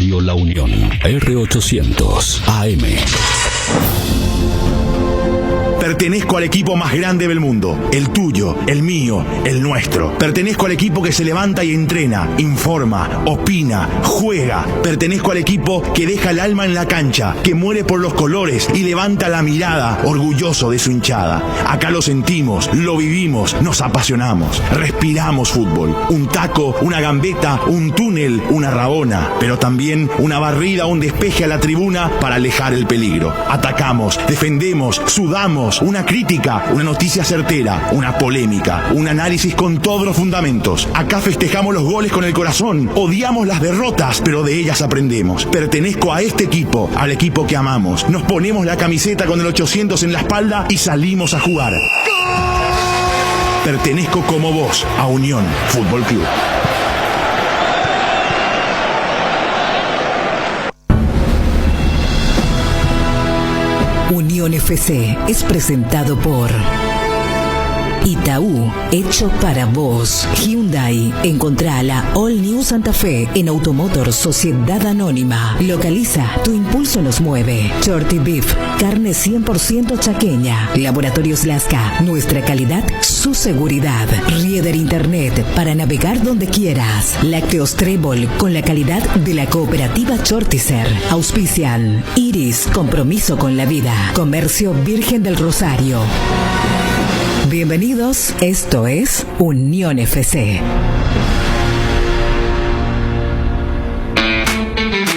Radio La Unión, R800 AM. Pertenezco al equipo más grande del mundo, el tuyo, el mío, el nuestro. Pertenezco al equipo que se levanta y entrena, informa, opina, juega. Pertenezco al equipo que deja el alma en la cancha, que muere por los colores y levanta la mirada, orgulloso de su hinchada. Acá lo sentimos, lo vivimos, nos apasionamos, respiramos fútbol. Un taco, una gambeta, un túnel, una rabona, pero también una barrida o un despeje a la tribuna para alejar el peligro. Atacamos, defendemos, sudamos. Una crítica, una noticia certera, una polémica, un análisis con todos los fundamentos. Acá festejamos los goles con el corazón, odiamos las derrotas, pero de ellas aprendemos. Pertenezco a este equipo, al equipo que amamos. Nos ponemos la camiseta con el 800 en la espalda y salimos a jugar. Pertenezco como vos a Unión Fútbol Club. Unión FC es presentado por Itaú, hecho para vos. Hyundai, encontrá la All New Santa Fe en Automotor Sociedad Anónima. Localiza, tu impulso nos mueve. Shorty Beef, carne 100% chaqueña. Laboratorios Lasca, nuestra calidad, su seguridad. Rieder Internet, para navegar donde quieras. Lácteos Trébol, con la calidad de la cooperativa Chortizer. Auspician Iris, compromiso con la vida. Comercio Virgen del Rosario. Bienvenidos, esto es Unión FC.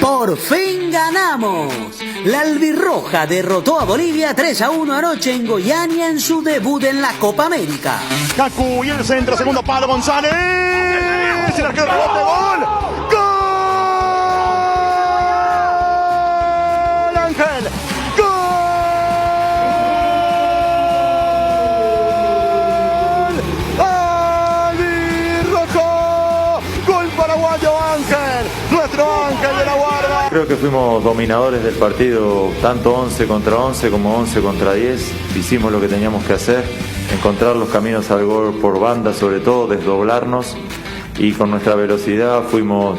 Por fin ganamos. La albirroja derrotó a Bolivia 3-1 anoche en Goiânia en su debut en la Copa América. Kaku y el centro, segundo palo, González. El arquero rebote, gol. ¡Gol! Ángel. Creo que fuimos dominadores del partido, tanto 11 contra 11 como 11 contra 10. Hicimos lo que teníamos que hacer, encontrar los caminos al gol por banda, sobre todo desdoblarnos, y con nuestra velocidad fuimos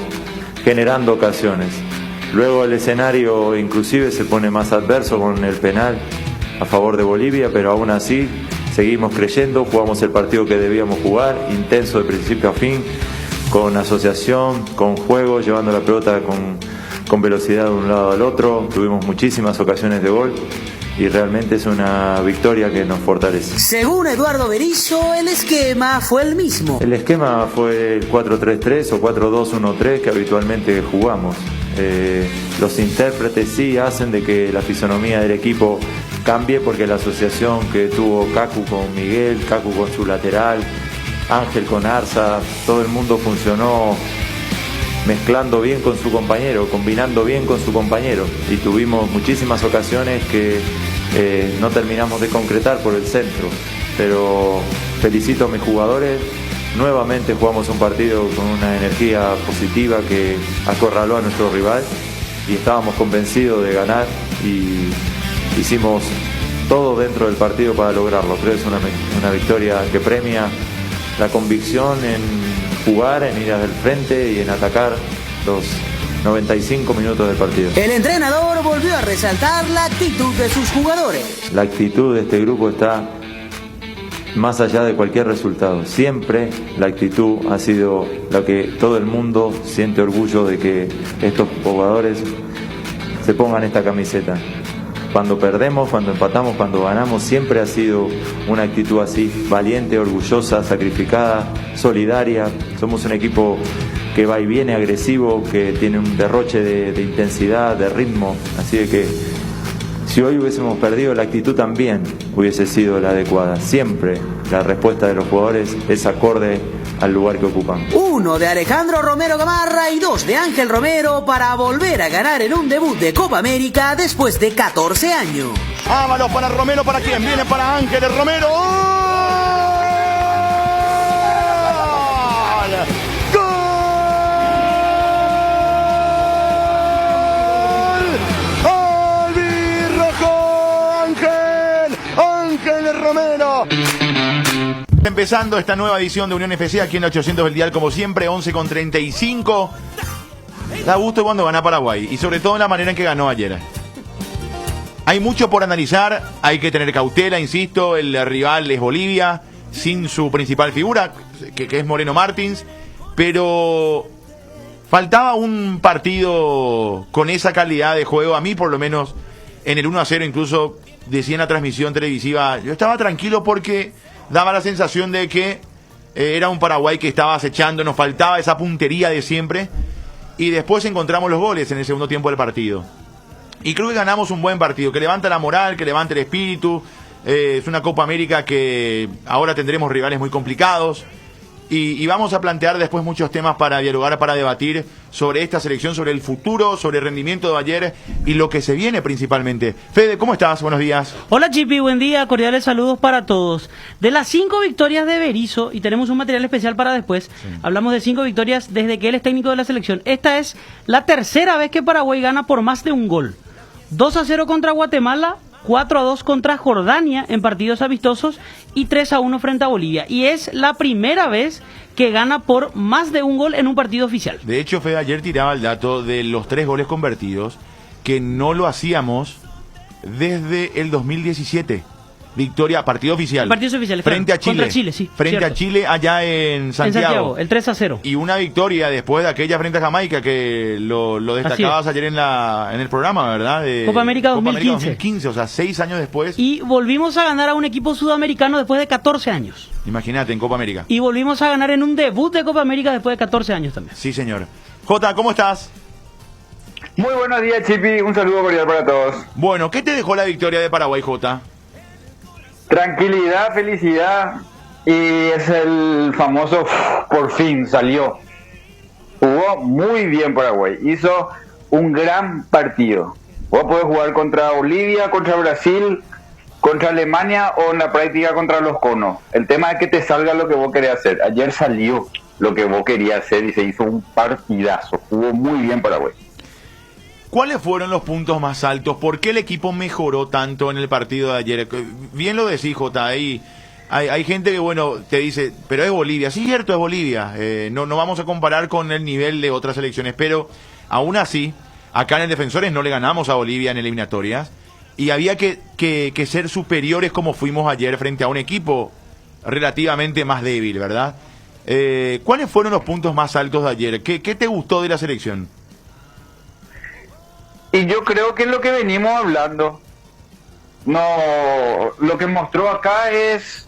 generando ocasiones. Luego el escenario inclusive se pone más adverso con el penal a favor de Bolivia, pero aún así seguimos creyendo, jugamos el partido que debíamos jugar, intenso de principio a fin, con asociación, con juego, llevando la pelota con velocidad de un lado al otro. Tuvimos muchísimas ocasiones de gol y realmente es una victoria que nos fortalece. Según Eduardo Berizzo, el esquema fue el mismo. El esquema fue el 4-3-3 o 4-2-1-3 que habitualmente jugamos. Los intérpretes sí hacen de que la fisonomía del equipo cambie, porque la asociación que tuvo Kaku con Miguel, Kaku con su lateral, Ángel con Arza, todo el mundo funcionó mezclando bien con su compañero, combinando bien con su compañero, y tuvimos muchísimas ocasiones que no terminamos de concretar por el centro, pero felicito a mis jugadores. Nuevamente jugamos un partido con una energía positiva que acorraló a nuestro rival y estábamos convencidos de ganar, y hicimos todo dentro del partido para lograrlo. Creo que es una victoria que premia la convicción en jugar, en ir al frente y en atacar los 95 minutos del partido. El entrenador volvió a resaltar la actitud de sus jugadores. La actitud de este grupo está más allá de cualquier resultado. Siempre la actitud ha sido lo que todo el mundo siente orgullo de que estos jugadores se pongan esta camiseta. Cuando perdemos, cuando empatamos, cuando ganamos, siempre ha sido una actitud así, valiente, orgullosa, sacrificada, solidaria. Somos un equipo que va y viene, agresivo, que tiene un derroche de intensidad, de ritmo. Así de que si hoy hubiésemos perdido, la actitud también hubiese sido la adecuada. Siempre la respuesta de los jugadores es acorde al lugar que ocupan. 1 de Alejandro Romero Gamarra y 2 de Ángel Romero para volver a ganar en un debut de Copa América después de 14 años. Ábalos para Romero, ¿para quién? Viene para Ángel Romero. Romero. Empezando esta nueva edición de Unión FC aquí en 800 del Dial, como siempre, 11:35. Da gusto cuando gana Paraguay, y sobre todo en la manera en que ganó ayer. Hay mucho por analizar, hay que tener cautela, insisto, el rival es Bolivia, sin su principal figura, que es Moreno Martins, pero faltaba un partido con esa calidad de juego. A mí, por lo menos, en el 1-0, incluso decía en la transmisión televisiva, yo estaba tranquilo porque daba la sensación de que era un Paraguay que estaba acechando, nos faltaba esa puntería de siempre, y después encontramos los goles en el segundo tiempo del partido. Y creo que ganamos un buen partido, que levanta la moral, que levanta el espíritu. Es una Copa América que ahora tendremos rivales muy complicados. Y vamos a plantear después muchos temas para dialogar, para debatir sobre esta selección, sobre el futuro, sobre el rendimiento de ayer y lo que se viene principalmente. Fede, ¿cómo estás? Buenos días. Hola Chipi, buen día, cordiales saludos para todos. De las 5 victorias de Berizzo, y tenemos un material especial para después, hablamos de 5 victorias desde que él es técnico de la selección. Esta es la tercera vez que Paraguay gana por más de un gol. 2-0 contra Guatemala, 4-2 contra Jordania en partidos amistosos y 3-1 frente a Bolivia. Y es la primera vez que gana por más de un gol en un partido oficial. De hecho, Fede, ayer tiraba el dato de los 3 goles convertidos, que no lo hacíamos desde el 2017. Victoria, partido oficial. Partidos oficiales. Frente a Chile. Contra Chile, sí. Frente cierto. a Chile allá en Santiago. El 3-0. Y una victoria después de aquella frente a Jamaica que lo destacabas ayer en el programa, ¿verdad? De Copa América 2015. 2015, o sea, 6 años después. Y volvimos a ganar a un equipo sudamericano después de 14 años. Imagínate, en Copa América. Y volvimos a ganar en un debut de Copa América después de 14 años también. Sí, señor. Jota, ¿cómo estás? Muy buenos días, Chipi. Un saludo cordial para todos. Bueno, ¿qué te dejó la victoria de Paraguay, Jota? Tranquilidad, felicidad, y es el famoso por fin salió. Jugó muy bien Paraguay, hizo un gran partido. Vos podés jugar contra Bolivia, contra Brasil, contra Alemania o en la práctica contra los conos. El tema es que te salga lo que vos querés hacer. Ayer salió lo que vos querías hacer y se hizo un partidazo. Jugó muy bien Paraguay. ¿Cuáles fueron los puntos más altos? ¿Por qué el equipo mejoró tanto en el partido de ayer? Bien lo decís, Jota, hay gente que, bueno, te dice, pero es Bolivia. Sí, cierto, es Bolivia. No vamos a comparar con el nivel de otras selecciones, pero aún así, acá en el Defensores no le ganamos a Bolivia en eliminatorias, y había que ser superiores como fuimos ayer frente a un equipo relativamente más débil, ¿verdad? ¿Cuáles fueron los puntos más altos de ayer? ¿Qué te gustó de la selección? Y yo creo que es lo que venimos hablando. No, lo que mostró acá es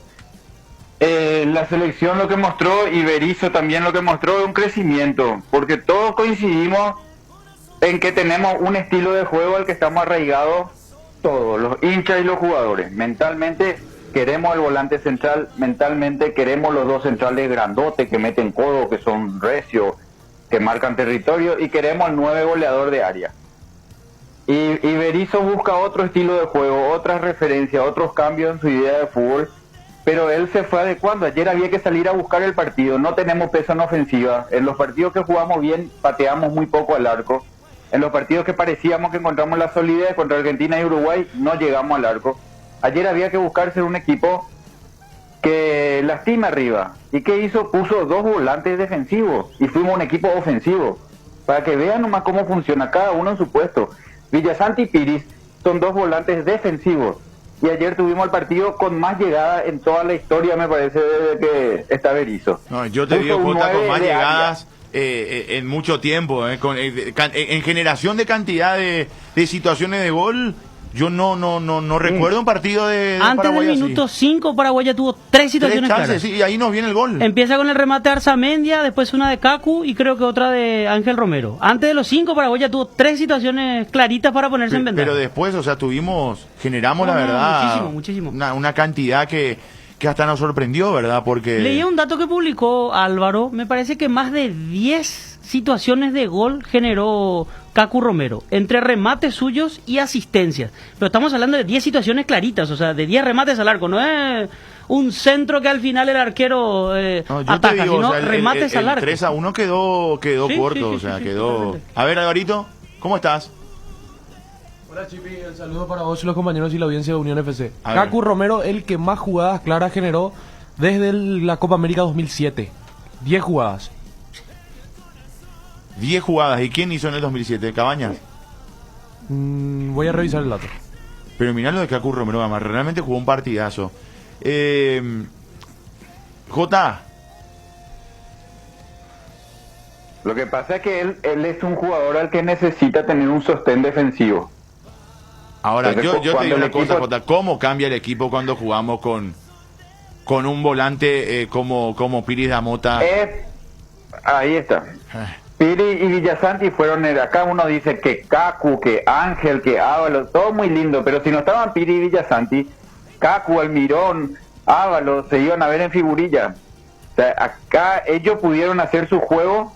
la selección, lo que mostró, y Berizzo también lo que mostró, es un crecimiento, porque todos coincidimos en que tenemos un estilo de juego al que estamos arraigados todos, los hinchas y los jugadores. Mentalmente queremos el volante central, mentalmente queremos los dos centrales grandotes que meten codo, que son recios, que marcan territorio, y queremos el 9 goleador de área. Y Berizzo busca otro estilo de juego, otras referencias, otros cambios en su idea de fútbol, pero él se fue adecuando. Ayer había que salir a buscar el partido, no tenemos peso en ofensiva. En los partidos que jugamos bien, pateamos muy poco al arco. En los partidos que parecíamos que encontramos la solidez contra Argentina y Uruguay, no llegamos al arco. Ayer había que buscarse un equipo que lastima arriba. ¿Y qué hizo? Puso 2 volantes defensivos y fuimos un equipo ofensivo. Para que vean nomás cómo funciona cada uno en su puesto. Villasanti y Piris son 2 volantes defensivos, y ayer tuvimos el partido con más llegada en toda la historia, me parece, desde que está Berizzo. No, yo te digo, Jota, con más llegadas en mucho tiempo, en generación de cantidad de situaciones de gol. Yo no recuerdo un partido de antes Paraguay del minuto 5 Paraguay ya tuvo 3 situaciones claras. Sí, y ahí nos viene el gol. Empieza con el remate de Arzamendia, después una de Kaku y creo que otra de Ángel Romero. Antes de los 5 Paraguay ya tuvo 3 situaciones claritas para ponerse en ventaja. Pero después, o sea, generamos la verdad, muchísimo. Una cantidad que hasta nos sorprendió, ¿verdad? Porque leí un dato que publicó Álvaro, me parece que más de 10 situaciones de gol generó Kaku Romero, entre remates suyos y asistencias. Pero estamos hablando de 10 situaciones claritas, o sea, de 10 remates al arco. No es un centro que al final el arquero ataca, sino o sea, remates al arco. 3-1 quedó sí, corto, sí, o sea, sí, quedó... totalmente. A ver, Alvarito, ¿cómo estás? Hola Chipi, el saludo para vos y los compañeros y la audiencia de Unión FC. A ver. Kaku Romero, el que más jugadas claras generó desde la Copa América 2007. 10 jugadas. 10 jugadas. ¿Y quién hizo en el 2007? ¿Cabañas? Voy a revisar el dato. Pero mirá lo de Kaku Romero Gamarra. Realmente jugó un partidazo. J. Lo que pasa es que él es un jugador al que necesita tener un sostén defensivo. Ahora, Entonces, yo te digo una cosa, equipo... Jota. ¿Cómo cambia el equipo cuando jugamos con un volante como Piris Damota? Ahí está. Piri y Villasanti fueron, acá uno dice que Kaku, que Ángel, que Ábalos, todo muy lindo, pero si no estaban Piri y Villasanti, Kaku, Almirón, Ábalos, se iban a ver en figurilla. O sea, acá ellos pudieron hacer su juego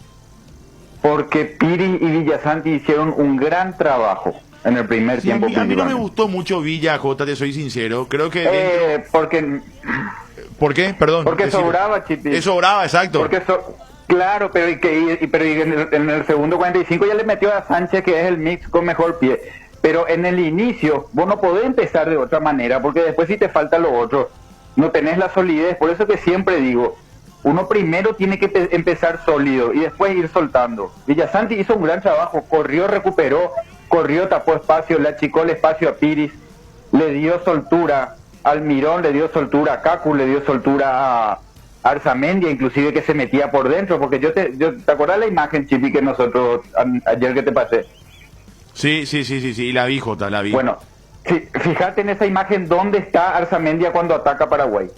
porque Piri y Villasanti hicieron un gran trabajo en el primer tiempo. A mí no me gustó mucho Villa, Jota, te soy sincero. Creo que... Porque... ¿Por qué? Perdón. Porque sobraba, Chipi. Sobraba, exacto. Porque claro, pero en el segundo 45 ya le metió a Sánchez, que es el mix con mejor pie. Pero en el inicio, vos no podés empezar de otra manera, porque después si te falta lo otro, no tenés la solidez. Por eso que siempre digo, uno primero tiene que empezar sólido y después ir soltando. Villasanti hizo un gran trabajo, corrió, recuperó, tapó espacio, le achicó el espacio a Piris, le dio soltura, Almirón le dio soltura, a Kaku le dio soltura a Arzamendia, inclusive, que se metía por dentro, porque ¿te acordás la imagen, Chipi, que nosotros ayer que te pasé? Sí, la vi, Jota, la vi. Bueno, fíjate en esa imagen dónde está Arzamendia cuando ataca Paraguay.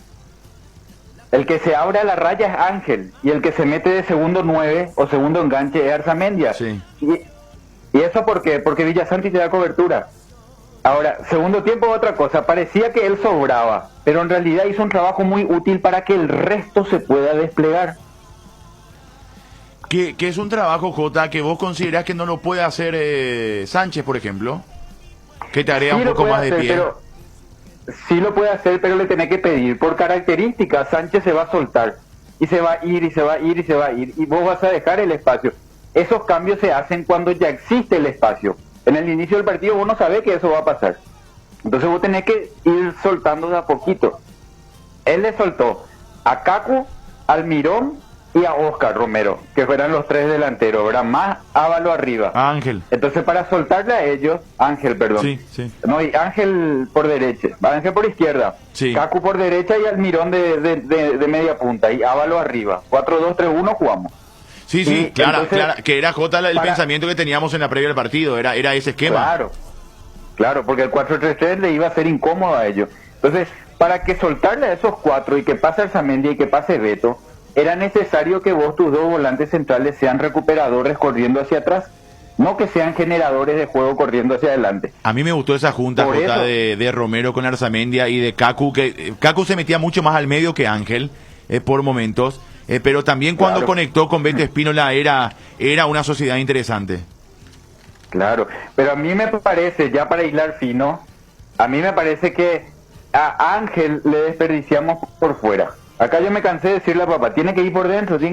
El que se abre a la raya es Ángel, y el que se mete de segundo 9 o segundo enganche es Arzamendia. Sí. ¿Y eso por qué? Porque Villasanti te da cobertura. Ahora, segundo tiempo, otra cosa, parecía que él sobraba, pero en realidad hizo un trabajo muy útil para que el resto se pueda desplegar. Que es un trabajo, Jota, que vos considerás que no lo puede hacer Sánchez, por ejemplo, que te haría un poco más de pie. Sí lo puede hacer, pero le tenés que pedir. Por características, Sánchez se va a soltar, y se va a ir, y se va a ir, y se va a ir, y vos vas a dejar el espacio. Esos cambios se hacen cuando ya existe el espacio. En el inicio del partido vos no sabés que eso va a pasar. Entonces vos tenés que ir soltando de a poquito. Él le soltó a Kaku, Almirón y a Oscar Romero, que fueran los tres delanteros, ¿verdad? Más Ávalo arriba. Ángel. Entonces para soltarle a ellos, Ángel, perdón. Sí. No, y Ángel por derecha, Ángel por izquierda. Sí. Kaku por derecha y Almirón de media punta y Ávalo arriba. 4-2-3-1 jugamos. Sí, claro, que era Jota el pensamiento que teníamos en la previa del partido, era ese esquema. Claro, porque el 4-3-3 le iba a ser incómodo a ellos. Entonces, para que soltarle a esos cuatro y que pase Arzamendia y que pase Beto, era necesario que vos, tus dos volantes centrales, sean recuperadores corriendo hacia atrás, no que sean generadores de juego corriendo hacia adelante. A mí me gustó esa junta, Jota, de Romero con Arzamendia y de Kaku, que Kaku se metía mucho más al medio que Ángel, por momentos. Pero también cuando conectó con Beto Espínola era una sociedad interesante. Claro, pero a mí me parece, ya para hilar fino, a mí me parece que a Ángel le desperdiciamos por fuera. Acá yo me cansé de decirle a papá, tiene que ir por dentro, si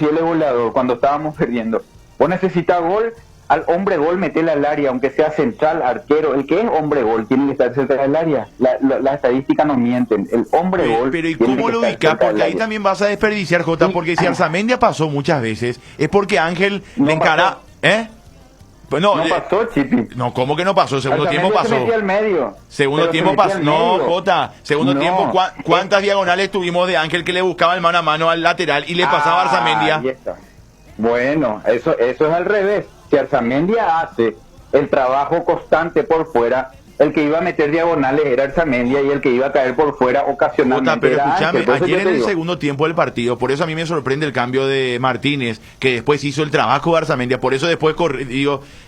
él es goleador, cuando estábamos perdiendo. Vos necesitas gol, al hombre gol metele al área, aunque sea central, arquero, el que es hombre gol tiene que estar cerca del área. La estadística no mienten, el hombre gol. Pero ¿y cómo lo ubicás? Porque ahí también vas a desperdiciar, Jota, porque si Arzamendia pasó muchas veces, es porque Ángel le encara... Pues no pasó, Chipi. No, ¿cómo que no pasó? Segundo tiempo pasó. Se metía al medio. Segundo tiempo pasó. No, Jota. Segundo tiempo, ¿cuántas diagonales tuvimos de Ángel que le buscaba el mano a mano al lateral y le pasaba a Arzamendia? Ahí está. Bueno, eso es al revés. Si Arzamendia hace el trabajo constante por fuera, el que iba a meter diagonales era Arzamendia y el que iba a caer por fuera ocasionalmente pero era escúchame, Ángel. ayer en el segundo tiempo del partido, por eso a mí me sorprende el cambio de Martínez, que después hizo el trabajo de Arzamendia, por eso después,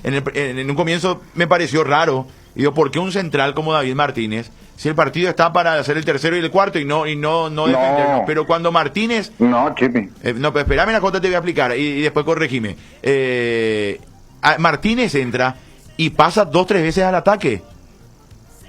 en un comienzo me pareció raro, ¿por qué un central como David Martínez, si el partido está para hacer el tercero y el cuarto y no defendernos? Pero cuando Martínez... No, Chipi. No, pero espérame la cosa, te voy a explicar y después corregime. Martínez entra y pasa 2-3 veces al ataque.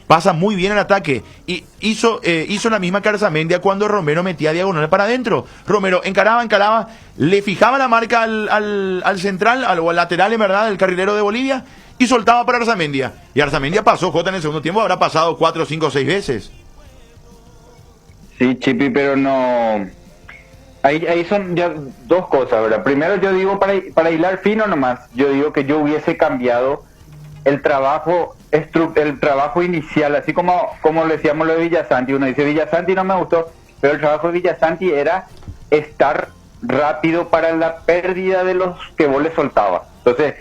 Pasa muy bien el ataque y hizo la misma que Arzamendia cuando Romero metía diagonal para adentro. Romero encaraba, le fijaba la marca al central o al lateral, en verdad, el carrilero de Bolivia, y soltaba para Arzamendia. Y Arzamendia pasó, Jota, en el segundo tiempo habrá pasado 4, 5, 6 veces. Sí, Chipi, pero no... Ahí son ya dos cosas, ¿verdad? Primero yo digo, para hilar fino nomás, yo digo que yo hubiese cambiado el trabajo inicial, así como le decíamos lo de Villasanti. Uno dice, Villasanti no me gustó, pero el trabajo de Villasanti era estar rápido para la pérdida de los que vos le soltabas. Entonces,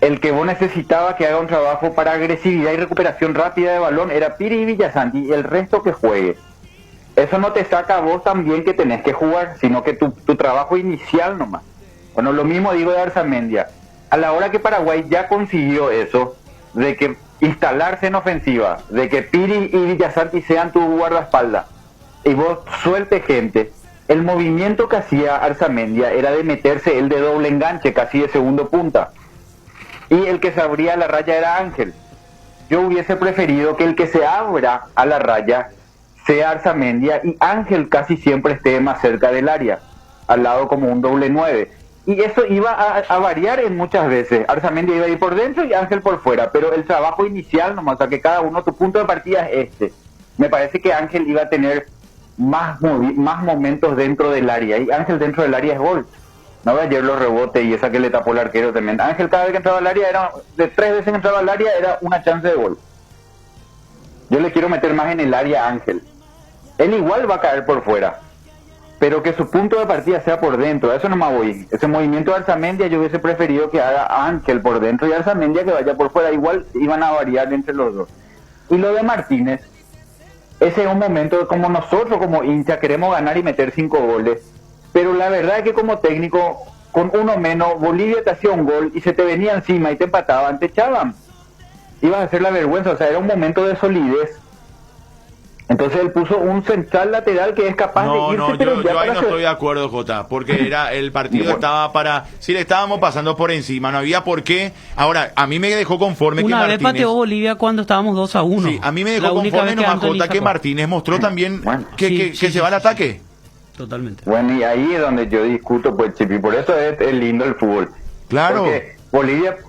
el que vos necesitaba que haga un trabajo para agresividad y recuperación rápida de balón era Piri y Villasanti, y el resto que juegue. Eso no te saca a vos también que tenés que jugar, sino que tu trabajo inicial nomás. Bueno, lo mismo digo de Arzamendia. A la hora que Paraguay ya consiguió eso, de que instalarse en ofensiva, de que Piri y Villasanti sean tu guardaespaldas, y vos suelte gente, el movimiento que hacía Arzamendia era de meterse el de doble enganche, casi de segundo punta. Y el que se abría a la raya era Ángel. Yo hubiese preferido que el que se abra a la raya sea Arzamendia y Ángel casi siempre esté más cerca del área, al lado como un doble 9. Y eso iba a variar en muchas veces. Arzamendia iba a ir por dentro y Ángel por fuera, pero el trabajo inicial nomás, o sea que cada uno, tu punto de partida es este. Me parece que Ángel iba a tener más momentos dentro del área, y Ángel dentro del área es gol. No ve ayer los rebotes y esa que le tapó el arquero también. Ángel cada vez que entraba al área, de 3 veces que entraba al área, era una chance de gol. Yo le quiero meter más en el área a Ángel. Él igual va a caer por fuera, pero que su punto de partida sea por dentro. A eso no me voy. Ese movimiento de Arzamendia yo hubiese preferido que haga Ángel por dentro y Arzamendia que vaya por fuera. Igual iban a variar entre los dos. Y lo de Martínez, ese es un momento como nosotros como hincha queremos ganar y meter 5 goles, pero la verdad es que como técnico, con uno menos, Bolivia te hacía un gol y se te venía encima y te empataban, te echaban. Ibas a hacer la vergüenza, o sea, era un momento de solidez. Entonces él puso un central lateral que es capaz de irse, pero yo ahí no estoy de acuerdo, Jota, porque el partido estaba para... Sí, le estábamos pasando por encima, no había por qué. Ahora, a mí me dejó conforme que Martínez... Una vez pateó Bolivia cuando estábamos 2-1. Sí, a mí me dejó conforme nomás, Jota, que Martínez mostró también que se va al ataque. Totalmente. Bueno, y ahí es donde yo discuto, pues, Chipi, por eso es lindo el fútbol. Claro. Porque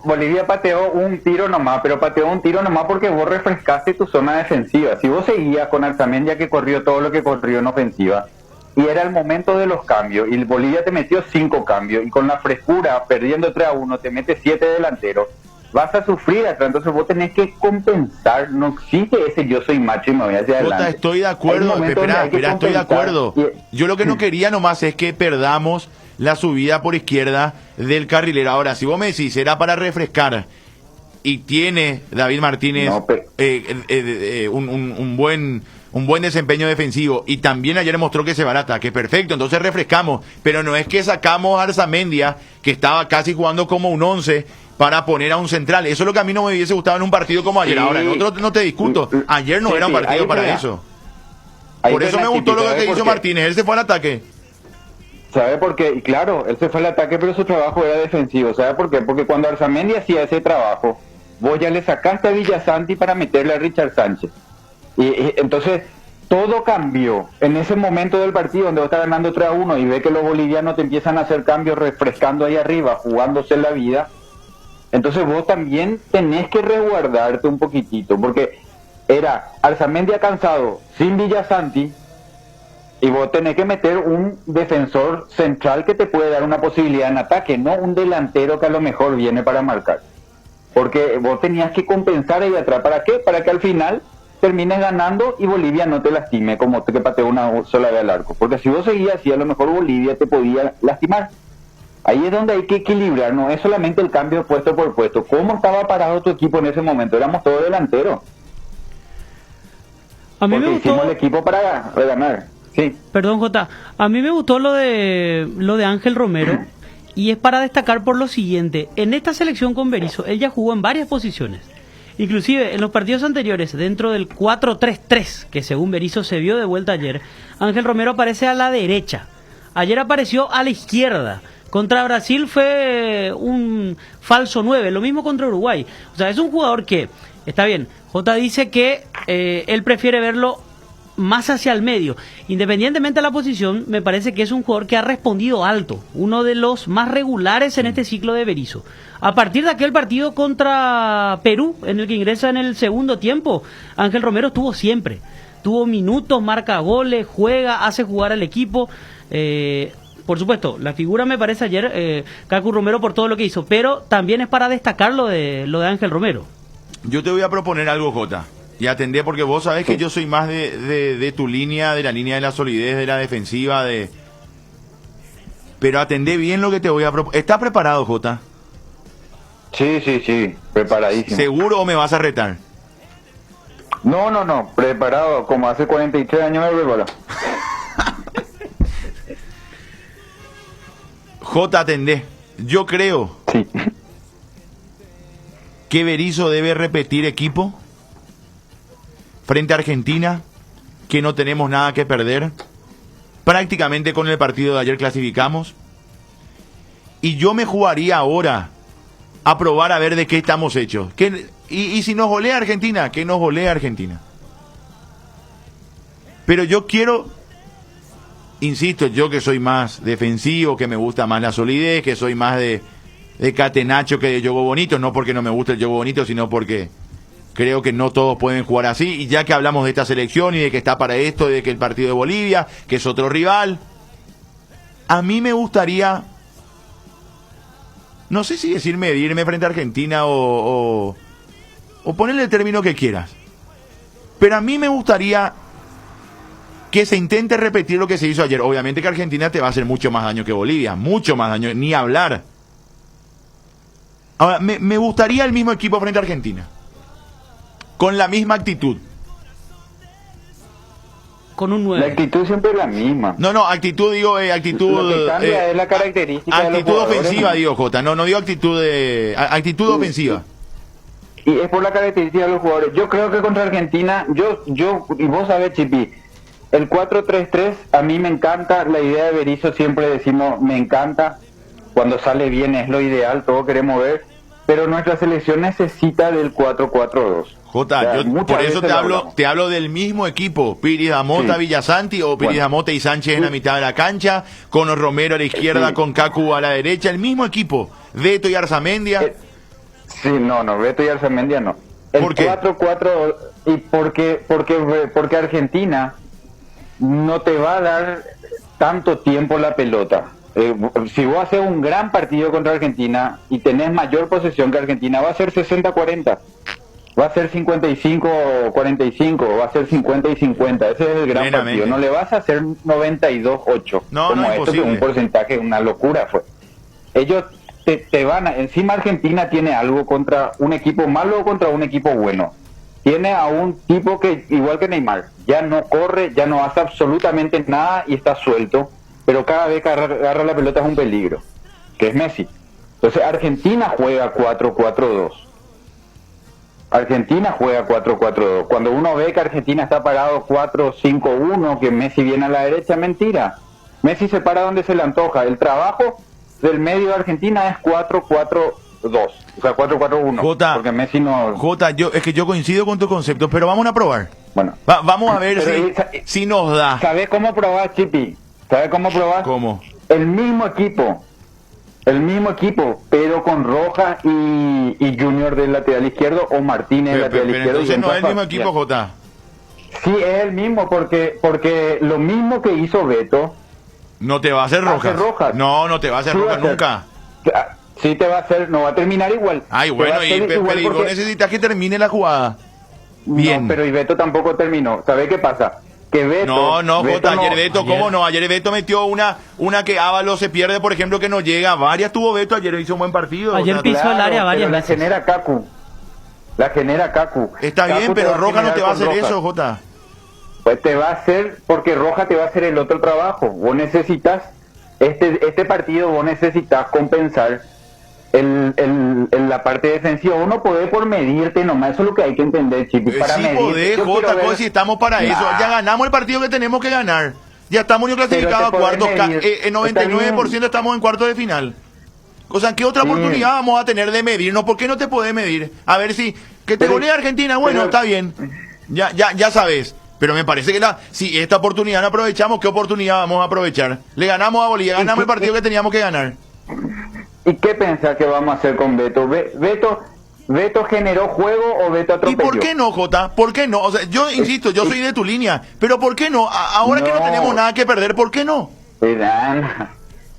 Bolivia pateó un tiro nomás, pero pateó un tiro nomás porque vos refrescaste tu zona defensiva. Si vos seguías con Arzamendia que corrió todo lo que corrió en ofensiva, y era el momento de los cambios, y Bolivia te metió 5 cambios, y con la frescura, perdiendo 3-1, te mete 7 delanteros, vas a sufrir atrás. Entonces vos tenés que compensar, no existe ese yo soy macho y me voy hacia adelante. Jota, estoy de acuerdo, espera, estoy de acuerdo. Yo lo que no quería nomás es que perdamos la subida por izquierda del carrilero. Ahora, si vos me decís, era para refrescar y tiene David Martínez un buen desempeño defensivo y también ayer mostró que se va al ataque, perfecto, entonces refrescamos, pero no es que sacamos a Arzamendia, que estaba casi jugando como un 11, para poner a un central. Eso es lo que a mí no me hubiese gustado en un partido como ayer. Ahora, en otro no te discuto, ayer no era un partido para eso. Por eso me gustó lo que hizo Martínez, él se fue al ataque. ¿Sabe por qué? Y claro, él se fue al ataque, pero su trabajo era defensivo. ¿Sabe por qué? Porque cuando Arzamendia hacía ese trabajo, vos ya le sacaste a Villasanti para meterle a Richard Sánchez. Y entonces, todo cambió en ese momento del partido donde vos estás ganando 3-1 y ve que los bolivianos te empiezan a hacer cambios refrescando ahí arriba, jugándose la vida. Entonces vos también tenés que resguardarte un poquitito, porque era Arzamendia cansado, sin Villasanti, y vos tenés que meter un defensor central que te puede dar una posibilidad en ataque, no un delantero que a lo mejor viene para marcar. Porque vos tenías que compensar ahí atrás. ¿Para qué? Para que al final termines ganando y Bolivia no te lastime como te que pateó una sola vez al arco. Porque si vos seguías así, a lo mejor Bolivia te podía lastimar. Ahí es donde hay que equilibrar, no es solamente el cambio puesto por puesto. ¿Cómo estaba parado tu equipo en ese momento? Éramos todos delanteros. A mí porque me gustó... hicimos el equipo para ganar. Sí. Perdón, Jota. A mí me gustó lo de Ángel Romero y es para destacar por lo siguiente. En esta selección con Berizzo, él ya jugó en varias posiciones. Inclusive en los partidos anteriores, dentro del 4-3-3, que según Berizzo se vio de vuelta ayer, Ángel Romero aparece a la derecha. Ayer apareció a la izquierda. Contra Brasil fue un falso 9, lo mismo contra Uruguay. O sea, es un jugador que, está bien, Jota dice que él prefiere verlo más hacia el medio. Independientemente de la posición, me parece que es un jugador que ha respondido alto, uno de los más regulares en este ciclo de Berizzo. A partir de aquel partido contra Perú, en el que ingresa en el segundo tiempo, Ángel Romero estuvo siempre. Tuvo minutos, marca goles, juega, hace jugar al equipo. por supuesto, la figura me parece ayer Cacu Romero por todo lo que hizo, pero también es para destacar lo de Ángel Romero. Yo te voy a proponer algo, Jota, y atendé porque vos sabés que yo soy más de tu línea, de la línea de la solidez, de la defensiva, pero atendé bien lo que te voy a proponer. ¿Estás preparado, Jota? Sí, preparadísimo. ¿Seguro o me vas a retar? No, preparado, como hace 43 años me preparo. Jota, atendé. Yo creo Sí. que Berizzo debe repetir equipo frente a Argentina, que no tenemos nada que perder. Prácticamente con el partido de ayer clasificamos. Y yo me jugaría ahora a probar a ver de qué estamos hechos. Y si nos golea Argentina, que nos golea Argentina. Pero yo quiero, insisto, yo que soy más defensivo, que me gusta más la solidez, que soy más de catenacho que de juego bonito, no porque no me guste el juego bonito, sino porque creo que no todos pueden jugar así. Y ya que hablamos de esta selección y de que está para esto, de que el partido de Bolivia, que es otro rival, a mí me gustaría, no sé si decir medirme frente a Argentina o ponerle el término que quieras, pero a mí me gustaría que se intente repetir lo que se hizo ayer. Obviamente que Argentina te va a hacer mucho más daño que Bolivia, mucho más daño, ni hablar. Ahora, me gustaría el mismo equipo frente a Argentina, con la misma actitud. Con un 9. La actitud siempre es la misma. No, actitud, digo, actitud... Lo que cambia es la característica de los actitud jugadores. ofensiva, digo, Jota, no digo actitud actitud ofensiva. Y es por la característica de los jugadores. Yo creo que contra Argentina, y vos sabés, Chipi, el 4-3-3 a mí me encanta. La idea de Berizzo siempre decimos, me encanta. Cuando sale bien es lo ideal, todos queremos ver. Pero nuestra selección necesita del 4-4-2. Jota, O sea, yo muchas por eso veces lo hablamos. te hablo del mismo equipo. Piris Damota, Sí. Villasanti, o Piris Bueno. Damota y Sánchez en la mitad de la cancha, con Romero a la izquierda, Sí. con Cacu a la derecha, el mismo equipo. Veto y Arzamendia. Sí, no, Beto y Arzamendia no. El ¿Por qué? 4-4, y porque Argentina no te va a dar tanto tiempo la pelota. Si vos haces un gran partido contra Argentina y tenés mayor posesión que Argentina, va a ser 60-40. Va a ser 55-45, va a ser 50 y 50. Ese es el gran Plenamente. partido. No le vas a hacer 92-8. No, como no es esto, que posible. un porcentaje, una locura fue. Ellos te van a... Encima Argentina tiene algo contra un equipo malo o contra un equipo bueno. Tiene a un tipo que, igual que Neymar, ya no corre, ya no hace absolutamente nada y está suelto, pero cada vez que agarra la pelota es un peligro, que es Messi. Entonces Argentina juega 4-4-2. Argentina juega 4-4-2. Cuando uno ve que Argentina está parado 4-5-1, que Messi viene a la derecha, mentira. Messi se para donde se le antoja. El trabajo del medio de Argentina es 4-4-2, o sea, 4-4-1. Jota, porque Messi no... Jota, es que yo coincido con tu concepto, pero vamos a probar. Bueno. Vamos a ver Pero si nos da. ¿Sabes cómo probar, Chipi? ¿Sabes cómo probar? ¿Cómo? El mismo equipo, pero con Rojas y Junior del lateral izquierdo o Martínez del lateral Pero izquierdo. entonces y no es el mismo Fabián. equipo, Jota. Sí, es el mismo, porque lo mismo que hizo Beto. No te va a hacer Hace Rojas. Rojas. No te va a hacer Sí va Rojas a hacer. nunca. Sí te va a hacer, no va a terminar igual. Ay, Te va bueno, a hacer pero igual vos porque- necesitas que termine la jugada. Bien. No, pero y Beto tampoco terminó. ¿Sabes qué pasa? Que Beto... No, Jota, ayer Beto, ayer- ¿cómo no? Ayer Beto metió una que Ábalos se pierde, por ejemplo, que no llega. Varias tuvo Beto, ayer hizo un buen partido. Ayer pisó el área varias pero la veces. genera Cacu. Está bien, Cacu pero va a Rojas no te va a hacer generar con eso, Rojas. Jota. Pues te va a hacer, porque Roja te va a hacer el otro trabajo. Vos necesitas, este partido vos necesitas compensar la parte defensiva. Uno puede por medirte nomás, eso es lo que hay que entender, Chipi. Para Sí medir, podés, yo Jota, quiero ver- pues, si estamos para eso. Ya ganamos el partido que tenemos que ganar. Ya estamos ni clasificados a Pero te cuartos. podés medir. En 99% estamos en cuartos de final. O sea, ¿qué otra oportunidad vamos a tener de medirnos? ¿Por qué no te podés medir? A ver si... Que te Pero- golea Argentina, bueno, pero- está bien. Ya sabes. Pero me parece que si esta oportunidad no aprovechamos, ¿qué oportunidad vamos a aprovechar? Le ganamos a Bolivia, ganamos el partido que teníamos que ganar. ¿Y qué pensás que vamos a hacer con Beto? ¿Beto generó juego o Beto ¿Y atropelló? por qué no, Jota? ¿Por qué no? O sea, yo insisto, yo soy de tu línea. Pero ¿por qué no? Ahora que no No. tenemos nada que perder, ¿por qué no? Verán,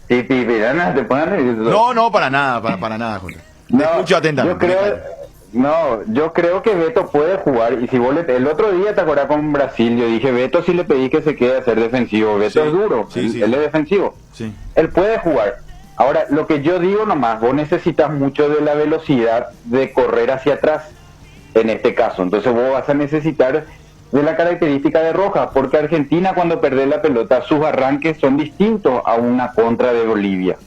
Sí, Pirana, te pones nervioso. No, para nada, para nada, Jota. Te No, escucho atentamente. yo creo que Beto puede jugar. Y si vos el otro día te acordás con Brasil, yo dije, Beto, si le pedí que se quede a ser defensivo. Beto Sí, es duro, sí. él es defensivo. Sí. Él puede jugar. Ahora, lo que yo digo nomás, vos necesitas mucho de la velocidad de correr hacia atrás, en este caso. Entonces vos vas a necesitar de la característica de Rojas, porque Argentina cuando perdés la pelota, sus arranques son distintos a una contra de Bolivia.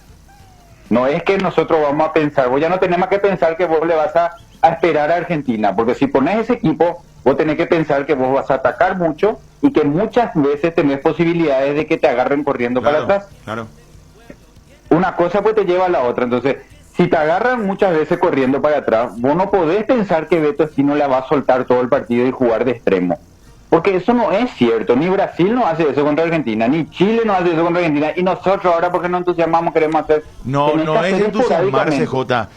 No es que nosotros vamos a pensar, vos ya no tenemos que pensar que vos le vas a esperar a Argentina, porque si pones ese equipo, vos tenés que pensar que vos vas a atacar mucho y que muchas veces tenés posibilidades de que te agarren corriendo para atrás. Claro. Una cosa pues te lleva a la otra. Entonces, si te agarran muchas veces corriendo para atrás, vos no podés pensar que Beto Espino la va a soltar todo el partido y jugar de extremo. Porque eso no es cierto. Ni Brasil no hace eso contra Argentina, ni Chile no hace eso contra Argentina. Y nosotros ahora, porque nos entusiasmamos, queremos hacer... No es entusiasmarse, Jota.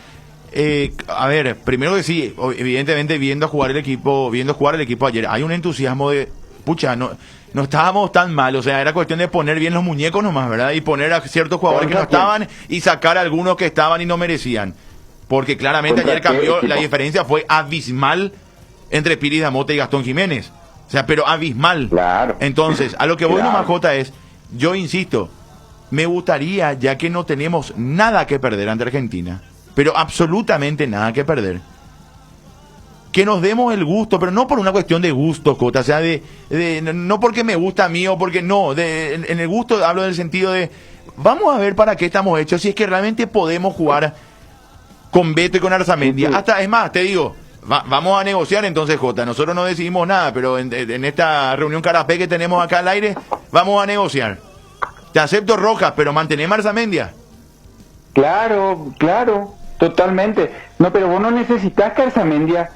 A ver, primero que sí, evidentemente viendo jugar el equipo ayer, hay un entusiasmo de... Pucha, no estábamos tan mal, o sea, era cuestión de poner bien los muñecos nomás, ¿verdad? Y poner a ciertos jugadores que no estaban y sacar a algunos que estaban y no merecían. Porque claramente ayer cambió, la diferencia fue abismal entre Pires Damote y Gastón Jiménez. O sea, pero abismal. Claro. Entonces, a lo que voy nomás, Jota, es, yo insisto, me gustaría, ya que no tenemos nada que perder ante Argentina, pero absolutamente nada que perder, que nos demos el gusto, pero no por una cuestión de gusto, Jota, o sea, no porque me gusta a mí o porque no, en el gusto hablo del sentido de, vamos a ver para qué estamos hechos, si es que realmente podemos jugar con Beto y con Arzamendia. Hasta, es más, te digo, vamos a negociar entonces, Jota, nosotros no decidimos nada, pero en esta reunión carapé que tenemos acá al aire, vamos a negociar. Te acepto Rojas, pero mantenemos a Arzamendia. Claro, totalmente. No, pero vos no necesitas que Arzamendia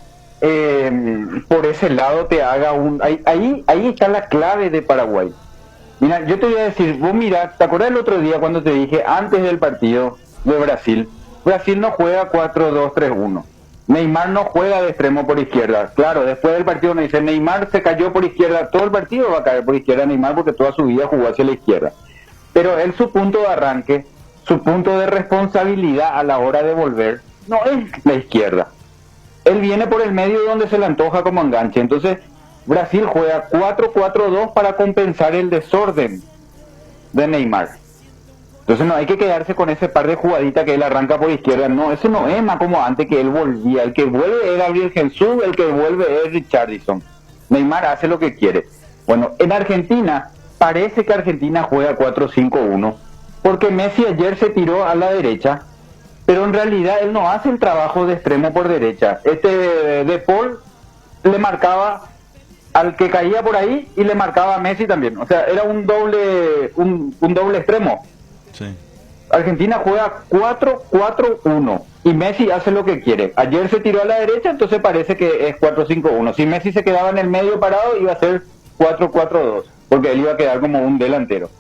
por ese lado te haga un... Ahí está la clave de Paraguay. Mira, yo te voy a decir, vos mira, ¿te acordás el otro día cuando te dije, antes del partido de Brasil no juega 4-2-3-1. Neymar no juega de extremo por izquierda. Claro, después del partido me dice, Neymar se cayó por izquierda, todo el partido va a caer por izquierda Neymar porque toda su vida jugó hacia la izquierda. Pero él, su punto de arranque, su punto de responsabilidad a la hora de volver, no es la izquierda. Él viene por el medio donde se le antoja como enganche. Entonces, Brasil juega 4-4-2 para compensar el desorden de Neymar. Entonces no hay que quedarse con ese par de jugaditas que él arranca por izquierda. No, eso no es más como antes que él volvía. El que vuelve es Gabriel Jesús, el que vuelve es Richarlison. Neymar hace lo que quiere. Bueno, en Argentina, parece que Argentina juega 4-5-1, porque Messi ayer se tiró a la derecha, pero en realidad él no hace el trabajo de extremo por derecha. De Paul le marcaba al que caía por ahí y le marcaba a Messi también. O sea, era un doble extremo. Sí. Argentina juega 4-4-1 y Messi hace lo que quiere. Ayer se tiró a la derecha, entonces parece que es 4-5-1. Si Messi se quedaba en el medio parado, iba a ser 4-4-2, porque él iba a quedar como un delantero.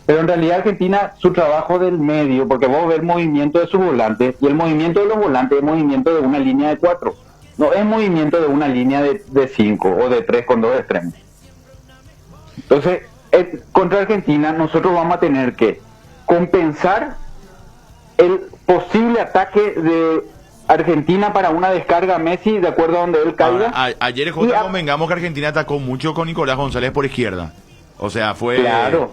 Pero en realidad Argentina, su trabajo del medio, porque vos ves el movimiento de sus volantes, y el movimiento de los volantes es movimiento de una línea de 4. No es movimiento de una línea de 5 o de 3 con 2 extremos. Entonces, contra Argentina nosotros vamos a tener que compensar el posible ataque de Argentina para una descarga a Messi de acuerdo a donde él caiga. Ayer, Jota, convengamos que Argentina atacó mucho con Nicolás González por izquierda. O sea, fue... Claro,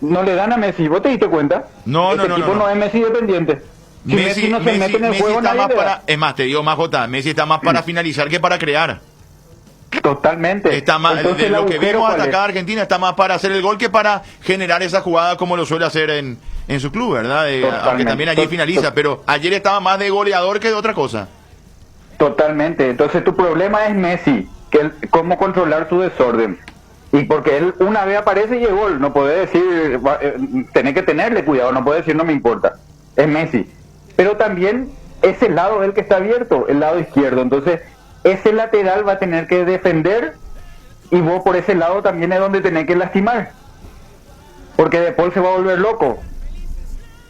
no le dan a Messi, ¿vos te diste cuenta? No es Messi dependiente. Si Messi no se mete en el juego, está más para... Es más, te digo más, Jota, Messi está más para finalizar que para crear. Totalmente. Está más, de lo que vimos atacar a Argentina, está más para hacer el gol que para generar esa jugada como lo suele hacer en su club, ¿verdad? Aunque también allí finaliza, pero ayer estaba más de goleador que de otra cosa. Totalmente. Entonces tu problema es Messi, cómo controlar su desorden. Y porque él una vez aparece y es gol, no puede decir, tenés que tenerle cuidado, no puede decir no me importa. Es Messi. Pero también ese lado es el que está abierto, el lado izquierdo. Entonces ese lateral va a tener que defender y vos por ese lado también es donde tenés que lastimar. Porque De Paul se va a volver loco.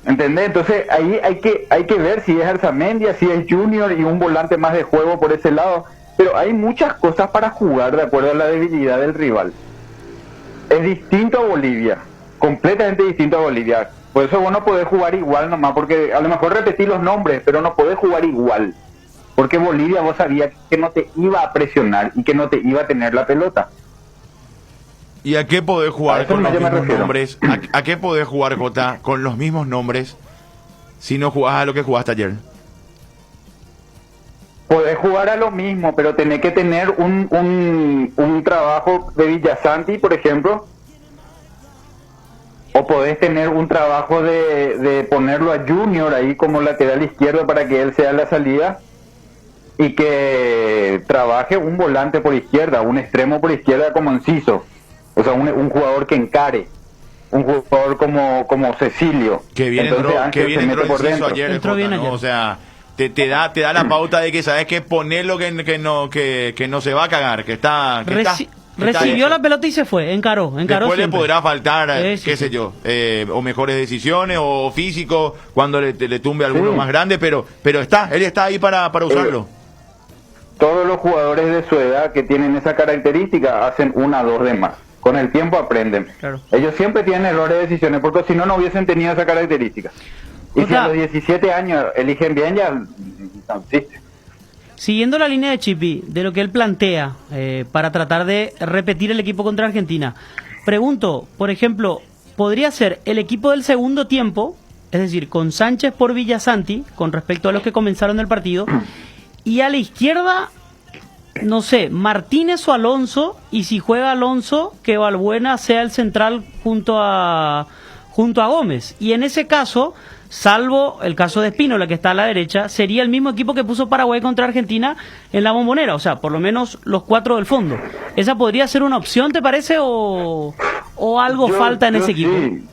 ¿Entendés? Entonces ahí hay que ver si es Arzamendia, si es Junior y un volante más de juego por ese lado. Pero hay muchas cosas para jugar de acuerdo a la debilidad del rival. Es distinto a Bolivia, completamente distinto a Bolivia. Por eso vos no podés jugar igual nomás, porque a lo mejor repetí los nombres, pero no podés jugar igual. Porque Bolivia vos sabías que no te iba a presionar y que no te iba a tener la pelota. ¿Y a qué podés jugar con los yo me mismos refiero. nombres? ¿A qué podés jugar, Jota, con los mismos nombres si no jugás a lo que jugaste ayer? Podés jugar a lo mismo, pero tenés que tener un trabajo de Villasanti, por ejemplo. O podés tener un trabajo de ponerlo a Junior ahí como lateral izquierdo para que él sea la salida. Y que trabaje un volante por izquierda, un extremo por izquierda como Enciso. O sea, un jugador que encare. Un jugador como Cecilio. Que bien Entonces, entró, Ángel que bien se entró mete por Enciso dentro. ayer, Entró bien Jota, ¿no? ayer. O sea, te da la pauta de que sabes que ponerlo que no se va a cagar, que está Recibió la pelota y se fue, encaró Después siempre. le podrá faltar, Sí, qué sí. sé yo, o mejores decisiones, o físico, cuando le tumbe a alguno Sí. más grande, pero él está ahí para usarlo. Todos los jugadores de su edad que tienen esa característica hacen 1 o 2 de más. Con el tiempo aprenden. Claro. Ellos siempre tienen errores de decisiones, porque si no, no hubiesen tenido esa característica. Y si Jota. a los 17 años eligen bien, ya no existe. Siguiendo la línea de Chipi, de lo que él plantea para tratar de repetir el equipo contra Argentina, pregunto, por ejemplo, ¿podría ser el equipo del segundo tiempo, es decir, con Sánchez por Villasanti, con respecto a los que comenzaron el partido, y a la izquierda, no sé, Martínez o Alonso, y si juega Alonso, que Valbuena sea el central junto a Gómez? Y en ese caso, salvo el caso de Espínola, que está a la derecha, sería el mismo equipo que puso Paraguay contra Argentina en la Bombonera, o sea, por lo menos los 4 del fondo. ¿Esa podría ser una opción, te parece, o algo falta en ese equipo? Sí.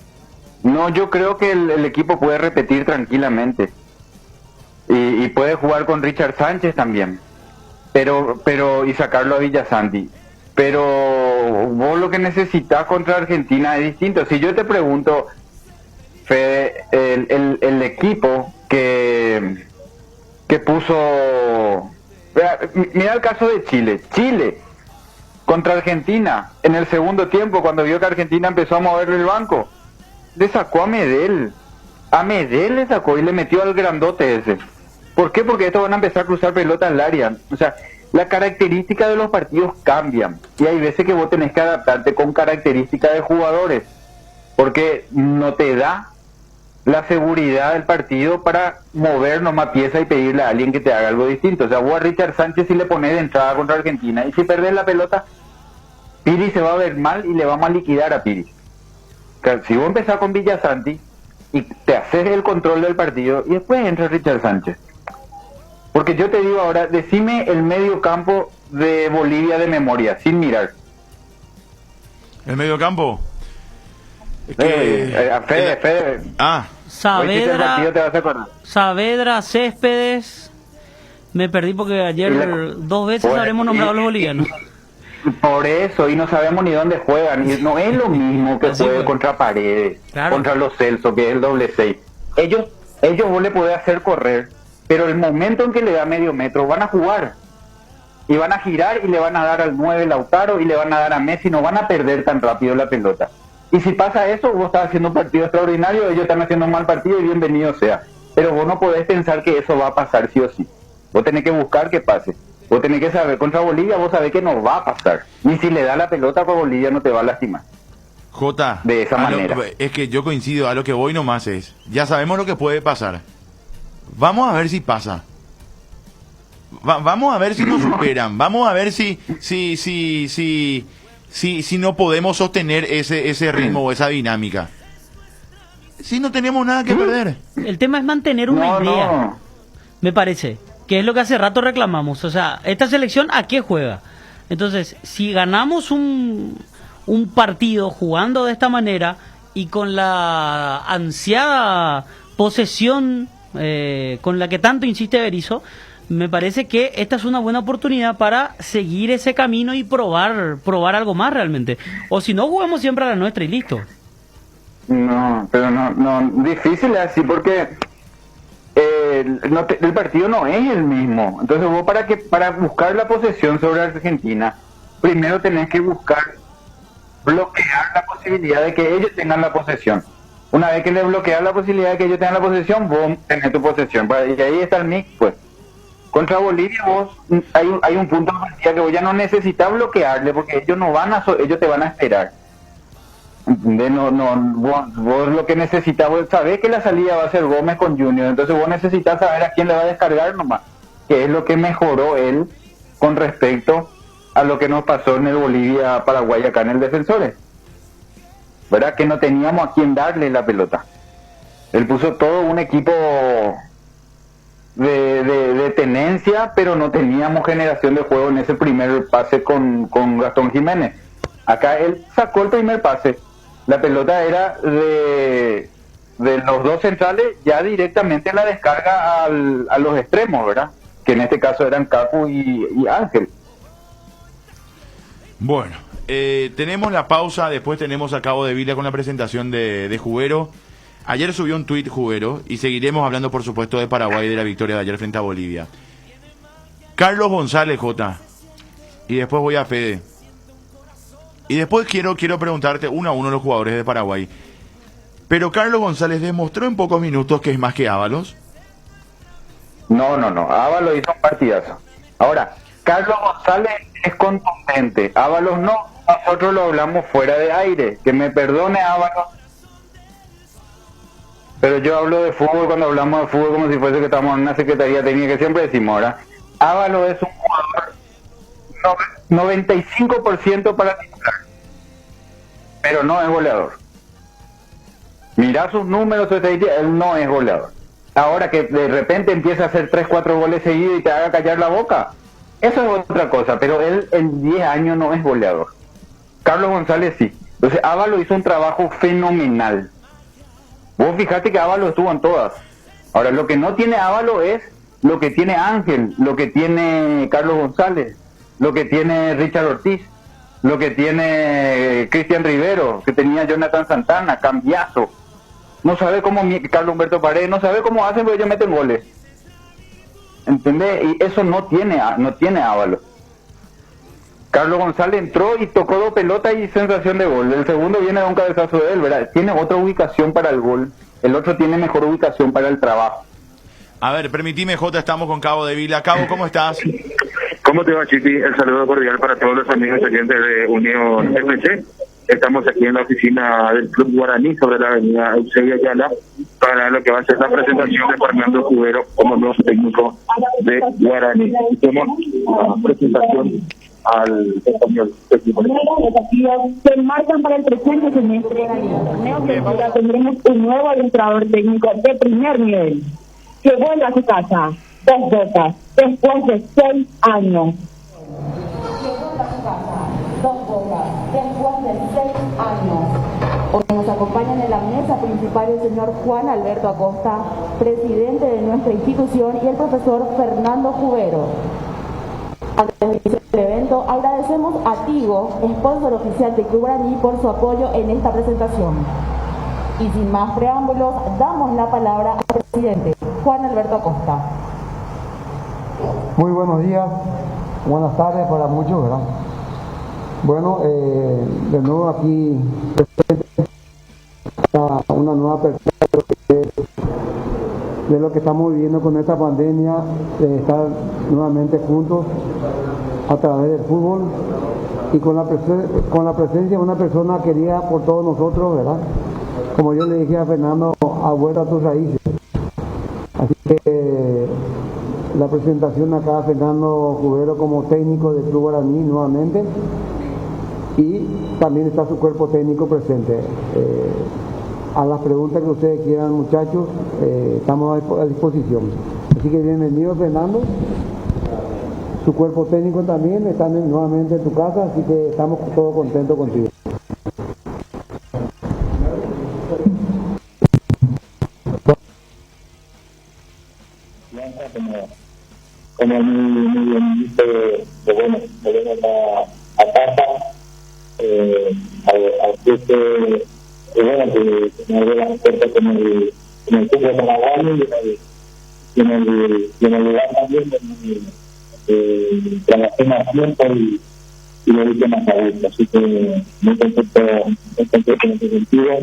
No, yo creo que el equipo puede repetir tranquilamente. Y puede jugar con Richard Sánchez también. Pero y sacarlo a Villasanti. Pero vos lo que necesitas contra Argentina es distinto. Si yo te pregunto, Fede, el equipo que puso... Mira el caso de Chile. Chile contra Argentina en el segundo tiempo, cuando vio que Argentina empezó a moverle el banco, le sacó a Medel. A Medel le sacó y le metió al grandote ese. ¿Por qué? Porque estos van a empezar a cruzar pelotas al área. O sea, la característica de los partidos cambian. Y hay veces que vos tenés que adaptarte con características de jugadores. Porque no te da la seguridad del partido para mover nomás pieza y pedirle a alguien que te haga algo distinto. O sea, vos a Richard Sánchez si le pones de entrada contra Argentina, y si perdés la pelota, Piri se va a ver mal y le vamos a liquidar a Piri. Si vos empezás con Villasanti y te haces el control del partido y después entra Richard Sánchez. Porque yo te digo ahora, decime el medio campo de Bolivia de memoria, sin mirar. ¿El medio campo? Fede. Hoy si te el partido te vas a acordar. Saavedra, Céspedes. Me perdí porque ayer 2 veces Bueno, habremos nombrado a los bolivianos. Por eso, y no sabemos ni dónde juegan. Y no es lo mismo que Así juegue fue. contra Paredes, Claro. contra los Celso, que es el doble 6. Ellos vos le podés hacer correr, pero el momento en que le da medio metro van a jugar. Y van a girar y le van a dar al 9 Lautaro y le van a dar a Messi, no van a perder tan rápido la pelota. Y si pasa eso, vos estás haciendo un partido extraordinario, ellos están haciendo un mal partido y bienvenido sea. Pero vos no podés pensar que eso va a pasar sí o sí. Vos tenés que buscar que pase. Vos tenés que saber, contra Bolivia vos sabés que no va a pasar. Ni si le da la pelota con Bolivia no te va a lastimar. Jota, De esa manera. es que yo coincido, a lo que voy nomás es, ya sabemos lo que puede pasar. Vamos a ver si pasa. Vamos a ver si nos superan. Vamos a ver si no podemos sostener ese ritmo o esa dinámica. Si no tenemos nada que perder. El tema es mantener una idea, No. me parece, que es lo que hace rato reclamamos. O sea, esta selección, ¿a qué juega? Entonces, si ganamos un partido jugando de esta manera y con la ansiada posesión con la que tanto insiste Berizzo, me parece que esta es una buena oportunidad para seguir ese camino y probar algo más realmente. O si no, jugamos siempre a la nuestra y listo. No, pero no, difícil es así porque el partido no es el mismo. Entonces vos para buscar la posesión sobre Argentina, primero tenés que buscar bloquear la posibilidad de que ellos tengan la posesión. Una vez que le bloqueas la posibilidad de que ellos tengan la posesión, vos tenés tu posesión. Y ahí está el mix, pues. Contra Bolivia vos hay un punto de partida que vos ya no necesitas bloquearle, porque ellos no van a ellos te van a esperar. ¿Entendés? Vos lo que necesitas, vos sabés que la salida va a ser Gómez con Junior, entonces vos necesitas saber a quién le va a descargar nomás, que es lo que mejoró él con respecto a lo que nos pasó en el Bolivia-Paraguay acá en el Defensores. ¿Verdad? Que no teníamos a quién darle la pelota. Él puso todo un equipo de tenencia, pero no teníamos generación de juego en ese primer pase con Gastón Jiménez. Acá él sacó el primer pase. La pelota era de los dos centrales, ya directamente la descarga a los extremos, ¿verdad? Que en este caso eran Capu y Ángel. Bueno, tenemos la pausa, después tenemos a Cabo de Vila con la presentación de Jubero. Ayer subió un tuit Jubero y seguiremos hablando, por supuesto, de Paraguay y de la victoria de ayer frente a Bolivia. Carlos González, J. Y después voy a Fede. Y después quiero preguntarte uno a uno los jugadores de Paraguay. Pero Carlos González demostró en pocos minutos que es más que Ábalos. No. Ábalos hizo un partidazo. Ahora, Carlos González es contundente. Ábalos no. Nosotros lo hablamos fuera de aire. Que me perdone Ábalos. Pero yo hablo de fútbol cuando hablamos de fútbol como si fuese que estamos en una secretaría técnica, que siempre decimos, ¿verdad? Ábalos es un jugador 95% para titular, pero no es goleador. Mirá sus números, su estadística, él no es goleador. Ahora que de repente empieza a hacer 3-4 goles seguidos y te haga callar la boca, eso es otra cosa, pero él en 10 años no es goleador. Carlos González sí. Entonces Ábalos hizo un trabajo fenomenal. Vos fijate que Ábalos estuvo en todas. Ahora, lo que no tiene Ábalos es lo que tiene Ángel, lo que tiene Carlos González, lo que tiene Richard Ortiz, lo que tiene Cristian Rivero, que tenía Jonathan Santana, cambiazo. No sabe cómo Carlos Humberto Paredes, no sabe cómo hacen, pero ellos meten goles. ¿Entendés? Y eso no tiene Ábalos. Carlos González entró y tocó 2 pelotas y sensación de gol. El segundo viene de un cabezazo de él, ¿verdad? Tiene otra ubicación para el gol. El otro tiene mejor ubicación para el trabajo. A ver, permitime, Jota, estamos con Cabo de Vila. Cabo, ¿cómo estás? ¿Cómo te va, Chipi? El saludo cordial para todos los amigos oyentes de Unión FC. Estamos aquí en la oficina del Club Guaraní sobre la avenida Eusebio Ayala para lo que va a ser la presentación de Fernando Jubero como nuevo técnico de Guaraní. Hicimos la presentación al español. Los desafíos se enmarcan para el presente semestre en el torneo que tendremos un nuevo administrador técnico de primer nivel que vuelve a su casa, Dos Bocas, después de 6 años. Hoy nos acompañan en la mesa principal el señor Juan Alberto Acosta, presidente de nuestra institución, y el profesor Fernando Jubero. Antes de iniciar el evento, agradecemos a Tigo, sponsor oficial de Club Guaraní, por su apoyo en esta presentación. Y sin más preámbulos, damos la palabra al presidente, Juan Alberto Acosta. Muy buenos días, buenas tardes para muchos, ¿verdad? Bueno, de nuevo aquí presente una nueva perspectiva de lo que estamos viviendo con esta pandemia, de estar nuevamente juntos a través del fútbol y con la presencia de una persona querida por todos nosotros, ¿verdad? Como yo le dije a Fernando, ha vuelto a tus raíces. Así que la presentación acá a Fernando Jubero como técnico del Club Guaraní nuevamente, y también está su cuerpo técnico presente. A las preguntas que ustedes quieran, muchachos, estamos a disposición. Así que bienvenido, Fernando. Su cuerpo técnico también están nuevamente en tu casa, así que estamos todos contentos contigo. Como muy bien dice, bueno, a casa, que me abre las puertas con el fútbol paraguayo y en el lugar también trabajé más tiempo y lo hice más a gusto. Así que muy contento en ese sentido.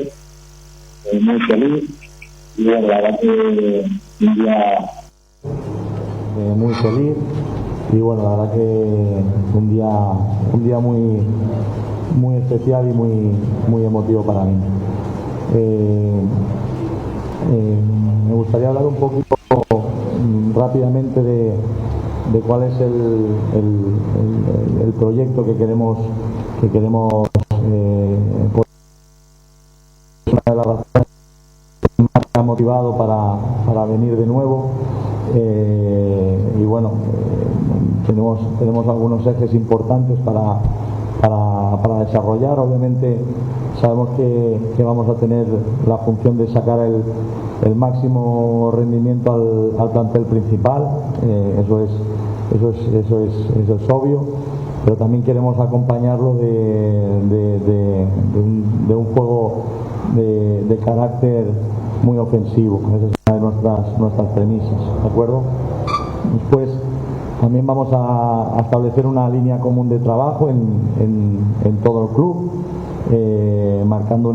muy feliz y bueno, la verdad que un día muy feliz y bueno, la verdad que un día muy especial y muy emotivo para mí. Me gustaría hablar un poquito rápidamente de cuál es el proyecto que queremos una de las razones que más me ha motivado para venir de nuevo. Y bueno, tenemos algunos ejes importantes para desarrollar. Obviamente sabemos que vamos a tener la función de sacar el máximo rendimiento al plantel principal, eso es obvio, pero también queremos acompañarlo de un juego de carácter muy ofensivo. Esa es una de nuestras premisas, ¿de acuerdo? Después también vamos a establecer una línea común de trabajo en todo el club, marcando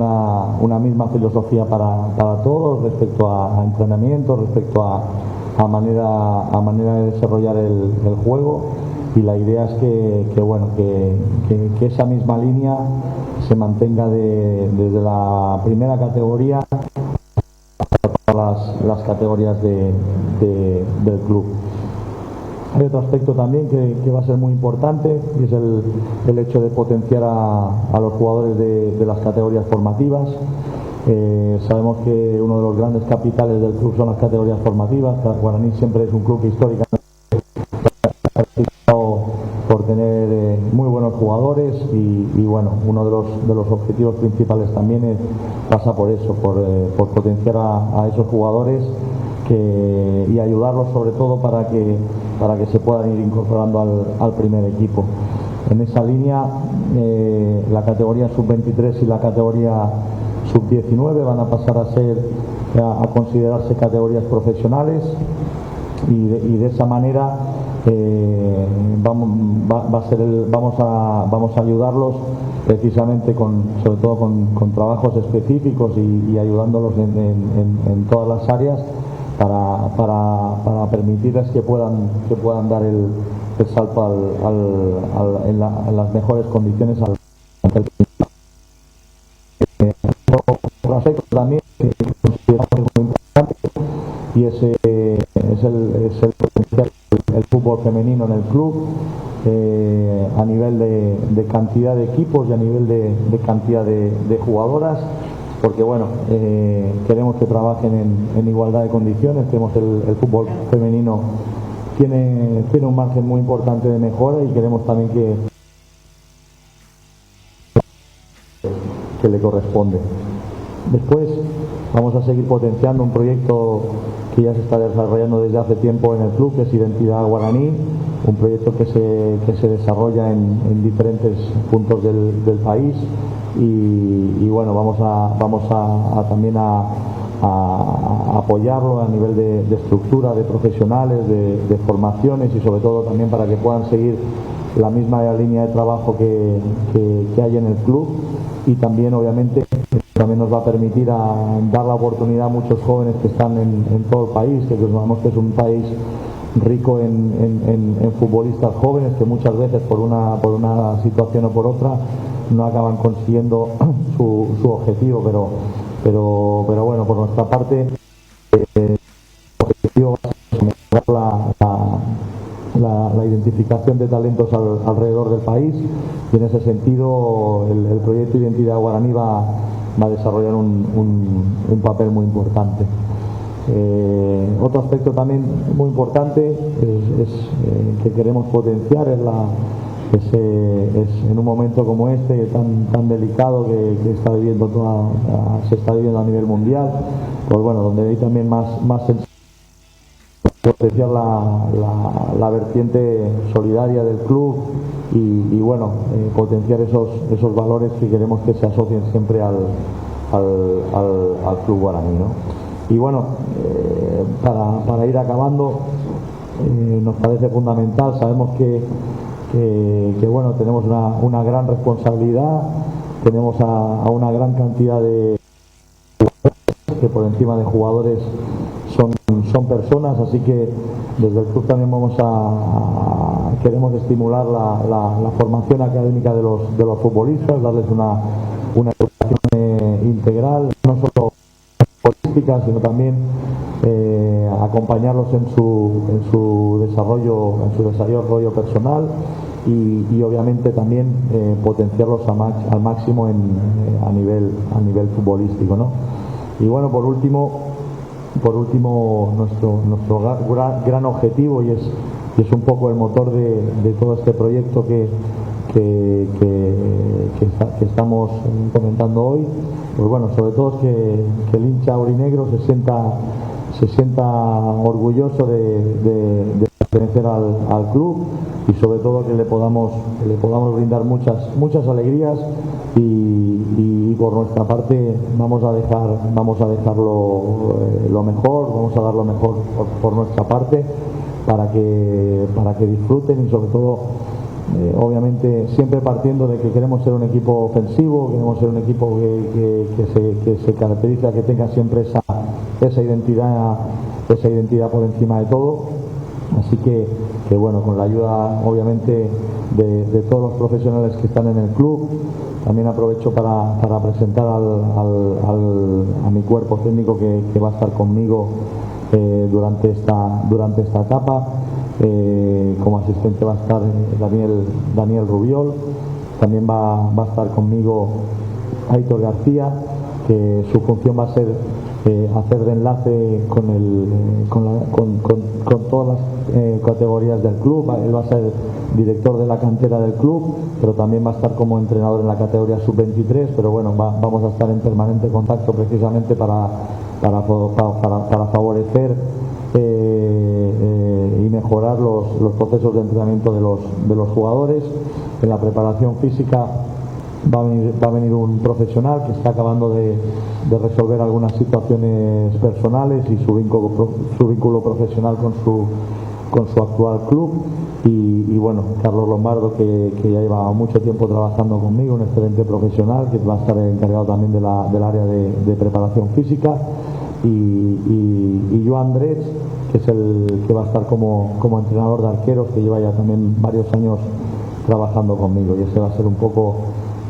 una misma filosofía para todos respecto a entrenamiento, respecto a manera de desarrollar el juego, y la idea es que esa misma línea se mantenga desde la primera categoría hasta las categorías del club. Hay otro aspecto también que va a ser muy importante, y es el hecho de potenciar a los jugadores de las categorías formativas. Sabemos que uno de los grandes capitales del club son las categorías formativas. Guaraní siempre es un club que históricamente ha caracterizado por tener muy buenos jugadores y bueno, uno de los objetivos principales también pasa por eso, por potenciar a esos jugadores y ayudarlos sobre todo para que se puedan ir incorporando al primer equipo. En esa línea, la categoría sub-23 y la categoría sub-19 van a pasar a considerarse categorías profesionales, y de esa manera vamos a ayudarlos precisamente sobre todo con trabajos específicos y ayudándolos en todas las áreas para permitirles que puedan dar el salto en las mejores condiciones al principal. Otro aspecto también que consideramos muy importante, y es el potenciar el fútbol femenino en el club, a nivel de cantidad de equipos y a nivel de cantidad de jugadoras, porque bueno, queremos que trabajen en igualdad de condiciones. Queremos el fútbol femenino tiene un margen muy importante de mejora, y queremos también que le corresponde. Después vamos a seguir potenciando un proyecto que ya se está desarrollando desde hace tiempo en el club, que es Identidad Guaraní, un proyecto que se desarrolla en diferentes puntos del país, y bueno, vamos a también a apoyarlo a nivel de estructura, de profesionales, de formaciones, y sobre todo también para que puedan seguir la misma línea de trabajo que hay en el club, y también obviamente también nos va a permitir dar la oportunidad a muchos jóvenes que están en todo el país, que sabemos que es un país rico en futbolistas jóvenes que muchas veces por una situación o por otra no acaban consiguiendo su objetivo, pero bueno, por nuestra parte el objetivo es mejorar la identificación de talentos alrededor del país, y en ese sentido el proyecto Identidad Guaraní va a desarrollar un papel muy importante. Otro aspecto también muy importante que queremos potenciar es en un momento como este tan delicado que se está viviendo a nivel mundial, pues bueno, donde hay también más potenciar la vertiente solidaria del club y bueno, potenciar esos valores que queremos que se asocien siempre al club guaraní, ¿no? Y bueno, para ir acabando, nos parece fundamental, sabemos que bueno, tenemos una gran responsabilidad, tenemos a una gran cantidad de que por encima de jugadores son personas, así que desde el club también queremos estimular la formación académica de los futbolistas, darles una educación integral, no solo futbolística, sino también acompañarlos en su desarrollo personal y obviamente también potenciarlos al máximo a nivel futbolístico, ¿no? Y bueno, por último nuestro gran objetivo y es un poco el motor de todo este proyecto que estamos comentando hoy, pues bueno, sobre todo es que el hincha aurinegro se sienta orgulloso de pertenecer al club y sobre todo que le podamos brindar muchas alegrías y por nuestra parte vamos a dejar lo mejor, vamos a dar lo mejor por nuestra parte para que disfruten y sobre todo obviamente siempre partiendo de que queremos ser un equipo ofensivo, queremos ser un equipo que se caracteriza, que tenga siempre esa identidad por encima de todo. Así que bueno, con la ayuda obviamente de todos los profesionales que están en el club, también aprovecho para presentar a mi cuerpo técnico que va a estar conmigo durante esta etapa. Como asistente va a estar Daniel Rubiol, también va a estar conmigo Aitor García, que su función va a ser hacer de enlace con todas las categorías del club. Él va a ser director de la cantera del club, pero también va a estar como entrenador en la categoría sub-23, pero bueno, vamos a estar en permanente contacto precisamente para favorecer y mejorar los procesos de entrenamiento de los jugadores. En la preparación física va a venir un profesional que está acabando de resolver algunas situaciones personales y su vínculo profesional con su actual club y bueno, Carlos Lombardo que ya lleva mucho tiempo trabajando conmigo, un excelente profesional que va a estar encargado también del área de preparación física y Joan Andrés, que es el que va a estar como entrenador de arqueros, que lleva ya también varios años trabajando conmigo, y ese va a ser un poco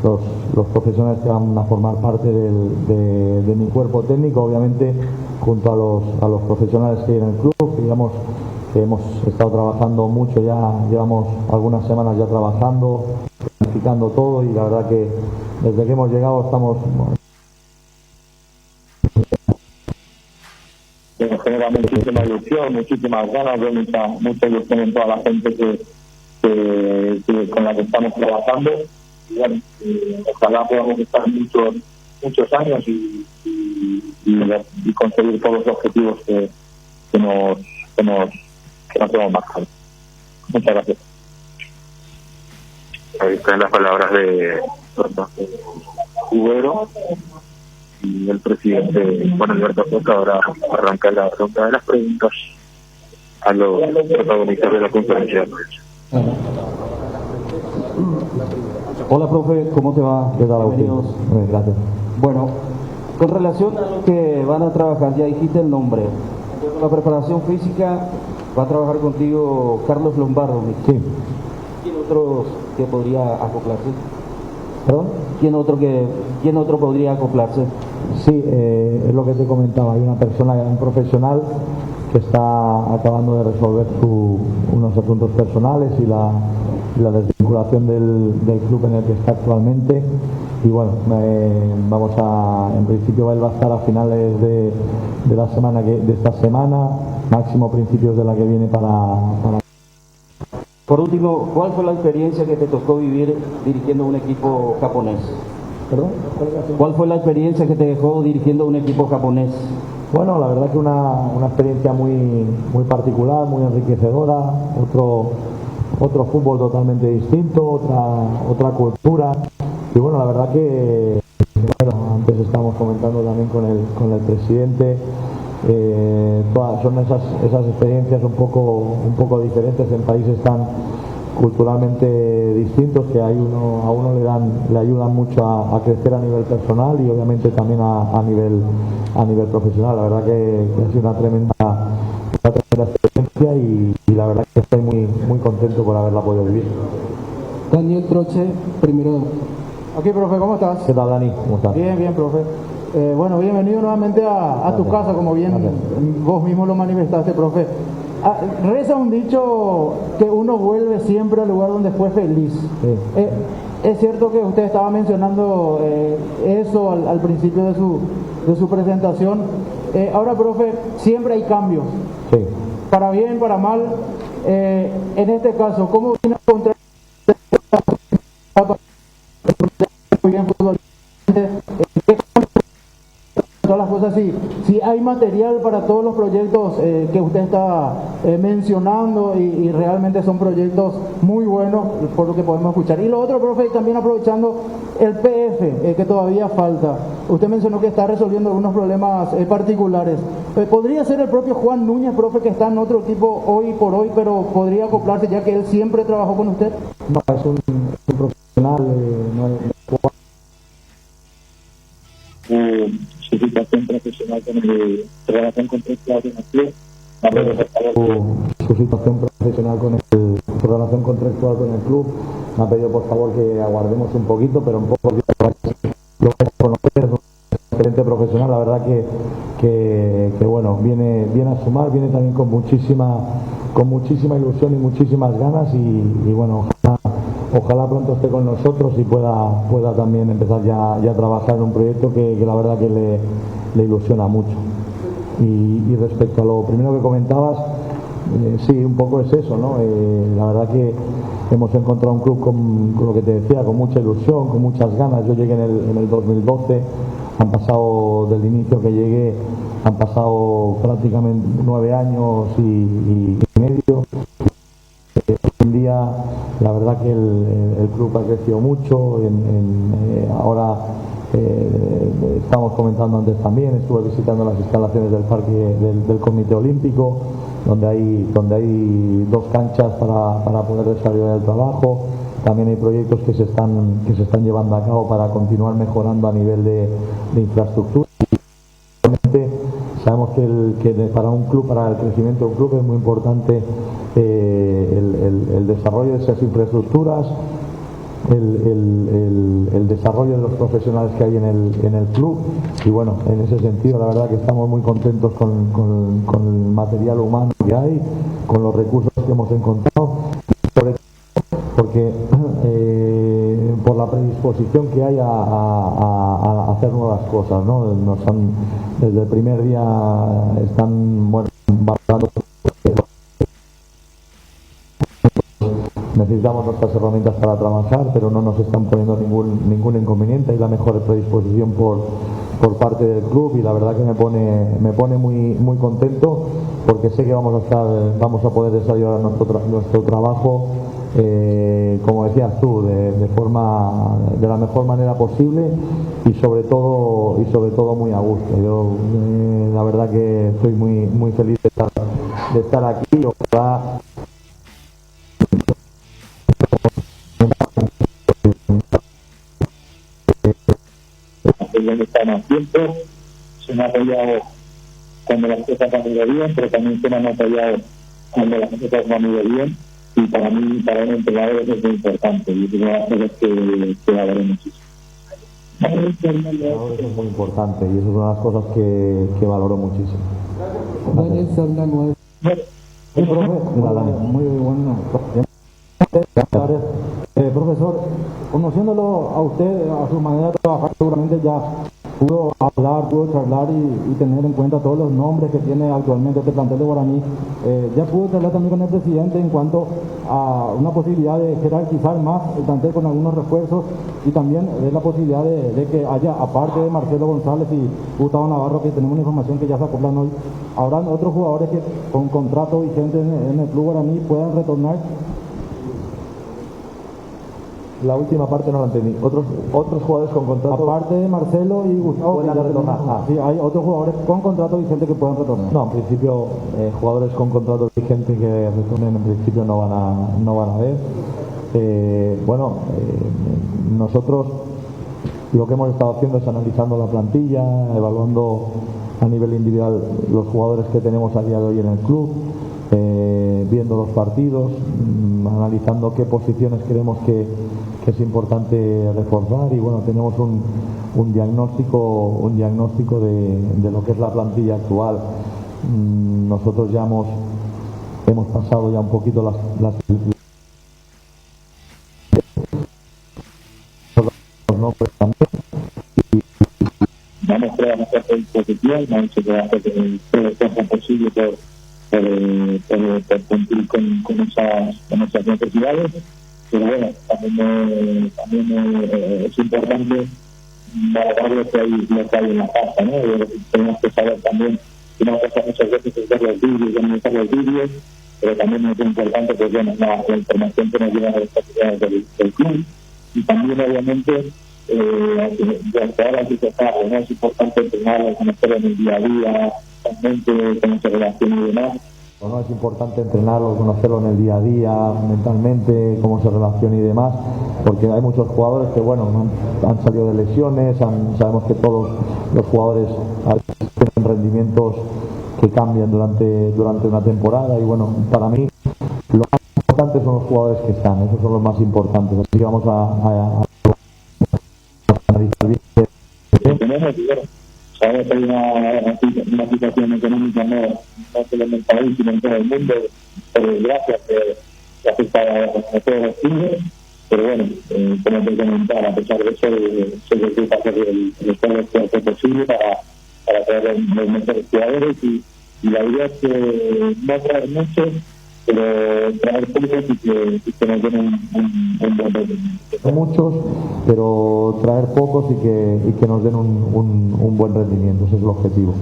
los profesionales que van a formar parte de mi cuerpo técnico, obviamente junto a los profesionales que hay en el club, que hemos estado trabajando mucho ya, llevamos algunas semanas ya trabajando, planificando todo, y la verdad que desde que hemos llegado estamos... Nos genera muchísima ilusión, muchísimas ganas, de mucha ilusión en toda la gente que con la que estamos trabajando. Y bueno, ojalá podamos estar muchos años y conseguir todos los objetivos que nos hemos marcado. Muchas gracias. Ahí están las palabras de Cubero y el presidente Juan Alberto Acosta. Ahora arranca la ronda de las preguntas a los protagonistas de la conferencia de prensa. Hola, profe, ¿cómo te va? ¿Qué tal, Bienvenidos. Gracias. Bueno, con relación a lo que van a trabajar, ya dijiste el nombre. La preparación física va a trabajar contigo Carlos Lombardo. Sí. ¿Quién otro que podría acoplarse? ¿Perdón? ¿Quién otro podría acoplarse? Sí, es lo que te comentaba. Hay una persona, un profesional que está acabando de resolver unos asuntos personales y la desvinculación del club en el que está actualmente. Y bueno, en principio él va a estar a finales de esta semana, máximo principios de la que viene para... Por último, ¿cuál fue la experiencia que te tocó vivir dirigiendo un equipo japonés? ¿Perdón? ¿Cuál fue la experiencia que te dejó dirigiendo un equipo japonés? Bueno, la verdad que una experiencia muy particular, muy enriquecedora, otro fútbol totalmente distinto, otra cultura. Y bueno, la verdad que antes estábamos comentando también con el presidente, son esas experiencias un poco diferentes en países culturalmente distintos que a uno le ayudan mucho a crecer a nivel personal y obviamente también a nivel profesional. La verdad que ha sido una tremenda experiencia y la verdad que estoy muy contento por haberla podido vivir. Daniel Troche, primero. Aquí, profe, ¿cómo estás? ¿Qué tal, Dani? ¿Cómo estás? Bien, bien, profe. Bueno, bienvenido nuevamente a tu casa, como bien vos mismo lo manifestaste, profe. Reza un dicho que uno vuelve siempre al lugar donde fue feliz. Sí. Es cierto que usted estaba mencionando eso al principio de su presentación. Ahora, profe, siempre hay cambios. Sí. Para bien, para mal. En este caso, ¿cómo viene a encontrar muy bien todas las cosas? Si hay material para todos los proyectos que usted está mencionando y realmente son proyectos muy buenos por lo que podemos escuchar. Y lo otro, profe, también aprovechando el PF que todavía falta. Usted mencionó que está resolviendo algunos problemas particulares. ¿Podría ser el propio Juan Núñez, profe, que está en otro equipo hoy por hoy, pero podría acoplarse ya que él siempre trabajó con usted? No, es un profesional, su situación profesional con el relación contractual con el club. Su situación profesional su relación contractual con el club. Me ha pedido por favor que aguardemos un poquito, pero un poco lo vais a conocer. Es un excelente profesional, la verdad que bueno, viene a sumar, viene también con muchísima ilusión y muchísimas ganas y bueno, ojalá pronto esté con nosotros y pueda también empezar ya a trabajar en un proyecto que la verdad que le ilusiona mucho. Y respecto a lo primero que comentabas, sí, un poco es eso, ¿no? La verdad que hemos encontrado un club con lo que te decía, con mucha ilusión, con muchas ganas. Yo llegué en el 2012, han pasado del inicio que llegué, han pasado prácticamente 9 años y medio. Hoy en día la verdad que el club ha crecido mucho, ahora estamos comentando antes también, estuve visitando las instalaciones del parque del Comité Olímpico, donde hay 2 canchas para poder desarrollar el trabajo. También hay proyectos que se están llevando a cabo para continuar mejorando a nivel de infraestructura. Sabemos que para un club, para el crecimiento de un club es muy importante el desarrollo de esas infraestructuras, el desarrollo de los profesionales que hay en el club y bueno, en ese sentido la verdad que estamos muy contentos con el material humano que hay, con los recursos que hemos encontrado, sobre todo porque por la predisposición que hay a hacer nuevas cosas, ¿no? Desde el primer día están valorando. Necesitamos nuestras herramientas para trabajar, pero no nos están poniendo ningún inconveniente. Hay la mejor predisposición por parte del club y la verdad que me pone muy contento porque sé que vamos a poder desarrollar nuestro trabajo como decías tú, de la mejor manera posible y sobre todo muy a gusto. Yo la verdad que estoy muy feliz de estar aquí. Ojalá están a tiempo, se han apoyado cuando las cosas van ido bien, pero también se han apoyado cuando las cosas van ido bien, y para mí, para un entrenador, eso es muy importante y es una cosa que valoro muchísimo. Eso es muy importante y eso es una de las cosas que valoro muchísimo. Daniel Sandano. Muy bueno. Profesor, conociéndolo a usted, a su manera de trabajar, seguramente ya pudo charlar y tener en cuenta todos los nombres que tiene actualmente este plantel de Guaraní. Ya pudo charlar también con el presidente en cuanto a una posibilidad de jerarquizar más el plantel con algunos refuerzos y también de la posibilidad de que haya, aparte de Marcelo González y Gustavo Navarro, que tenemos una información que ya se acoplan hoy, habrán otros jugadores que con contrato vigente en el club Guaraní puedan retornar. La última parte no la entendí. Otros jugadores con contrato. Aparte de Marcelo y Gustavo, pueden retornar. Sí, hay otros jugadores con contrato vigente que puedan retornar. No, en principio jugadores con contrato vigente exigentes que retornen en principio no van a ver. Nosotros lo que hemos estado haciendo es analizando la plantilla, evaluando a nivel individual los jugadores que tenemos a día de hoy en el club, viendo los partidos, analizando qué posiciones creemos que es importante reforzar y bueno, tenemos un diagnóstico de lo que es la plantilla actual. Nosotros ya hemos pasado ya un poquito los nombres también. Vamos a hacer nuestra predisposición, vamos a hacer todo lo posible por cumplir con esas necesidades, pero bueno, también es importante valorar lo que hay en la casa, ¿no? Tenemos que saber también que no pasa muchas veces es ver los vídeos, analizar los vídeos, pero también es importante que la información que nos llega a las actividades del club y también obviamente ahora sí se sabe, ¿no? Es importante entrenarlos, conocerlos en el día a día, realmente cómo se relaciona y demás. No es importante entrenarlos, conocerlo en el día a día, mentalmente, cómo se relaciona y demás, porque hay muchos jugadores que han salido de lesiones, sabemos que todos los jugadores tienen rendimientos que cambian durante una temporada y bueno, para mí lo más importante son los jugadores que están, esos son los más importantes, así que vamos a analizar bien. Sabemos que hay una situación económica no solo en el país, sino en todo el mundo, por desgracia, que afecta a todos los clubes, pero bueno, como te comentaba, a pesar de eso, se preocupa hacer el esfuerzo posible para traer los mejores jugadores y la idea es que no traer muchos, pero traer pocos y que nos den un buen rendimiento. No muchos, pero traer pocos y que nos den un buen rendimiento, ese es el objetivo.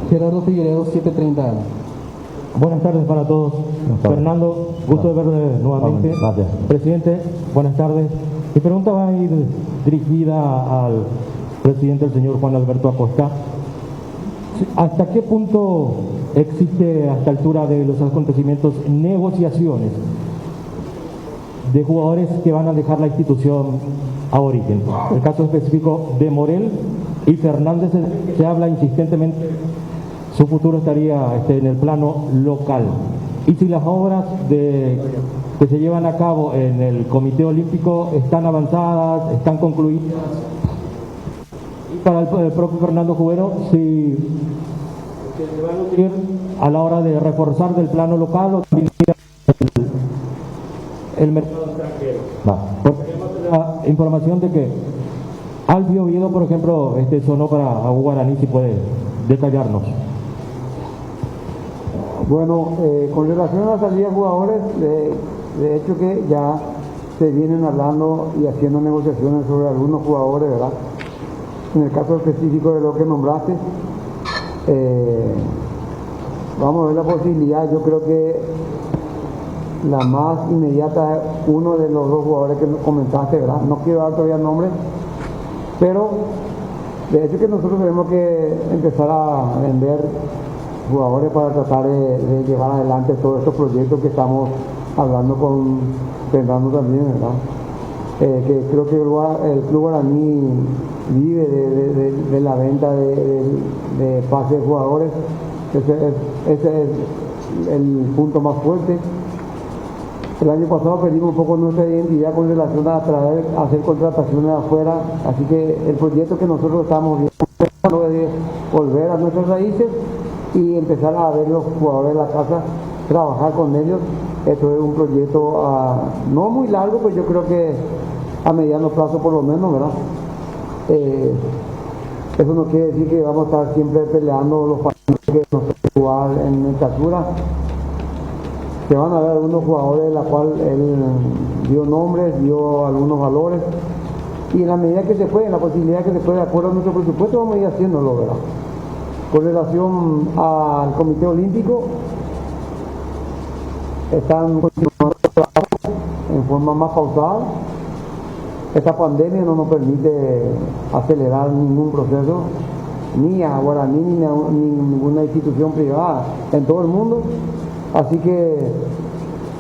Gerardo Figueredo, 7:30. Buenas tardes para todos. Fernando, gusto de verle nuevamente. Gracias. Presidente, buenas tardes. Mi pregunta va a ir dirigida al presidente, el señor Juan Alberto Acosta. ¿Hasta qué punto existe a esta altura de los acontecimientos negociaciones de jugadores que van a dejar la institución a origen? El caso específico de Morel y Fernández, se habla insistentemente, su futuro estaría en el plano local. Y si las obras que se llevan a cabo en el Comité Olímpico están avanzadas, están concluidas, y para el propio Fernando Jubero, si se va a nutrir a la hora de reforzar del plano local o también el mercado extranjero. Porque tenemos la información de que Alfio Oviedo, por ejemplo, sonó para Guaraní, si puede detallarnos. Bueno, con relación a la salida de jugadores, de hecho que ya se vienen hablando y haciendo negociaciones sobre algunos jugadores, ¿verdad? En el caso específico de lo que nombraste, vamos a ver la posibilidad. Yo creo que la más inmediata es uno de los dos jugadores que comentaste, ¿verdad? No quiero dar todavía nombre, pero de hecho que nosotros tenemos que empezar a vender jugadores para tratar de llevar adelante todos estos proyectos que estamos hablando con Fernando también, ¿verdad? Que creo que el Club Guaraní vive de la venta de pases de jugadores. Ese es el punto más fuerte. El año pasado perdimos un poco nuestra identidad con relación a hacer contrataciones afuera, así que el proyecto que nosotros estamos viendo es volver a nuestras raíces y empezar a ver los jugadores de la casa, trabajar con ellos. Esto es un proyecto no muy largo, pues yo creo que a mediano plazo por lo menos, ¿verdad? Eso no quiere decir que vamos a estar siempre peleando los partidos que nos toca jugar en estatura. Se van a ver algunos jugadores de la cual él dio nombres, dio algunos valores, y en la medida que se puede, en la posibilidad que se puede, de acuerdo a nuestro presupuesto, vamos a ir haciéndolo, ¿verdad? Con relación al Comité Olímpico, están continuando el trabajo en forma más pausada. Esta pandemia no nos permite acelerar ningún proceso, ni a Guaraní ni a ninguna institución privada en todo el mundo. Así que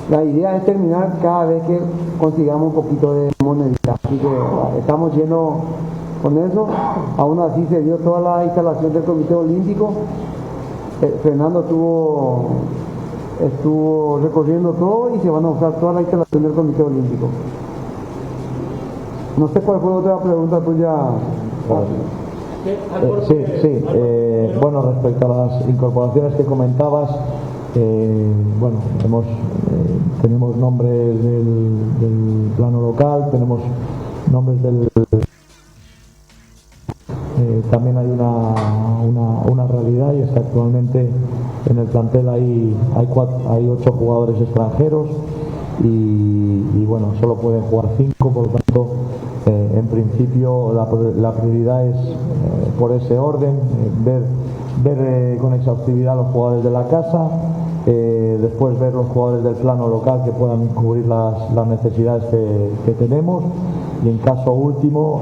la idea es terminar cada vez que consigamos un poquito de monedita. Así que estamos llenos con eso. Aún así se dio toda la instalación del Comité Olímpico. Fernando estuvo recorriendo todo y se van a usar toda la instalación del Comité Olímpico. No sé cuál fue otra pregunta tuya. Sí. Bueno, respecto a las incorporaciones que comentabas, bueno, tenemos nombres del plano local, tenemos nombres del... también hay una realidad, y es que actualmente en el plantel hay 8 jugadores extranjeros y bueno, solo pueden jugar 5, por lo tanto en principio la prioridad es por ese orden, ver con exhaustividad los jugadores de la casa, después ver los jugadores del plano local que puedan cubrir las necesidades que tenemos, y en caso último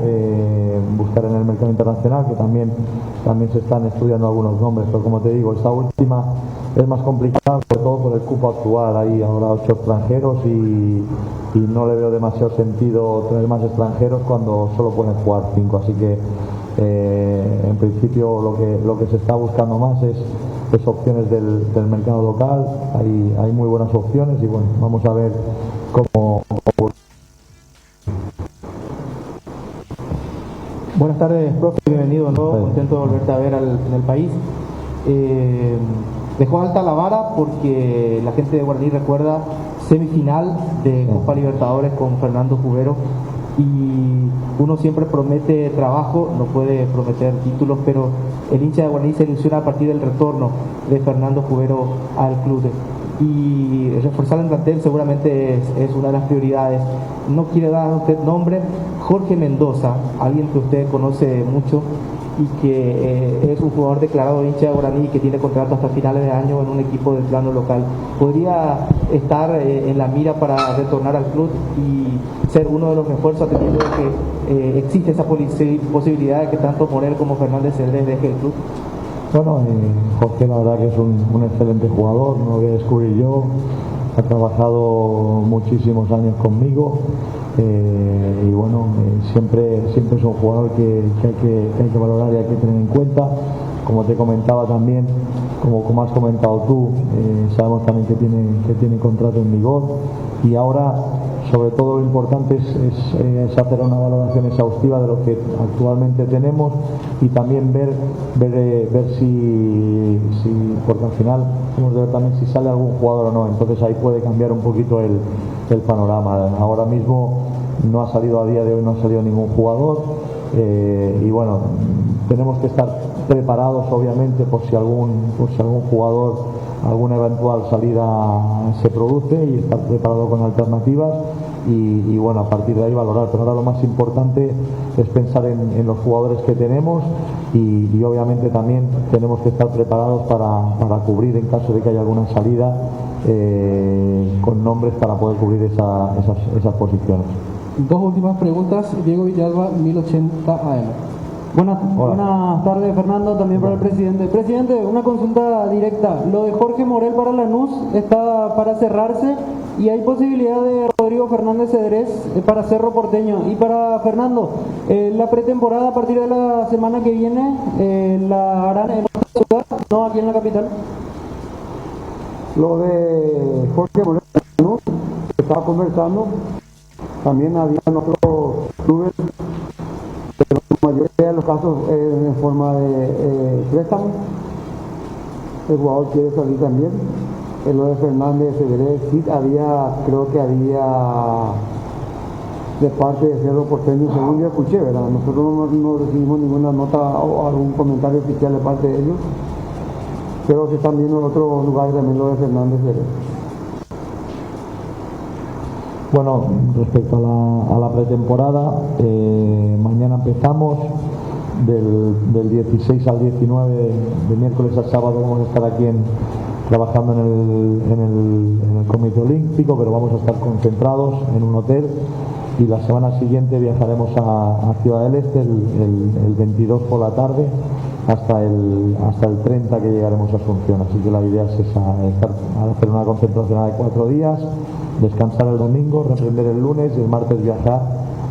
buscar en el mercado internacional, que también se están estudiando algunos nombres, pero como te digo, esta última es más complicada, sobre todo por el cupo actual. Hay ahora 8 extranjeros y no le veo demasiado sentido tener más extranjeros cuando solo pueden jugar 5, así que en principio lo que se está buscando más es opciones del mercado local. Hay muy buenas opciones y bueno, vamos a ver cómo. Buenas tardes, profe, bienvenido de nuevo, contento de volverte a ver en el país. Dejó alta la vara porque la gente de Guaraní recuerda semifinal de Copa Libertadores con Fernando Jubero, y uno siempre promete trabajo, no puede prometer títulos, pero el hincha de Guaraní se ilusiona a partir del retorno de Fernando Jubero al club. Y reforzar el plantel seguramente es una de las prioridades. No quiere dar a usted nombre. Jorge Mendoza, alguien que usted conoce mucho y que es un jugador declarado hincha de Guaraní y que tiene contrato hasta finales de año en un equipo del plano local, ¿podría estar en la mira para retornar al club y ser uno de los refuerzos, atendiendo que existe esa posibilidad de que tanto Morel como Fernández Cedrés deje el club? Bueno, Jorge la verdad que es un excelente jugador, no lo voy a descubrir yo, ha trabajado muchísimos años conmigo y bueno, siempre es un jugador que hay que valorar y hay que tener en cuenta. Como te comentaba también, como has comentado tú, sabemos también que tiene contrato en vigor, y ahora sobre todo lo importante es hacer una valoración exhaustiva de lo que actualmente tenemos y también ver si porque al final hemos de ver también si sale algún jugador o no, entonces ahí puede cambiar un poquito el panorama. Ahora mismo no ha salido, a día de hoy no ha salido ningún jugador, y bueno, tenemos que estar preparados obviamente por si algún jugador, alguna eventual salida se produce, y estar preparado con alternativas y bueno, a partir de ahí valorar. Pero ahora lo más importante es pensar en los jugadores que tenemos y obviamente también tenemos que estar preparados para cubrir en caso de que haya alguna salida, con nombres para poder cubrir esas posiciones. Dos últimas preguntas. Diego Villalba, 1080 AM. Buenas tardes, Fernando, también para el presidente. Presidente, una consulta directa. Lo de Jorge Morel para Lanús está para cerrarse, y hay posibilidad de Rodrigo Fernández Cedrés para Cerro Porteño. Y para Fernando, la pretemporada a partir de la semana que viene la harán en otra ciudad, no aquí en la capital. Lo de Jorge Morel para Lanús, estaba conversando, también había otros clubes, pero la mayoría de los casos en forma de préstamo. El jugador quiere salir también. Lo de Fernández Cedrés, sí, creo que había de parte de Cerro Porteño, según yo escuché, ¿verdad? Nosotros no recibimos ninguna nota o algún comentario oficial de parte de ellos, pero se están viendo en otros lugares también lo de Fernández Cedrés. Bueno, respecto a la pretemporada, mañana empezamos, del 16 al 19, de miércoles a sábado vamos a estar aquí trabajando en el Comité Olímpico, pero vamos a estar concentrados en un hotel, y la semana siguiente viajaremos a Ciudad del Este el 22 por la tarde, hasta el 30 que llegaremos a Asunción. Así que la idea es hacer una concentración de 4 días, descansar el domingo, reprender el lunes y el martes viajar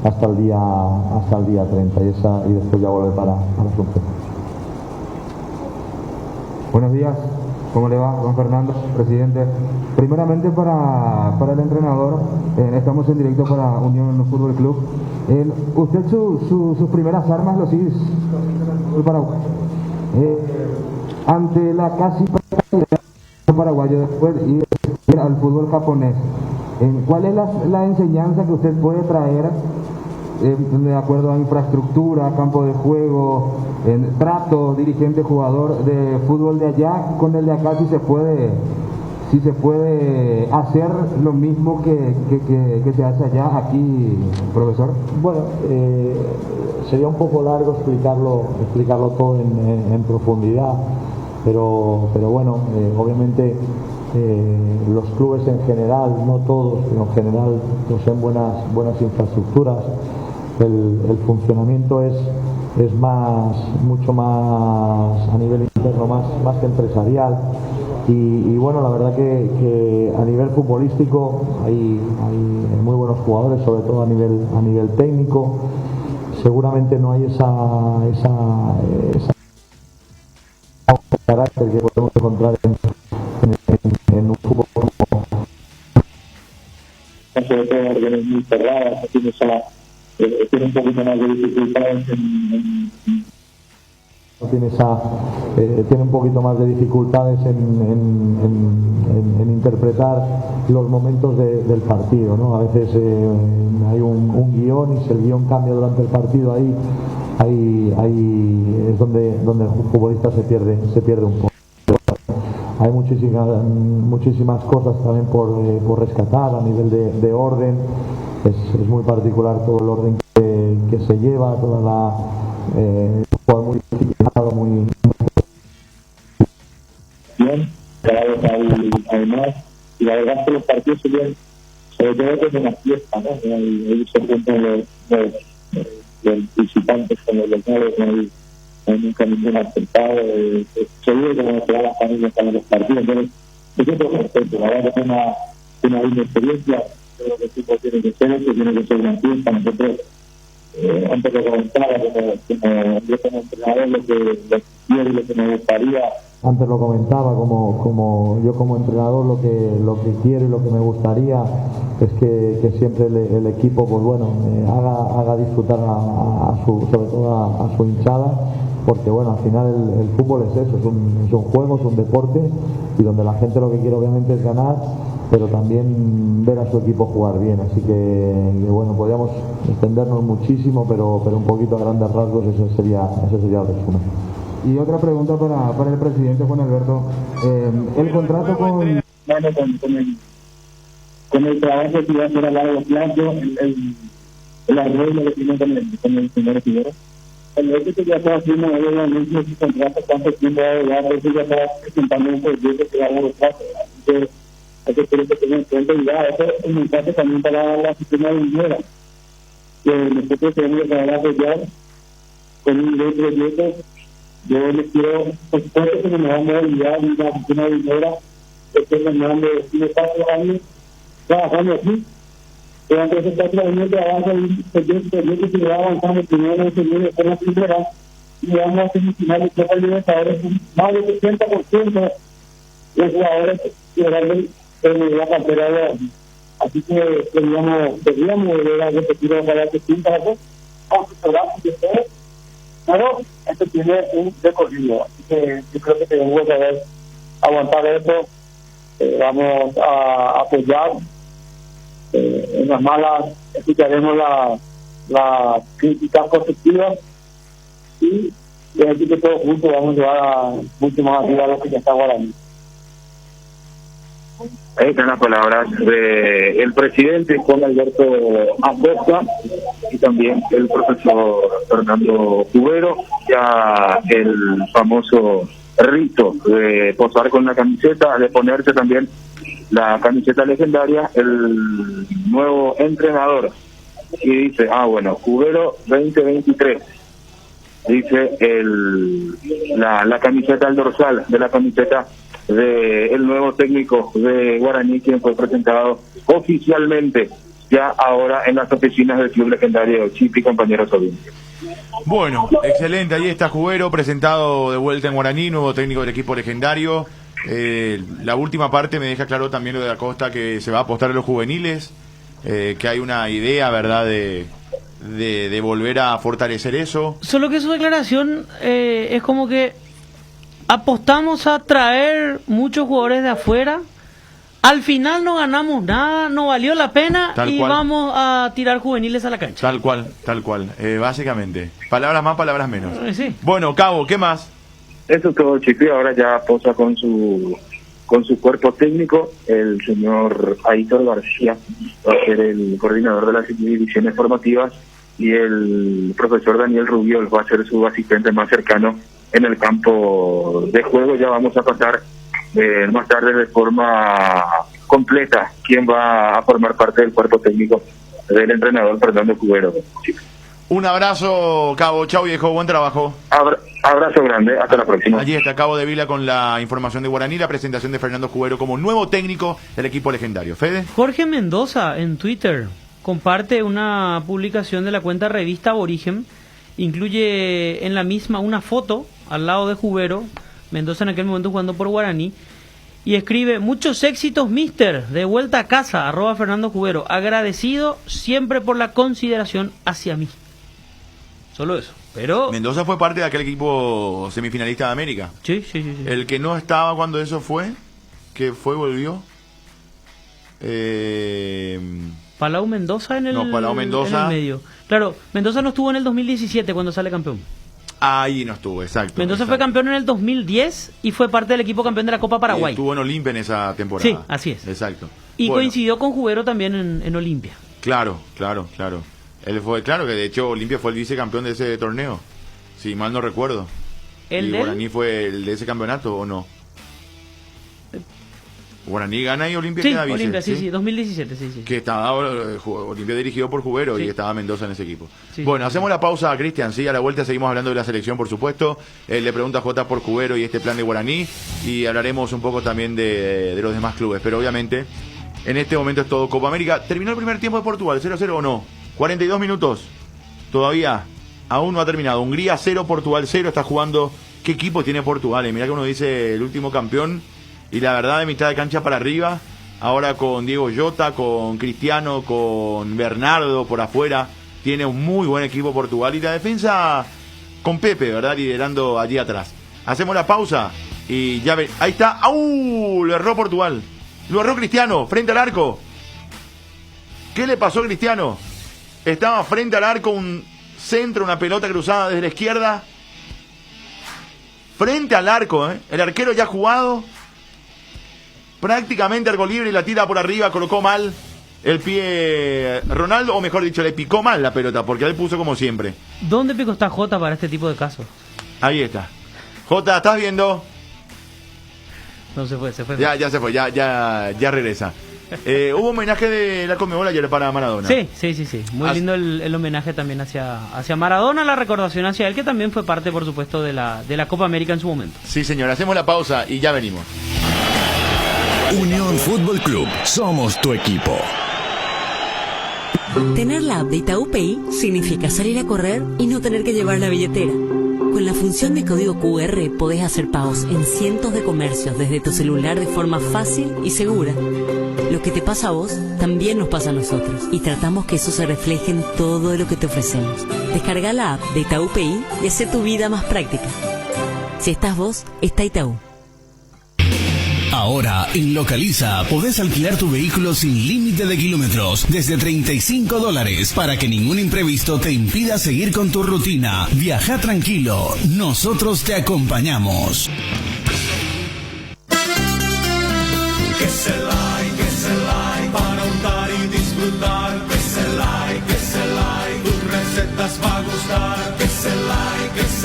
hasta el día 30 y después ya volver para Asunción. Buenos días, ¿cómo le va, don Fernando, presidente? Primeramente para el entrenador, estamos en directo para Unión Fútbol Club. Usted sus primeras armas lo sigue el Paraguay. Ante la casi paraguayo después ir al fútbol japonés, ¿cuál es la enseñanza que usted puede traer de acuerdo a infraestructura, campo de juego, trato dirigente-jugador de fútbol de allá con el de acá, si se puede hacer lo mismo que se hace allá aquí, profesor? Bueno, sería un poco largo explicarlo todo en profundidad, pero bueno, obviamente los clubes en general, no todos, pero en general poseen buenas infraestructuras. El funcionamiento es mucho más a nivel interno, más que empresarial. Y bueno, la verdad que a nivel futbolístico hay muy buenos jugadores, sobre todo a nivel técnico. Seguramente no hay esa carácter que podemos encontrar en un fútbol como sobre todo organizaciones muy cerradas, tiene un poquito más de dificultades tiene un poquito más de dificultades en interpretar los momentos del partido, ¿no? A veces hay un guión, y si el guión cambia durante el partido, ahí es donde el futbolista se pierde un poco. Hay muchísimas cosas también por rescatar a nivel de orden. Es muy particular todo el orden que se lleva, toda la jugador muy disciplinado, muy bien, cada vez hay más, y la verdad es que los partidos se ven sobre todo como una fiesta, ¿no? Hay los visitantes con los locales, no hay nunca ningún acertado, seguro que no se va a las familias para los partidos. Entonces es otro concepto, la verdad que es una linda experiencia. Creo que el equipo tiene que ser eso, tiene que ser una fiesta. Nosotros antes lo comentaba, como yo como entrenador, lo que quiero y lo que me gustaría. Antes lo comentaba, como yo como entrenador, lo que quiero y lo que me gustaría es que siempre el equipo, pues bueno, haga disfrutar sobre todo a su hinchada, porque bueno, al final el fútbol es eso, es un juego, es un deporte, y donde la gente lo que quiere obviamente es ganar, pero también ver a su equipo jugar bien. Así que bueno, podríamos extendernos muchísimo, pero un poquito a grandes rasgos ese sería el resumen. Y otra pregunta para el presidente Juan Alberto. El contrato con el trabajo que va a hacer a largo plazo, el arreglo que tiene con el señor Figueroa. El hecho que ya está haciendo obviamente ese contrato, cuánto tiempo va a durar, eso ya está presentando un proyecto que va a largo plazo. Así que hay que tener en cuenta, y ya eso es un mensaje también para la sistema de dinero, que nosotros tenemos que apoyar con un proyecto. Yo les quiero, por supuesto, que me van a olvidar de la oficina de dinero, que tengan más de 4 años trabajando aquí. Durante esos 4 años que avanza el proyecto que se va avanzando primero en el segundo, después en la primera, y vamos a semifinales de Copa Libertadores, más del 60% de jugadores que eran de la cartera de aquí. Así que queríamos volver a repetir ojalá que sí, para que asesoramos de todo. Pero esto tiene un recorrido, así que yo creo que tenemos que saber aguantar eso. Vamos a apoyar. En las malas escucharemos las críticas constructivas, y así que todos juntos vamos a llevar mucho más arriba a lo que ya está ahora mismo. Ahí están las palabras del presidente Juan Alberto Acosta y también el profesor Fernando Cubero. Ya el famoso rito de posar con la camiseta, de ponerse también la camiseta legendaria, el nuevo entrenador, y dice, bueno, Cubero 2023. dice la camiseta, el dorsal de la camiseta del nuevo técnico de Guaraní, quien fue presentado oficialmente ya ahora en las oficinas del Club Legendario Chipi, compañeros audiencia. Bueno, excelente, ahí está Cubero presentado de vuelta en Guaraní, nuevo técnico del equipo legendario. La última parte me deja claro también lo de Acosta, que se va a apostar a los juveniles, que hay una idea, ¿verdad?, de volver a fortalecer eso. Solo que su declaración es como que apostamos a traer muchos jugadores de afuera, al final no ganamos nada, no valió la pena Tal y cual. vamos a tirar juveniles a la cancha. Tal cual, básicamente. Palabras más, palabras menos. Sí. Bueno, Cabo, ¿qué más? Eso es todo, Chipi. Ahora ya posa con su cuerpo técnico el señor Aitor García, va a ser el coordinador de las divisiones formativas, y el profesor Daniel Rubiol va a ser su asistente más cercano en el campo de juego. Ya vamos a pasar más tarde de forma completa quién va a formar parte del cuerpo técnico del entrenador Fernando Cubero. Un abrazo, Cabo. Chau, viejo. Buen trabajo. Abrazo grande. Hasta la próxima. Allí está Cabo de Vila con la información de Guaraní, la presentación de Fernando Cubero como nuevo técnico del equipo legendario. Fede. Jorge Mendoza en Twitter comparte una publicación de la cuenta Revista Aborigen, incluye en la misma una foto al lado de Cubero, Mendoza en aquel momento jugando por Guaraní, y escribe: muchos éxitos, mister, de vuelta a casa, @Fernando Cubero, agradecido siempre por la consideración hacia mí. Solo eso. Pero Mendoza fue parte de aquel equipo semifinalista de América. Sí. El que no estaba cuando eso fue, volvió. Palau Mendoza en el, Palau Mendoza. en el medio. Claro, Mendoza no estuvo en el 2017 cuando sale campeón. Ahí no estuvo, exacto. Mendoza fue campeón en el 2010 y fue parte del equipo campeón de la Copa Paraguay. Estuvo en Olimpia en esa temporada. Sí, así es. Exacto. Y Bueno, coincidió con Cubero también en Olimpia. Claro. Él fue, claro, que de hecho Olimpia fue el vicecampeón de ese torneo, si mal no recuerdo. ¿El ¿Y de Guaraní fue el de ese campeonato o no? Guaraní gana y Olimpia Sí, queda vice. Olimpia, sí, 2017, sí. Que estaba Olimpia dirigido por Cubero y estaba Mendoza en ese equipo. Sí. Bueno, hacemos la pausa, Cristian. Sí, a la vuelta seguimos hablando de la selección, por supuesto. Le pregunta a Jota por Cubero y este plan de Guaraní. Y hablaremos un poco también de los demás clubes. Pero obviamente, en este momento es todo Copa América. ¿Terminó el primer tiempo de Portugal, 0-0 o no? 42 minutos. Todavía, aún no ha terminado. Hungría 0, Portugal 0. Está jugando. ¿Qué equipo tiene Portugal? Mirá que uno dice el último campeón. Y la verdad, de mitad de cancha para arriba. Ahora con Diego Jota, con Cristiano, con Bernardo por afuera. Tiene un muy buen equipo Portugal. Y la defensa con Pepe, ¿verdad? Liderando allí atrás. Hacemos la pausa y ya ven. Ahí está. ¡Au! Lo erró Portugal. Lo erró Cristiano, frente al arco. ¿Qué le pasó a Cristiano? Estaba frente al arco, un centro, una pelota cruzada desde la izquierda. Frente al arco, ¿eh? El arquero ya ha jugado. Prácticamente arco libre y la tira por arriba, colocó mal el pie Ronaldo, o mejor dicho, le picó mal la pelota, porque él puso como siempre. ¿Dónde pico está Jota para este tipo de casos? Ahí está. Jota, ¿estás viendo? No, se fue. Ya se fue, ya regresa. Hubo homenaje de la Conmebol ayer para Maradona. Sí. Muy lindo el homenaje también hacia Maradona, la recordación hacia él, que también fue parte, por supuesto, de la Copa América en su momento. Sí, señor, hacemos la pausa y ya venimos. Unión Fútbol Club, somos tu equipo. Tener la app de Itaú Pay significa salir a correr y no tener que llevar la billetera. Con la función de código QR podés hacer pagos en cientos de comercios desde tu celular de forma fácil y segura. Lo que te pasa a vos también nos pasa a nosotros y tratamos que eso se refleje en todo lo que te ofrecemos. Descarga la app de Itaú Pay y hace tu vida más práctica. Si estás vos, está Itaú. Ahora, en Localiza, podés alquilar tu vehículo sin límite de kilómetros desde $35 para que ningún imprevisto te impida seguir con tu rutina. Viaja tranquilo, nosotros te acompañamos. Que se like, para untar y disfrutar. Que se like, tus recetas va a gustar. Que se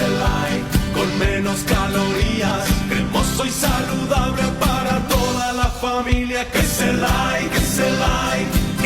like, con menos calorías, cremoso y saludable para toda la familia. Que se like,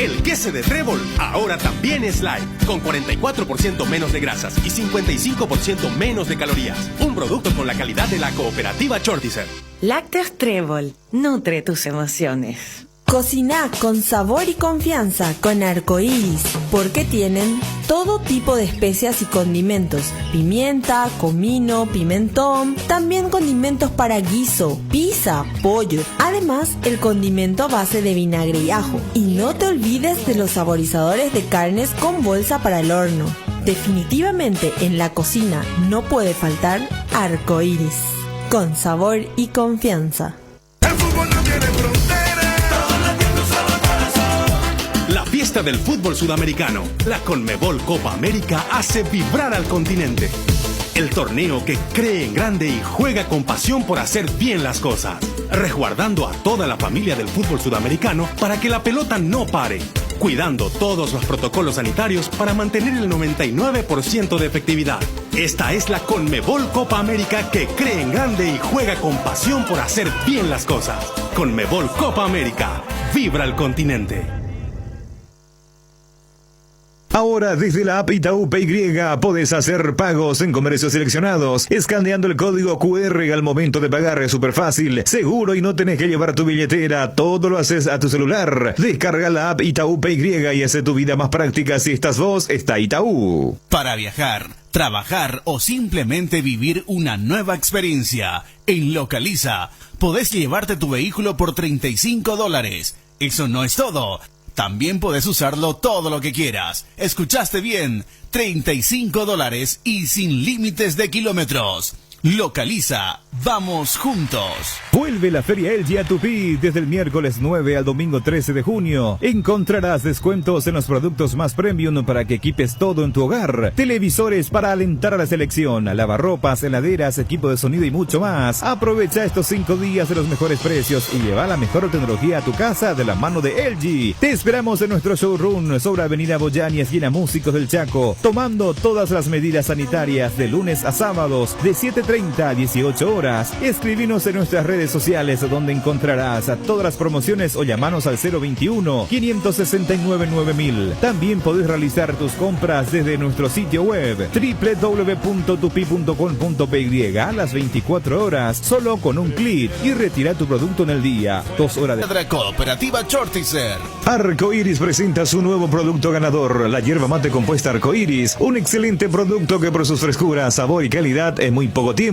El queso de Trébol ahora también es light, con 44% menos de grasas y 55% menos de calorías. Un producto con la calidad de la cooperativa Chortizer. Lácteos Trébol, nutre tus emociones. Cocina con sabor y confianza con Arcoiris, porque tienen todo tipo de especias y condimentos: pimienta, comino, pimentón, también condimentos para guiso, pizza, pollo, además el condimento a base de vinagre y ajo. Y no te olvides de los saborizadores de carnes con bolsa para el horno. Definitivamente en la cocina no puede faltar Arcoiris, con sabor y confianza. La fiesta del fútbol sudamericano, la Conmebol Copa América, hace vibrar al continente. El torneo que cree en grande y juega con pasión por hacer bien las cosas, resguardando a toda la familia del fútbol sudamericano para que la pelota no pare, cuidando todos los protocolos sanitarios para mantener el 99% de efectividad. Esta es la Conmebol Copa América que cree en grande y juega con pasión por hacer bien las cosas. Conmebol Copa América, vibra el continente. Ahora desde la app Itaú PY podés hacer pagos en comercios seleccionados, escaneando el código QR al momento de pagar. Es súper fácil, seguro y no tenés que llevar tu billetera, todo lo haces a tu celular. Descarga la app Itaú PY y hace tu vida más práctica. Si estás vos, está Itaú. Para viajar, trabajar o simplemente vivir una nueva experiencia, en Localiza podés llevarte tu vehículo por $35. Eso no es todo. También podés usarlo todo lo que quieras. ¿Escuchaste bien? $35 y sin límites de kilómetros. Localiza, vamos juntos. Vuelve la Feria LG a Tupí desde el miércoles 9 al domingo 13 de junio. Encontrarás descuentos en los productos más premium para que equipes todo en tu hogar. Televisores para alentar a la selección, lavarropas, heladeras, equipo de sonido y mucho más. Aprovecha estos 5 días de los mejores precios y lleva la mejor tecnología a tu casa de la mano de LG. Te esperamos en nuestro showroom sobre Avenida Boyani, esquina Músicos del Chaco, tomando todas las medidas sanitarias de lunes a sábados de 7:30 a 18 horas. Escribinos en nuestras redes sociales donde encontrarás a todas las promociones o llamanos al 021-569-9000. También podés realizar tus compras desde nuestro sitio web www.tupi.com.py a las 24 horas, solo con un clic, y retira tu producto en el día. 2 horas de... Cooperativa Chortizer. Arcoiris presenta su nuevo producto ganador, la yerba mate compuesta Arcoiris, un excelente producto que por sus frescuras, sabor y calidad en muy poco tiempo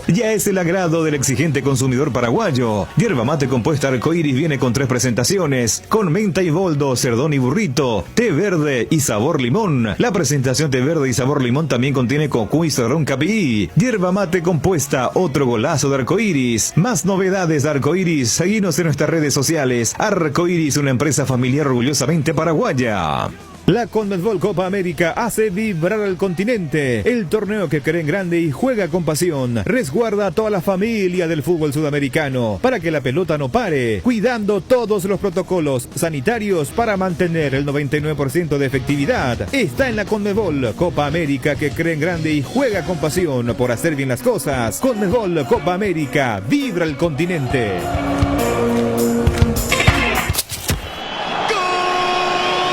ya es el agrado del exigente consumidor paraguayo. Yerba mate compuesta Arcoiris viene con 3 presentaciones, con menta y boldo, cerdón y burrito, té verde y sabor limón. La presentación té verde y sabor limón también contiene cocuy y cedrón capií. Yerba mate compuesta, otro golazo de Arcoiris. Más novedades de Arcoiris, seguinos en nuestras redes sociales. Arcoiris, una empresa familiar orgullosamente paraguaya. La Conmebol Copa América hace vibrar al continente. El torneo que cree en grande y juega con pasión. Resguarda a toda la familia del fútbol sudamericano para que la pelota no pare, cuidando todos los protocolos sanitarios para mantener el 99% de efectividad. Está en la Conmebol Copa América que cree en grande y juega con pasión por hacer bien las cosas. Conmebol Copa América, vibra el continente.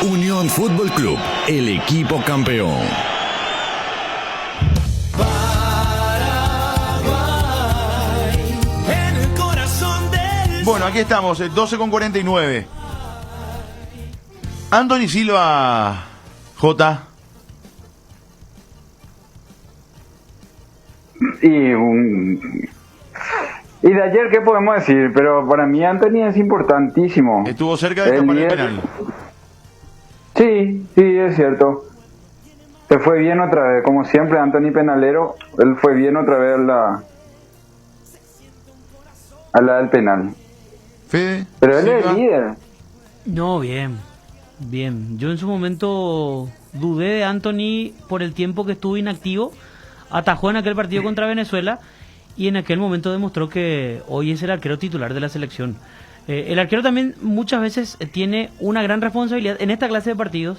Unión Fútbol Club, el equipo campeón. Bueno, aquí estamos, 12:49. Anthony Silva, J. Y de ayer, ¿qué podemos decir? Pero para mí Anthony es importantísimo. Estuvo cerca de tapar el penal. Sí, es cierto. Se fue bien otra vez, como siempre Anthony Penalero, él fue bien otra vez a la del penal. Fede, pero él es el líder. No, bien. Yo en su momento dudé de Anthony por el tiempo que estuvo inactivo. Atajó en aquel partido contra Venezuela y en aquel momento demostró que hoy es el arquero titular de la selección. El arquero también muchas veces tiene una gran responsabilidad en esta clase de partidos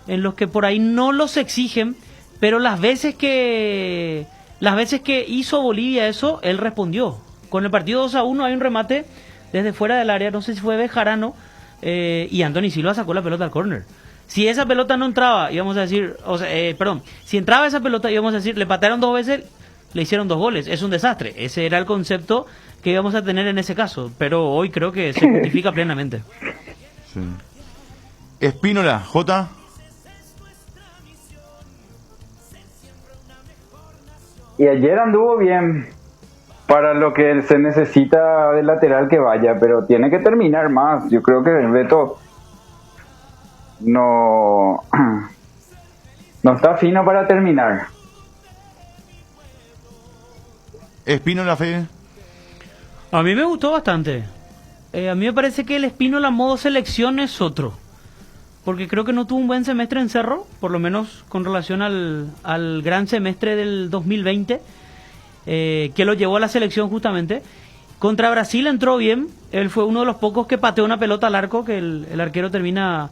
en los que por ahí no los exigen, pero las veces que hizo Bolivia eso, él respondió. Con el partido 2-1 hay un remate desde fuera del área, no sé si fue Bejarano, y Anthony Silva sacó la pelota al córner. Si esa pelota no entraba, íbamos a decir, si entraba esa pelota, íbamos a decir, le patearon 2 veces, le hicieron 2 goles. Es un desastre. Ese era el concepto que íbamos a tener en ese caso, pero hoy creo que se justifica plenamente. Sí. Espínola, Jota. Y ayer anduvo bien para lo que se necesita de lateral que vaya, pero tiene que terminar más. Yo creo que Beto no está fino para terminar. Espínola, Fede. A mí me gustó bastante. A mí me parece que el Espínola modo selección es otro. Porque creo que no tuvo un buen semestre en Cerro, por lo menos con relación al gran semestre del 2020, que lo llevó a la selección justamente. Contra Brasil entró bien, él fue uno de los pocos que pateó una pelota al arco, que el arquero termina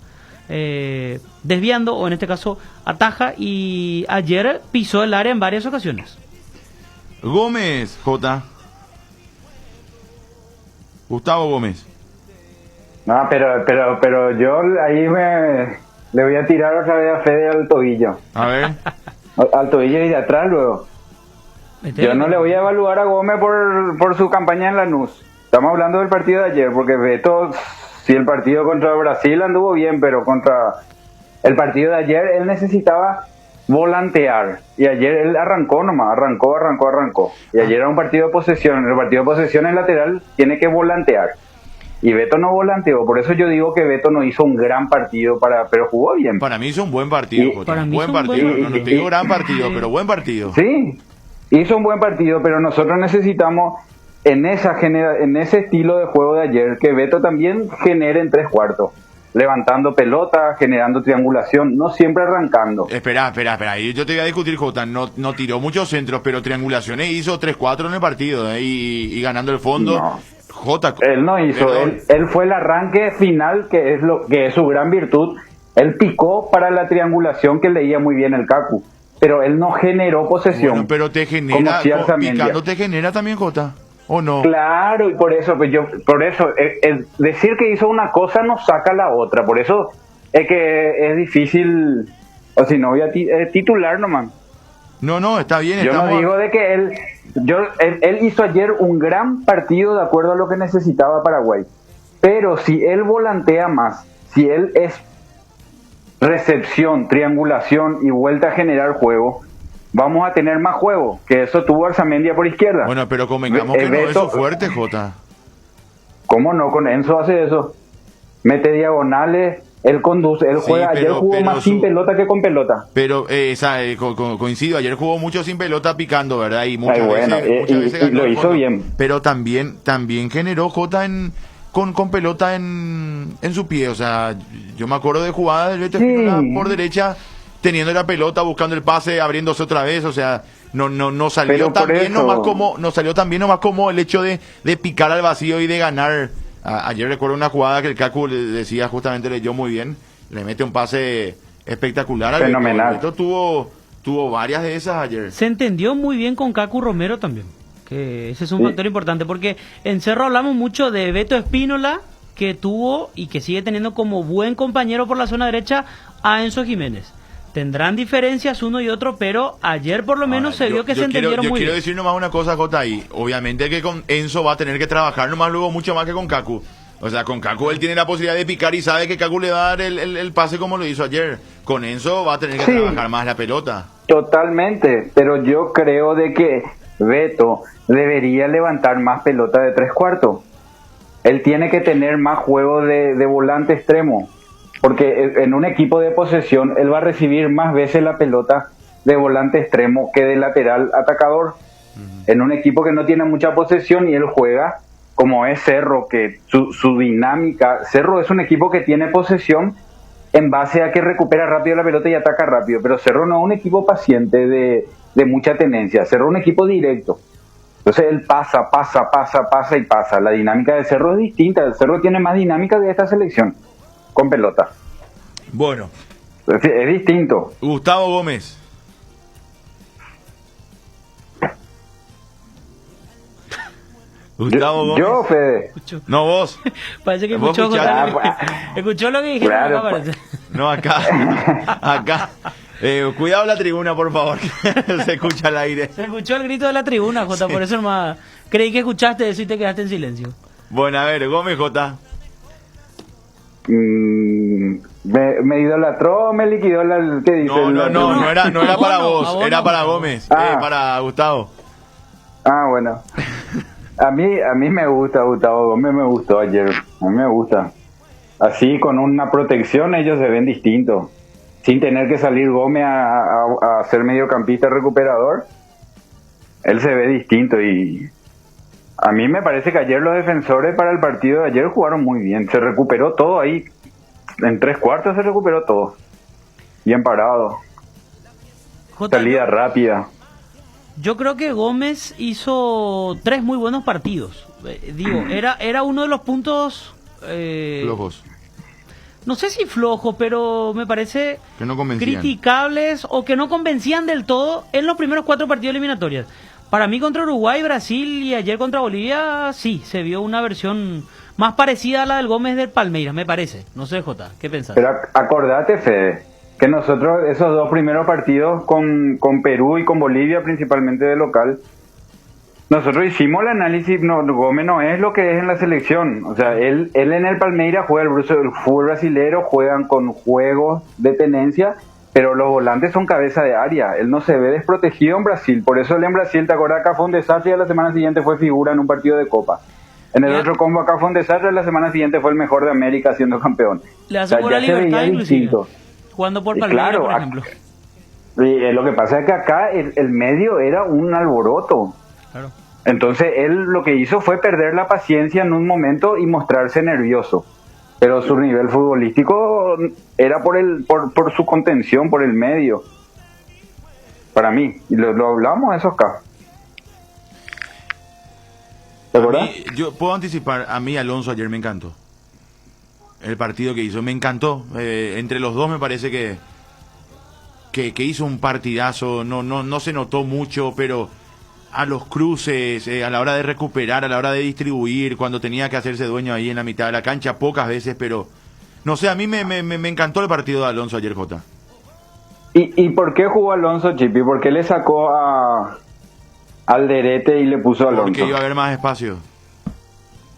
desviando, o en este caso ataja, y ayer pisó el área en varias ocasiones. Gómez, Jota. Gustavo Gómez. No, pero yo ahí le voy a tirar otra vez a Fede al tobillo. A ver. Al tobillo y de atrás luego. Yo no le voy a evaluar a Gómez por su campaña en Lanús. Estamos hablando del partido de ayer, porque Beto, si el partido contra Brasil anduvo bien, pero contra el partido de ayer él necesitaba volantear. Y ayer él arrancó nomás, arrancó. Y ayer era un partido de posesión. En el partido de posesión el lateral tiene que volantear. Y Beto no volanteó, por eso yo digo que Beto no hizo un gran partido, pero jugó bien. Para mí hizo un buen partido, Jota. Buen partido, no te digo gran partido, pero buen partido. Sí, hizo un buen partido, pero nosotros necesitamos en ese estilo de juego de ayer que Beto también genere en 3/4, levantando pelota, generando triangulación, no siempre arrancando. Espera, yo te voy a discutir, Jota, no tiró muchos centros, pero triangulaciones hizo 3-4 en el partido, y ganando el fondo. No. Jota, él no hizo, él fue el arranque final, que es su gran virtud. Él picó para la triangulación que leía muy bien el Kaku, pero él no generó posesión. Bueno, pero te genera, picando te genera también, Jota, ¿o no? Claro, y por eso decir que hizo una cosa no saca la otra, por eso es que es difícil, o si no voy a titular nomás. No, está bien. Yo no digo de que él hizo ayer un gran partido de acuerdo a lo que necesitaba Paraguay. Pero si él volantea más, si él es recepción, triangulación y vuelta a generar juego, vamos a tener más juego. Que eso tuvo Arzamendia por izquierda. Bueno, pero convengamos que no es su fuerte, Jota. ¿Cómo no? Con Enzo hace eso. Mete diagonales. Él conduce, él juega, ayer jugó más sin pelota que con pelota. Pero coincido, ayer jugó mucho sin pelota picando, ¿verdad? Y muchas veces y lo hizo bien. Pero también generó Jota con pelota en su pie. O sea, yo me acuerdo de jugadas del Beto Espínola por derecha, teniendo la pelota, buscando el pase, abriéndose otra vez. O sea, no salió tan bien nomás como el hecho de picar al vacío y de ganar. Ayer recuerdo una jugada que el Kaku le decía, justamente leyó muy bien, le mete un pase espectacular al fenomenal. Beto tuvo varias de esas ayer. Se entendió muy bien con Kaku Romero también, que ese es un factor importante, porque en Cerro hablamos mucho de Beto Espínola, que tuvo y que sigue teniendo como buen compañero por la zona derecha a Enzo Jiménez. Tendrán diferencias uno y otro, pero ayer por lo menos se vio que se entendieron muy bien. Yo quiero decir nomás una cosa, Jota, ahí. Obviamente que con Enzo va a tener que trabajar nomás luego mucho más que con Kaku. O sea, con Kaku él tiene la posibilidad de picar y sabe que Kaku le va a dar el pase como lo hizo ayer. Con Enzo va a tener que trabajar más la pelota. Totalmente, pero yo creo de que Beto debería levantar más pelota de 3/4. Él tiene que tener más juego de volante extremo. Porque en un equipo de posesión él va a recibir más veces la pelota de volante extremo que de lateral atacador. En un equipo que no tiene mucha posesión y él juega como es Cerro, que su dinámica... Cerro es un equipo que tiene posesión en base a que recupera rápido la pelota y ataca rápido, pero Cerro no es un equipo paciente de mucha tenencia. Cerro es un equipo directo. Entonces él pasa y pasa. La dinámica de Cerro es distinta. El Cerro tiene más dinámica de esta selección. Con pelota. Bueno. Es distinto. Gustavo Gómez. Gustavo Gómez. Yo, Fede. No, vos. Parece que ¿Vos escuchó, escuchaste? escuchó lo que dijeron Claro, acá, parece. No, acá. Cuidado la tribuna, por favor. Se escucha al aire. Se escuchó el grito de la tribuna, Jota, por eso nomás creí que escuchaste eso y te quedaste en silencio. Bueno, a ver, Gómez, Jota. Me idolatró, me liquidó ¿qué dice? No era para vos, era para Gómez, para Gustavo. Bueno. A mí me gusta Gustavo Gómez, me gustó ayer, a mí me gusta. Así con una protección ellos se ven distintos. Sin tener que salir Gómez a ser mediocampista recuperador, él se ve distinto y a mí me parece que ayer los defensores para el partido de ayer jugaron muy bien. Se recuperó todo ahí. En 3/4 se recuperó todo. Bien parado. Salida rápida. Yo creo que Gómez hizo 3 muy buenos partidos. Era uno de los puntos... Flojos. No sé si flojo, pero me parece que no convencían, criticables o que no convencían del todo en los primeros 4 partidos eliminatorios. Para mí contra Uruguay, Brasil y ayer contra Bolivia, sí, se vio una versión más parecida a la del Gómez del Palmeiras, me parece. No sé, Jota, ¿qué pensás? Pero acordate, Fede, que nosotros esos 2 primeros partidos con Perú y con Bolivia, principalmente de local, nosotros hicimos el análisis. Gómez no es lo que es en la selección. O sea, él en el Palmeiras juega el fútbol brasilero, juegan con juegos de tenencia, pero los volantes son cabeza de área. Él no se ve desprotegido en Brasil. Por eso él en Brasil, ¿te acuerdas? Acá fue un desastre y a la semana siguiente fue figura en un partido de Copa. En el otro combo acá fue un desastre y la semana siguiente fue el mejor de América siendo campeón. Le hace por la libertad inclusive. Jugando por Palmeiras, claro, por ejemplo. Lo que pasa es que acá el medio era un alboroto. Claro. Entonces él lo que hizo fue perder la paciencia en un momento y mostrarse nervioso. Pero su nivel futbolístico era por su contención, por el medio. Para mí. Y lo hablamos eso acá. ¿De verdad? Yo puedo anticipar, a mí Alonso ayer me encantó. El partido que hizo, me encantó. Entre los dos me parece que hizo un partidazo. No se notó mucho, pero a los cruces, a la hora de recuperar, a la hora de distribuir, cuando tenía que hacerse dueño ahí en la mitad de la cancha, pocas veces, pero no sé, a mí me encantó el partido de Alonso ayer, Jota. ¿Y por qué jugó Alonso, Chipi? ¿Por qué le sacó a Alderete y le puso a Alonso? Porque iba a haber más espacio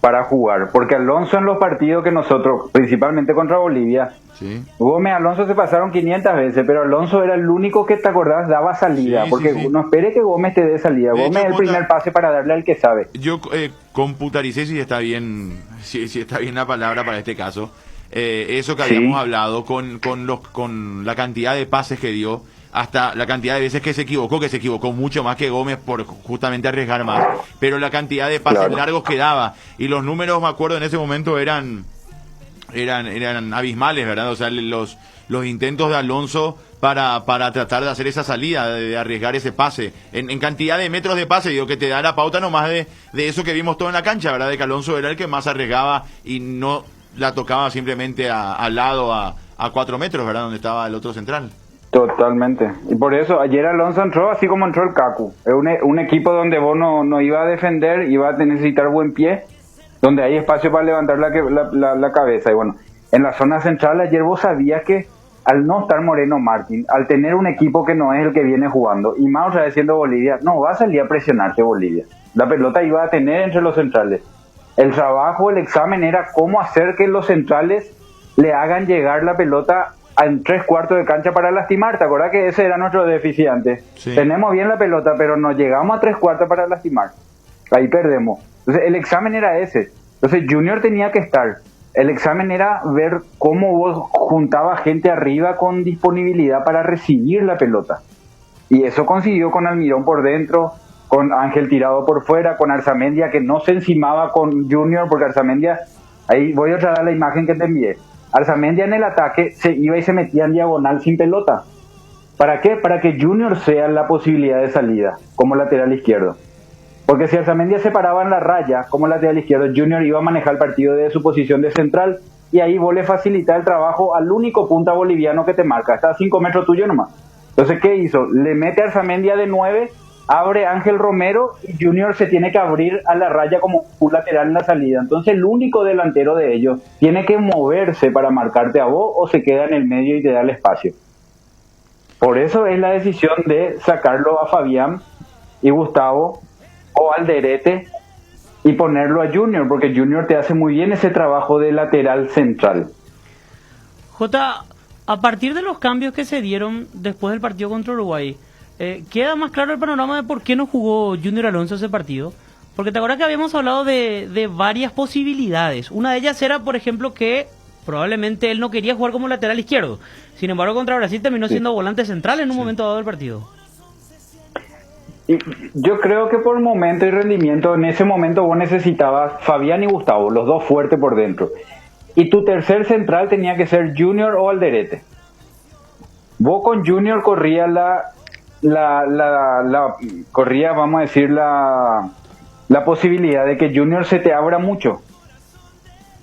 para jugar, porque Alonso en los partidos que nosotros, principalmente contra Bolivia, sí. Gómez, Alonso se pasaron 500 veces, pero Alonso era el único que, ¿te acordás? Daba salida, sí, porque sí. No espere que Gómez te dé salida. Gómez es el primer pase para darle al que sabe. Yo computaricé si está bien la palabra para este caso, eso que habíamos hablado con la cantidad de pases que dio, hasta la cantidad de veces que se equivocó mucho más que Gómez por justamente arriesgar más, pero la cantidad de pases largos que daba, y los números, me acuerdo, en ese momento eran abismales, ¿verdad? O sea, los intentos de Alonso para tratar de hacer esa salida, de arriesgar ese pase, en cantidad de metros de pase, digo, que te da la pauta nomás de eso que vimos todo en la cancha, ¿verdad? De que Alonso era el que más arriesgaba y no la tocaba simplemente al lado, a 4 metros, ¿verdad? Donde estaba el otro central. Totalmente. Y por eso ayer Alonso entró así como entró el Cacu. Es un equipo donde vos no iba a defender, iba a necesitar buen pie, donde hay espacio para levantar la cabeza. Y bueno, en la zona central ayer vos sabías que al no estar Moreno Martín, al tener un equipo que no es el que viene jugando, y más otra vez siendo Bolivia, no va a salir a presionarte Bolivia. La pelota iba a tener entre los centrales. El trabajo, el examen era cómo hacer que los centrales le hagan llegar la pelota en 3/4 de cancha para lastimar. ¿Te acuerdas que ese era nuestro déficit antes? Sí. Tenemos bien la pelota, pero no llegamos a 3/4 para lastimar. Ahí perdemos. Entonces el examen era ese. Entonces Junior tenía que estar. El examen era ver cómo vos juntabas gente arriba con disponibilidad para recibir la pelota. Y eso consiguió con Almirón por dentro, con Ángel tirado por fuera, con Arzamendia que no se encimaba con Junior, porque Arzamendia, ahí voy a traer la imagen que te envié. Arzamendia en el ataque se iba y se metía en diagonal sin pelota. ¿Para qué? Para que Junior sea la posibilidad de salida como lateral izquierdo. Porque si Arzamendia se paraba en la raya como lateral izquierdo, Junior iba a manejar el partido desde su posición de central y ahí vos le facilitás el trabajo al único punta boliviano que te marca. Está a 5 metros tuyo nomás. Entonces, ¿qué hizo? Le mete a Arzamendia de 9 abre Ángel Romero y Junior se tiene que abrir a la raya como un lateral en la salida. Entonces el único delantero de ellos tiene que moverse para marcarte a vos o se queda en el medio y te da el espacio. Por eso es la decisión de sacarlo a Fabián y Gustavo o Alderete y ponerlo a Junior, porque Junior te hace muy bien ese trabajo de lateral central. Jota, a partir de los cambios que se dieron después del partido contra Uruguay, ¿queda más claro el panorama de por qué no jugó Junior Alonso ese partido? Porque te acuerdas que habíamos hablado de varias posibilidades. Una de ellas era, por ejemplo, que probablemente él no quería jugar como lateral izquierdo. Sin embargo, contra Brasil terminó siendo volante central en un momento dado del partido. Y yo creo que por momento y rendimiento, en ese momento vos necesitabas Fabián y Gustavo, los dos fuertes por dentro. Y tu tercer central tenía que ser Junior o Alderete. Vos con Junior corría corría, vamos a decir, la posibilidad de que Junior se te abra mucho.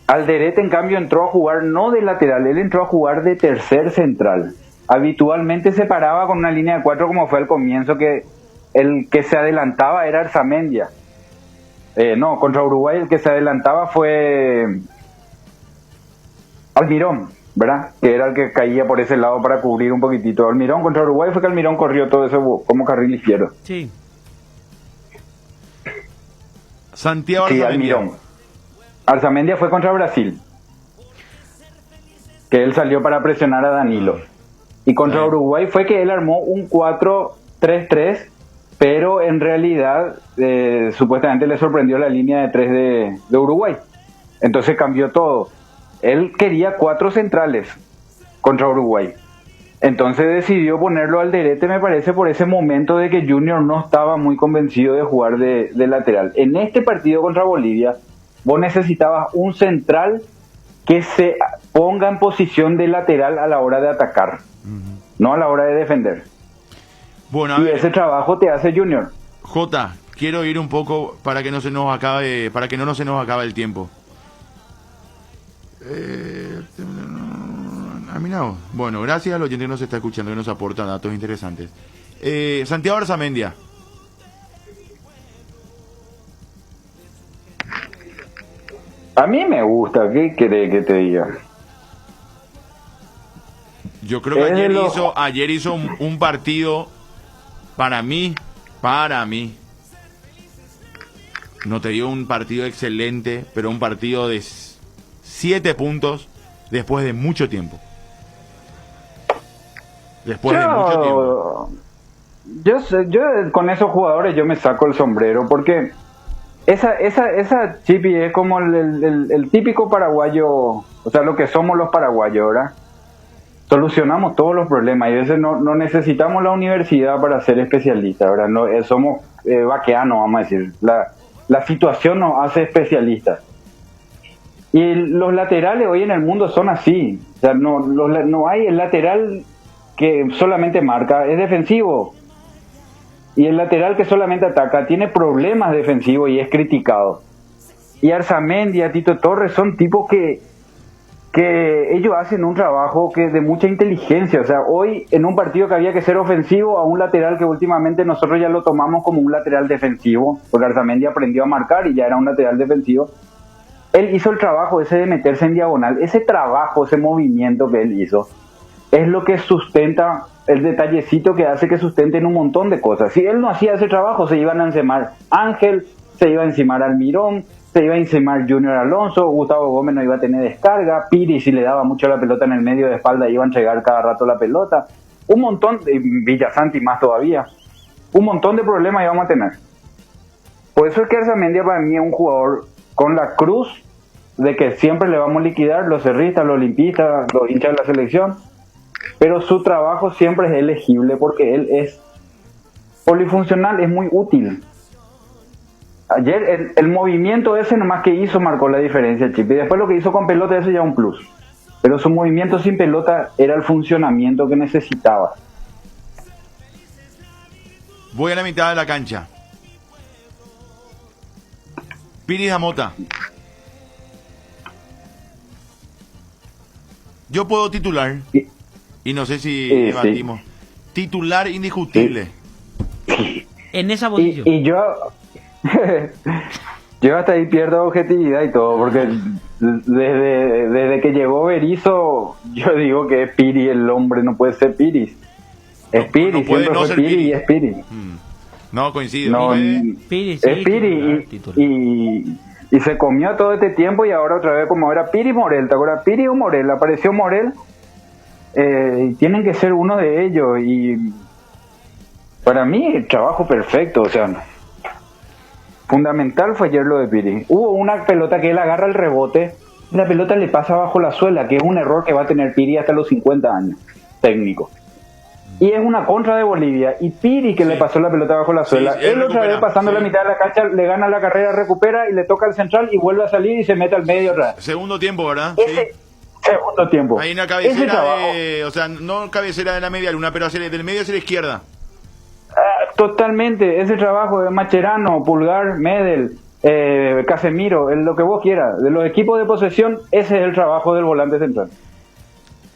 Alderete, en cambio, entró a jugar no de lateral, él entró a jugar de tercer central. Habitualmente se paraba con una línea de 4 como fue al comienzo, que el que se adelantaba era Arzamendia. No, contra Uruguay el que se adelantaba fue Almirón, ¿verdad? Que era el que caía por ese lado para cubrir un poquitito. Almirón contra Uruguay fue que Almirón corrió todo eso como carril izquierdo. Sí. Santiago Sí, Arzamendia. Almirón. Arzamendia fue contra Brasil, que él salió para presionar a Danilo. Y contra Uruguay fue que él armó un 4-3-3, pero en realidad supuestamente le sorprendió la línea de 3 de Uruguay. Entonces cambió todo. Él quería 4 centrales contra Uruguay. Entonces decidió ponerlo al Alderete, me parece, por ese momento de que Junior no estaba muy convencido de jugar de lateral. En este partido contra Bolivia, vos necesitabas un central que se ponga en posición de lateral a la hora de atacar, no a la hora de defender. Bueno, y ese trabajo te hace Junior. Jota, quiero ir un poco para que no se nos acabe, para que no se nos acabe el tiempo. Bueno, gracias al oyente que nos está escuchando, que nos aporta datos interesantes. Santiago Arzamendia. A mí me gusta, ¿qué querés que te diga? Yo creo que ayer hizo un partido, para mí, no te digo un partido excelente, pero un partido de 7 puntos después de mucho tiempo. Yo con esos jugadores yo me saco el sombrero, porque esa Chipi es como el típico paraguayo, o sea, lo que somos los paraguayos, ¿verdad? Solucionamos todos los problemas y a veces no necesitamos la universidad para ser especialistas, ¿verdad? No, somos vaqueanos, vamos a decir. La situación nos hace especialistas. Y los laterales hoy en el mundo son así. O sea, no hay el lateral que solamente marca, es defensivo. Y el lateral que solamente ataca tiene problemas defensivos y es criticado. Y Arzamendia, Tito Torres son tipos que ellos hacen un trabajo que de mucha inteligencia. O sea, hoy en un partido que había que ser ofensivo, a un lateral que últimamente nosotros ya lo tomamos como un lateral defensivo, porque Arzamendia aprendió a marcar y ya era un lateral defensivo. Él hizo el trabajo ese de meterse en diagonal. Ese trabajo, ese movimiento que él hizo, es lo que sustenta, el detallecito que hace que sustenten un montón de cosas. Si él no hacía ese trabajo, se iban a encimar Ángel, se iba a encimar Almirón, se iba a encimar Junior Alonso, Gustavo Gómez no iba a tener descarga, Piri, si le daba mucho la pelota en el medio de espalda, iba a entregar cada rato la pelota. Un montón, Villasanti más todavía, un montón de problemas íbamos a tener. Por eso es que Arzamendia para mí es un jugador con la cruz de que siempre le vamos a liquidar los cerristas, los olimpistas, los hinchas de la selección, pero su trabajo siempre es elegible porque él es polifuncional, es muy útil. Ayer el movimiento ese nomás que hizo marcó la diferencia, Chip, y después lo que hizo con pelota, eso ya es un plus, pero su movimiento sin pelota era el funcionamiento que necesitaba. Voy a la mitad de la cancha. Piri Damota. Yo puedo titular, y no sé si debatimos. Titular indiscutible. en esa posición. Y yo yo hasta ahí pierdo objetividad y todo, porque desde que llegó Berizzo, yo digo que es Piri el hombre, no puede ser Piri. Es Piri, siempre fue Piri y es Piri. No, coincido. No, Piri, sí, es Piri y se comió todo este tiempo y ahora otra vez como era Piri Morel, ¿te acuerdas? Piri o Morel, apareció Morel, y tienen que ser uno de ellos y para mí el trabajo perfecto, o sea, fundamental fue ayer lo de Piri. Hubo una pelota que él agarra el rebote y la pelota le pasa bajo la suela, que es un error que va a tener Piri hasta los 50 años, técnico. Y es una contra de Bolivia. Y Piri, que le pasó la pelota bajo la suela, él otra vez pasando la mitad de la cancha, le gana la carrera, recupera y le toca al central y vuelve a salir y se mete al medio otra vez. Segundo tiempo, ¿verdad? Segundo tiempo. Hay una cabecera o sea, no cabecera de la media luna, pero del medio hacia la izquierda. Totalmente, ese trabajo de Macherano, Pulgar, Medel, Casemiro, lo que vos quieras, de los equipos de posesión, ese es el trabajo del volante central.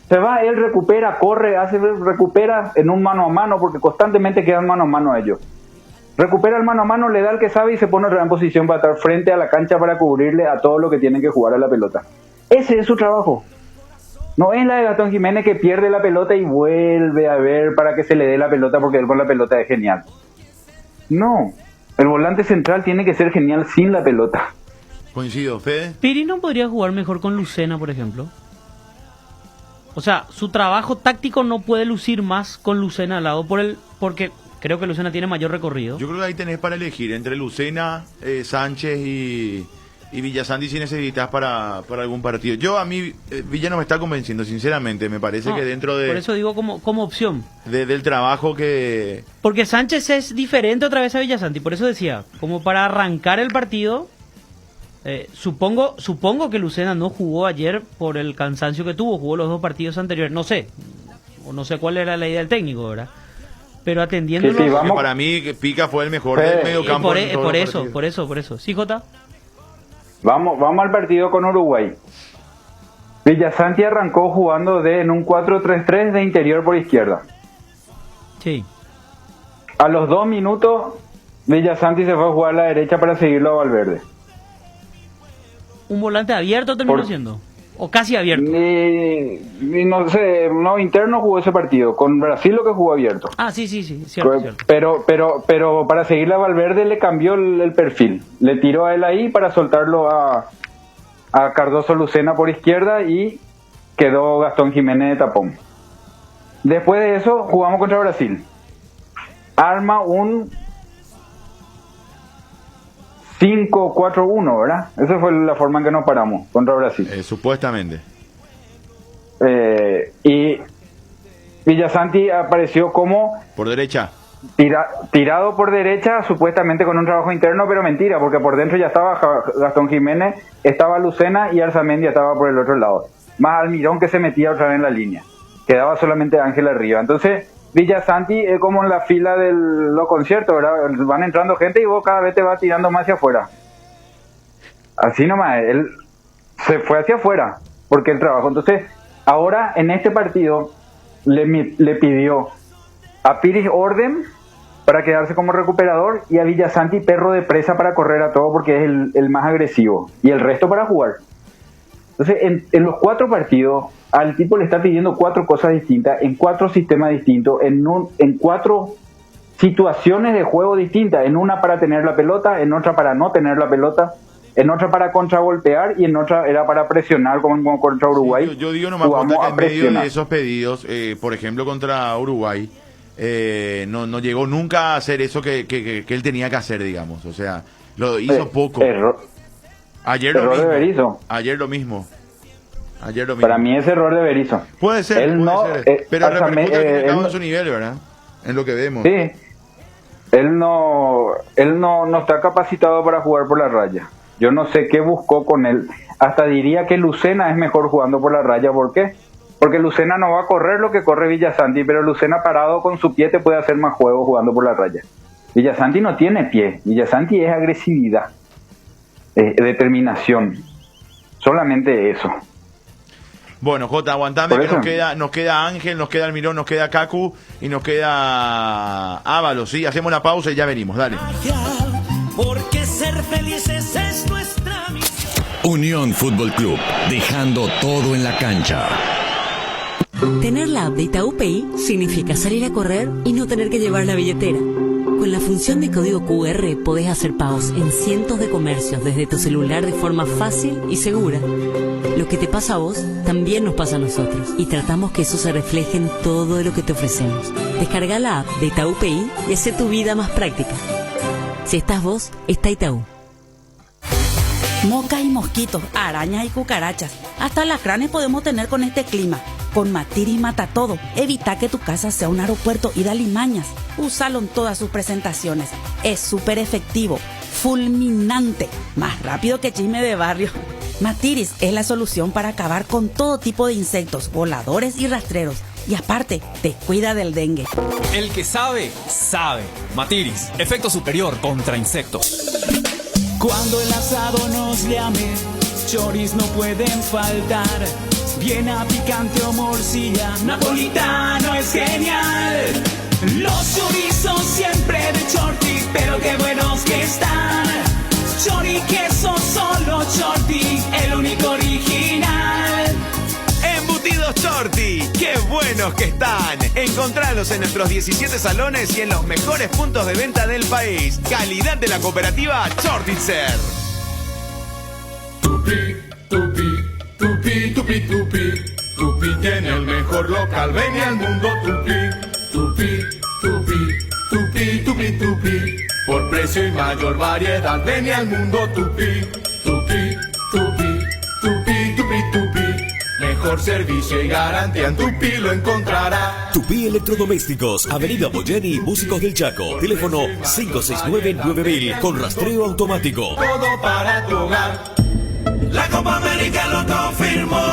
Se va, él recupera, corre, recupera en un mano a mano, porque constantemente quedan mano a mano a ellos. Recupera el mano a mano, le da el que sabe y se pone otra vez en posición para estar frente a la cancha para cubrirle a todo lo que tienen que jugar a la pelota. Ese es su trabajo. No es la de Gastón Jiménez que pierde la pelota y vuelve a ver para que se le dé la pelota porque él con la pelota es genial. No, el volante central tiene que ser genial sin la pelota. Coincido, Fede. Piri no podría jugar mejor con Lucena, por ejemplo. O sea, su trabajo táctico no puede lucir más con Lucena al lado porque creo que Lucena tiene mayor recorrido. Yo creo que ahí tenés para elegir entre Lucena, Sánchez y Villasanti si necesitas para algún partido. Yo a mí Villa no me está convenciendo, sinceramente. Me parece que dentro de... Por eso digo como opción. Del trabajo que... Porque Sánchez es diferente otra vez a Villasanti. Por eso decía, como para arrancar el partido... Supongo que Lucena no jugó ayer por el cansancio que tuvo, jugó los dos partidos anteriores, no sé cuál era la idea del técnico, ¿verdad? Pero atendiendo para mí Pica fue el mejor del medio campo. Por eso. ¿Sí, Jota? Vamos al partido con Uruguay. Villasanti arrancó jugando en un 4-3-3 de interior por izquierda. Sí. A los 2 minutos Villasanti se fue a jugar a la derecha para seguirlo a Valverde. ¿Un volante abierto terminó siendo? ¿O casi abierto? No sé, interno jugó ese partido. Con Brasil lo que jugó abierto. Ah, sí, cierto. Pero para seguirle a Valverde le cambió el perfil. Le tiró a él ahí para soltarlo a Cardoso Lucena por izquierda y quedó Gastón Jiménez de tapón. Después de eso jugamos contra Brasil. Arma un 5-4-1, ¿verdad? Esa fue la forma en que nos paramos contra Brasil. Supuestamente. Y Villasanti apareció como... Por derecha. Tirado por derecha, supuestamente con un trabajo interno, pero mentira, porque por dentro ya estaba Gastón Jiménez, estaba Lucena y Arzamendi estaba por el otro lado. Más Almirón que se metía otra vez en la línea. Quedaba solamente Ángel arriba. Entonces... Villasanti es como en la fila de los conciertos, ¿verdad? Van entrando gente y vos cada vez te vas tirando más hacia afuera. Así nomás, él se fue hacia afuera, porque el trabajo. Entonces, ahora en este partido le pidió a Piris orden para quedarse como recuperador y a Villasanti perro de presa para correr a todo porque es el más agresivo y el resto para jugar. Entonces, en los 4 partidos, al tipo le está pidiendo 4 cosas distintas, en 4 sistemas distintos, en 4 situaciones de juego distintas, en una para tener la pelota, en otra para no tener la pelota, en otra para contragolpear y en otra era para presionar como contra Uruguay. Sí, yo digo nomás que en medio de esos pedidos, por ejemplo contra Uruguay, no llegó nunca a hacer eso que él tenía que hacer, digamos, o sea, lo hizo poco. Ayer lo mismo. Para mí es error de Berizzo. Puede ser, pero repercute en su nivel, ¿verdad? En lo que vemos. Sí. Él no está capacitado para jugar por la raya. Yo no sé qué buscó con él. Hasta diría que Lucena es mejor jugando por la raya. ¿Por qué? Porque Lucena no va a correr lo que corre Villasanti, pero Lucena parado con su pie te puede hacer más juego jugando por la raya. Villasanti no tiene pie. Villasanti es agresividad. Determinación, solamente eso. Bueno, Jota, aguantame que nos queda Ángel, nos queda Almirón, nos queda Cacu y nos queda Ábalos, ¿sí? Hacemos la pausa y ya venimos, dale. Porque ser felices es nuestra misión. Unión Fútbol Club, dejando todo en la cancha. Tener la app de Itaú Pay significa salir a correr y no tener que llevar la billetera. Con la función de código QR podés hacer pagos en cientos de comercios desde tu celular de forma fácil y segura. Lo que te pasa a vos también nos pasa a nosotros y tratamos que eso se refleje en todo lo que te ofrecemos. Descarga la app de Itaú Pay y hace tu vida más práctica. Si estás vos, está Itaú. Moscas y mosquitos, arañas y cucarachas. Hasta alacranes podemos tener con este clima. Con Matiris mata todo. Evita que tu casa sea un aeropuerto y de alimañas. Úsalo en todas sus presentaciones. Es súper efectivo, fulminante, más rápido que chisme de barrio. Matiris es la solución para acabar con todo tipo de insectos, voladores y rastreros. Y aparte, te cuida del dengue. El que sabe, sabe. Matiris, efecto superior contra insectos. Cuando el asado nos llame, choris no pueden faltar. Viena, picante o morcilla, napolitano es genial. Los chorizos siempre de Chorti, pero qué buenos que están. Chori, queso, solo Chorti, el único original. Embutidos Chorti, qué buenos que están. Encontralos en nuestros 17 salones y en los mejores puntos de venta del país. Calidad de la cooperativa Chortitzer. Tupi tiene el mejor local, ven al mundo Tupi. Por precio y mayor variedad, ven al mundo Tupi. Mejor servicio y garantía en Tupi lo encontrará. Tupi Electrodomésticos, Avenida Boyeni, Músicos del Chaco. Teléfono 569-9000 con rastreo automático. Todo para tu hogar. La Copa América lo confirmó.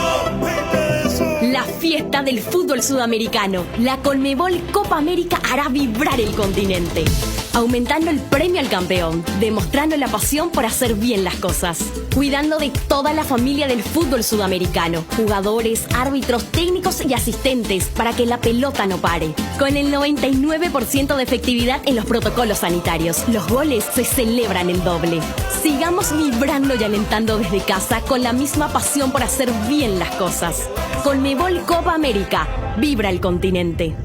La fiesta del fútbol sudamericano. La Conmebol Copa América hará vibrar el continente, aumentando el premio al campeón, demostrando la pasión por hacer bien las cosas, cuidando de toda la familia del fútbol sudamericano, jugadores, árbitros, técnicos y asistentes para que la pelota no pare, con el 99% de efectividad en los protocolos sanitarios. Los goles se celebran el doble. Sigamos vibrando y alentando desde casa con la misma pasión por hacer bien las cosas. Conmebol Copa América, vibra el continente.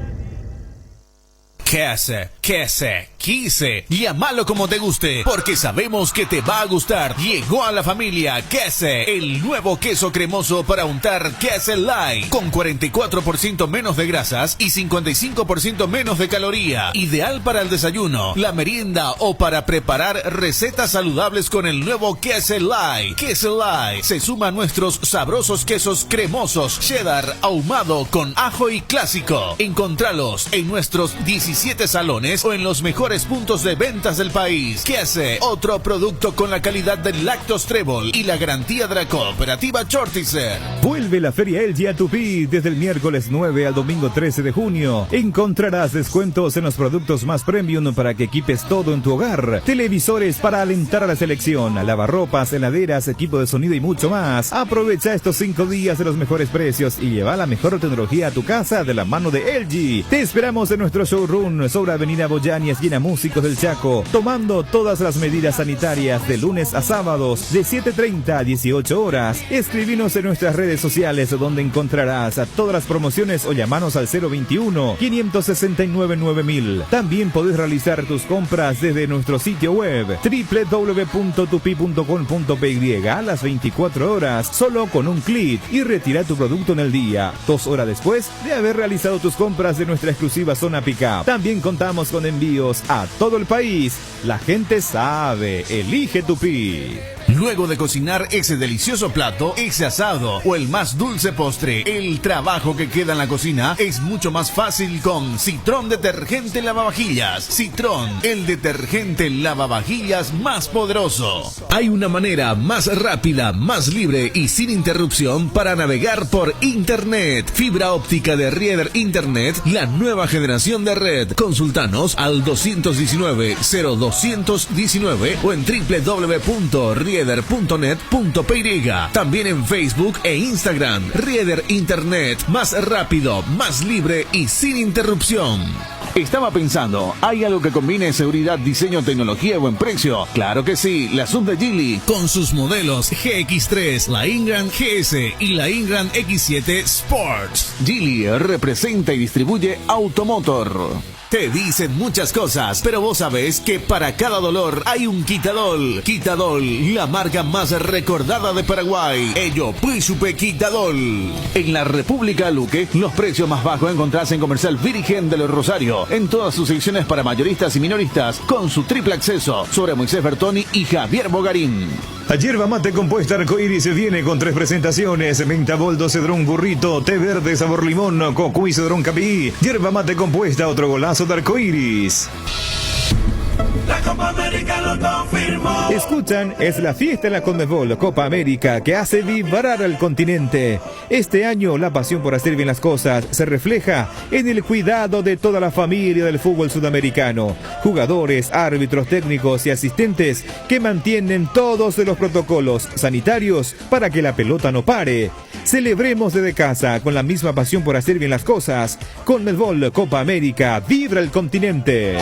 Quise, llámalo como te guste, porque sabemos que te va a gustar. Llegó a la familia Quese, el nuevo queso cremoso para untar Quese Light, con 44% menos de grasas y 55% menos de caloría. Ideal para el desayuno, la merienda o para preparar recetas saludables con el nuevo Quese Light. Quese Light se suma a nuestros sabrosos quesos cremosos, cheddar, ahumado con ajo y clásico. Encontralos en nuestros 17 salones o en los mejores puntos de ventas del país. Quese, otro producto con la calidad del Lactos Trébol y la garantía de la cooperativa Chortitzer. Vuelve la Feria LG a Tupi desde el miércoles 9 al domingo 13 de junio. Encontrarás descuentos en los productos más premium para que equipes todo en tu hogar. Televisores para alentar a la selección, lavarropas, heladeras, equipo de sonido y mucho más. Aprovecha estos 5 días de los mejores precios y lleva la mejor tecnología a tu casa de la mano de LG. Te esperamos en nuestro showroom sobre Avenida Boyani, esquina Músicos del Chaco, tomando todas las medidas sanitarias de lunes a sábados de 7:30 a 18 horas. Escribinos en nuestras redes sociales donde encontrarás a todas las promociones o llamanos al 021-569-9000. También podés realizar tus compras desde nuestro sitio web www.tupi.com.py a las 24 horas, solo con un clic, y retira tu producto en el día, 2 horas después de haber realizado tus compras de nuestra exclusiva zona Pickup. También contamos con envíos a todo el país. La gente sabe, elige Tupi. Luego de cocinar ese delicioso plato, ese asado o el más dulce postre, el trabajo que queda en la cocina es mucho más fácil con Citrón Detergente Lavavajillas. Citrón, el detergente lavavajillas más poderoso. Hay una manera más rápida, más libre y sin interrupción para navegar por Internet. Fibra óptica de Rieder Internet, la nueva generación de red. Consultanos al 219-0219 o en www.riederinternet.com. rieder.net.py. También en Facebook e Instagram. Rieder Internet, más rápido, más libre y sin interrupción. Estaba pensando, ¿hay algo que combine seguridad, diseño, tecnología y buen precio? Claro que sí, la Sub de Geely, con sus modelos GX3, la Ingram GS y la Ingram X7 Sports. Geely representa y distribuye Automotor. Te dicen muchas cosas, pero vos sabés que para cada dolor hay un Quitadol. Quitadol, la marca más recordada de Paraguay. Ello, Príncipe Quitadol. En la República Luque, los precios más bajos encontrás en Comercial Virgen del Rosario, en todas sus secciones para mayoristas y minoristas, con su triple acceso sobre Moisés Bertoni y Javier Bogarín. Yerba mate compuesta Arcoiris viene con 3 presentaciones: menta, boldo, cedrón, burrito, té verde, sabor limón, cocuy, cedrón, capí. Yerba mate compuesta, otro golazo de Arcoiris. La Copa América lo confirmó. Escuchan, es la fiesta en la Conmebol Copa América que hace vibrar al continente. Este año la pasión por hacer bien las cosas se refleja en el cuidado de toda la familia del fútbol sudamericano. Jugadores, árbitros, técnicos y asistentes que mantienen todos los protocolos sanitarios para que la pelota no pare. Celebremos desde casa con la misma pasión por hacer bien las cosas. Conmebol Copa América, vibra el continente.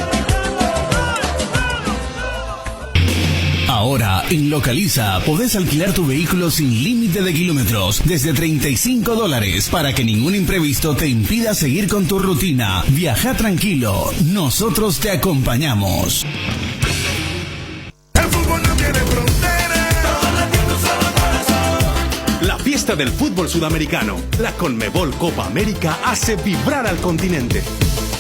Ahora, en Localiza, podés alquilar tu vehículo sin límite de kilómetros, desde $35, para que ningún imprevisto te impida seguir con tu rutina. Viaja tranquilo, nosotros te acompañamos. La fiesta del fútbol sudamericano, la Conmebol Copa América hace vibrar al continente.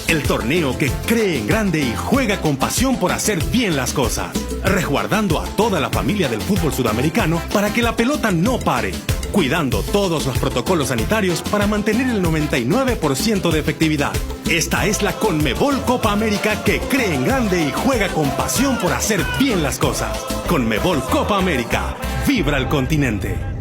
El torneo que cree en grande y juega con pasión por hacer bien las cosas, resguardando a toda la familia del fútbol sudamericano para que la pelota no pare, cuidando todos los protocolos sanitarios para mantener el 99% de efectividad. Esta es la Conmebol Copa América que cree en grande y juega con pasión por hacer bien las cosas. Conmebol Copa América, vibra el continente.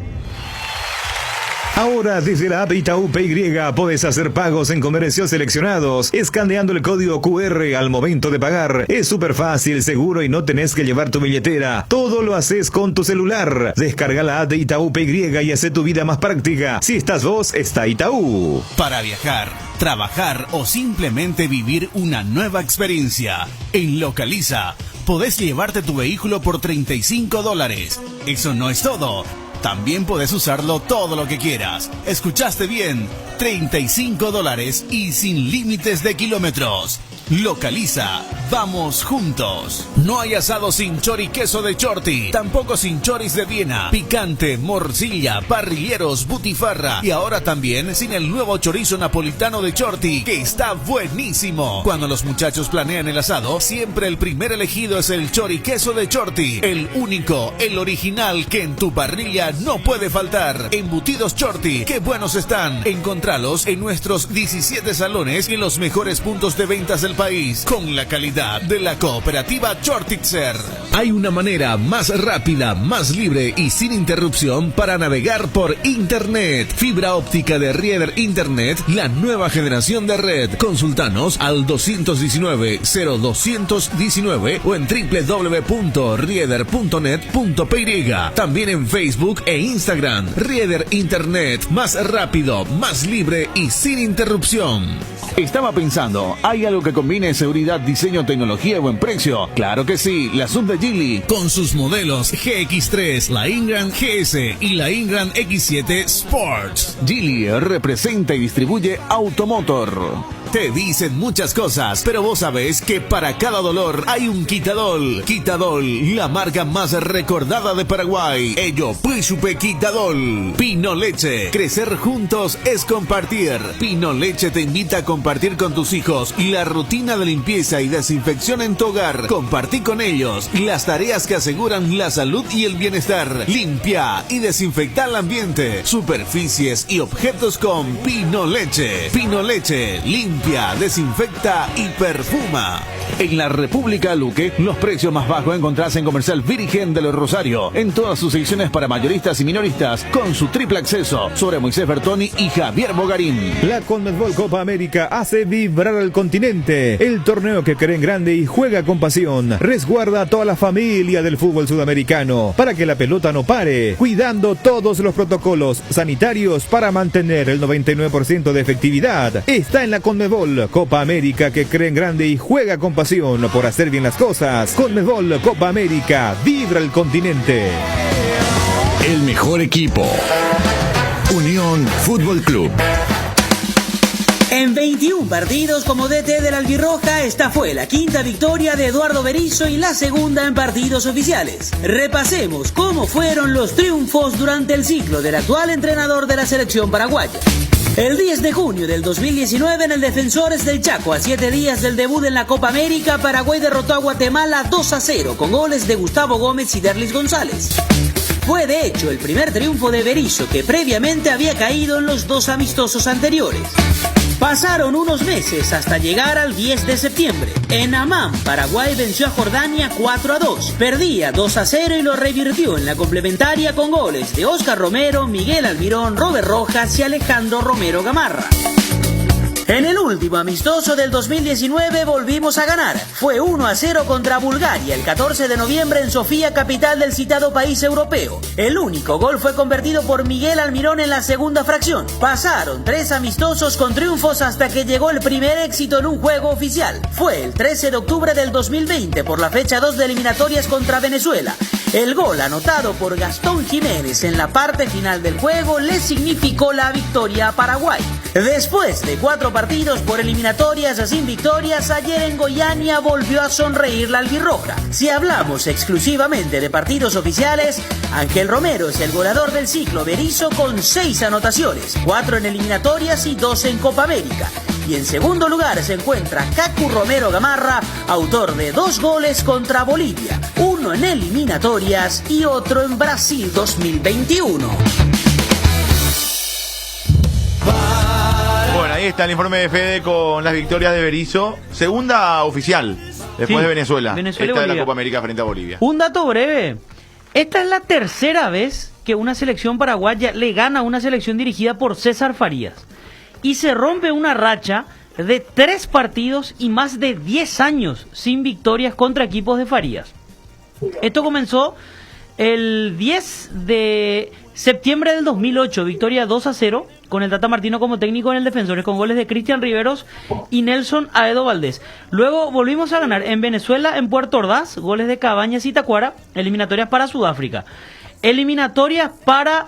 Ahora desde la app Itaú PY podés hacer pagos en comercios seleccionados, escaneando el código QR al momento de pagar. Es súper fácil, seguro y no tenés que llevar tu billetera. Todo lo haces con tu celular. Descarga la app de Itaú PY y hace tu vida más práctica. Si estás vos, está Itaú. Para viajar, trabajar o simplemente vivir una nueva experiencia, en Localiza podés llevarte tu vehículo por $35. Eso no es todo. También podés usarlo todo lo que quieras. ¿Escuchaste bien? $35 y sin límites de kilómetros. Localiza, vamos juntos. No hay asado sin chori queso de Chorti, tampoco sin choris de Viena, picante, morcilla, parrilleros, butifarra y ahora también sin el nuevo chorizo napolitano de Chorti, que está buenísimo. Cuando los muchachos planean el asado, siempre el primer elegido es el chori queso de Chorti, el único, el original que en tu parrilla no puede faltar. Embutidos Chorti, qué buenos están. Encontralos en nuestros 17 salones y en los mejores puntos de ventas del país, con la calidad de la cooperativa Chortitzer. Hay una manera más rápida, más libre y sin interrupción para navegar por Internet. Fibra óptica de Rieder Internet, la nueva generación de red. Consultanos al 219-0219 o en www.rieder.net.py. También en Facebook e Instagram. Rieder Internet, más rápido, más libre y sin interrupción. Estaba pensando, ¿hay algo que combine seguridad, diseño, tecnología y buen precio? Claro que sí, la Sub de Geely, con sus modelos GX3, la Ingram GS y la Ingram X7 Sports. Geely representa y distribuye Automotor. Te dicen muchas cosas, pero vos sabés que para cada dolor hay un Quitadol. Quitadol, la marca más recordada de Paraguay. Ello, Príncipe Quitadol. Pino Leche, crecer juntos es compartir. Pino Leche te invita a compartir con tus hijos la rutina de limpieza y desinfección en tu hogar. Compartí con ellos las tareas que aseguran la salud y el bienestar. Limpia y desinfecta el ambiente, superficies y objetos con Pino Leche. Pino Leche, limpia, desinfecta y perfuma. En la República Luque, los precios más bajos encontrás en Comercial Virgen de los Rosario, en todas sus secciones para mayoristas y minoristas, con su triple acceso sobre Moisés Bertoni y Javier Bogarín. La Conmebol Copa América hace vibrar al continente. El torneo que cree en grande y juega con pasión. Resguarda a toda la familia del fútbol sudamericano para que la pelota no pare, cuidando todos los protocolos sanitarios para mantener el 99% de efectividad. Está en la Conmebol Copa América que cree en grande y juega con pasión por hacer bien las cosas. Conmebol Copa América, vibra el continente. El mejor equipo. Unión Fútbol Club. En 21 partidos como DT del Albirroja, esta fue la quinta victoria de Eduardo Berizzo y la segunda en partidos oficiales. Repasemos cómo fueron los triunfos durante el ciclo del actual entrenador de la selección paraguaya. El 10 de junio del 2019 en el Defensores del Chaco, a 7 días del debut en la Copa América, Paraguay derrotó a Guatemala 2-0 con goles de Gustavo Gómez y Derlis González. Fue de hecho el primer triunfo de Berizzo, que previamente había caído en los 2 amistosos anteriores. Pasaron unos meses hasta llegar al 10 de septiembre. En Amán, Paraguay venció a Jordania 4-2. Perdía 2-0 y lo revirtió en la complementaria con goles de Oscar Romero, Miguel Almirón, Robert Rojas y Alejandro Romero Gamarra. En el último amistoso del 2019 volvimos a ganar. Fue 1-0 contra Bulgaria el 14 de noviembre en Sofía, capital del citado país europeo. El único gol fue convertido por Miguel Almirón en la segunda fracción. Pasaron 3 amistosos con triunfos hasta que llegó el primer éxito en un juego oficial. Fue el 13 de octubre del 2020 por la fecha 2 de eliminatorias contra Venezuela. El gol anotado por Gastón Jiménez en la parte final del juego le significó la victoria a Paraguay. Después de 4 partidos por eliminatorias sin victorias, ayer en Goiânia volvió a sonreír la albirroja. Si hablamos exclusivamente de partidos oficiales, Ángel Romero es el goleador del ciclo Berizzo con 6 anotaciones, 4 en eliminatorias y 2 en Copa América. Y en segundo lugar se encuentra Cacu Romero Gamarra, autor de 2 goles contra Bolivia, uno en eliminatorias y otro en Brasil 2021. Bueno, ahí está el informe de Fede con las victorias de Berizzo. Segunda oficial, después de Venezuela. Venezuela y esta de Bolivia. la Copa América frente a Bolivia. Un dato breve. Esta es la tercera vez que una selección paraguaya le gana a una selección dirigida por César Farías. Y se rompe una racha de 3 partidos y más de 10 años sin victorias contra equipos de Farías. Esto comenzó el 10 de septiembre del 2008, victoria 2-0 con el Tata Martino como técnico en el Defensores, con goles de Cristian Riveros y Nelson Aedo Valdés. Luego volvimos a ganar en Venezuela, en Puerto Ordaz, goles de Cabañas y Tacuara, eliminatorias para Sudáfrica. Eliminatorias para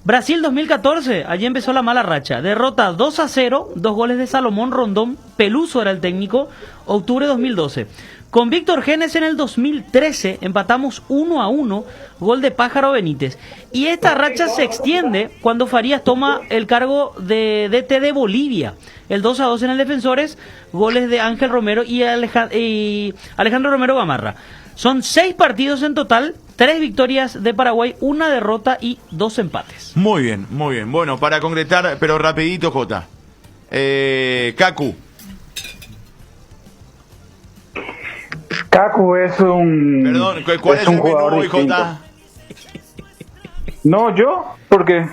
Brasil 2014, allí empezó la mala racha. Derrota 2-0, 2 goles de Salomón Rondón, Peluso era el técnico, octubre 2012. Con Víctor Genes en el 2013 empatamos 1-1, gol de Pájaro Benítez. Y esta racha se extiende cuando Farías toma el cargo de DT de Bolivia. El 2-2 en el Defensores, goles de Ángel Romero y Alejandro Romero Gamarra. Son 6 partidos en total, 3 victorias de Paraguay, 1 derrota y 2 empates. Muy bien, muy bien. Bueno, para concretar, pero rapidito, Jota. Cacu. Cacu es un... Perdón, ¿cuál es un el jugador menú hoy, distinto. Jota? No, ¿yo? ¿Por qué?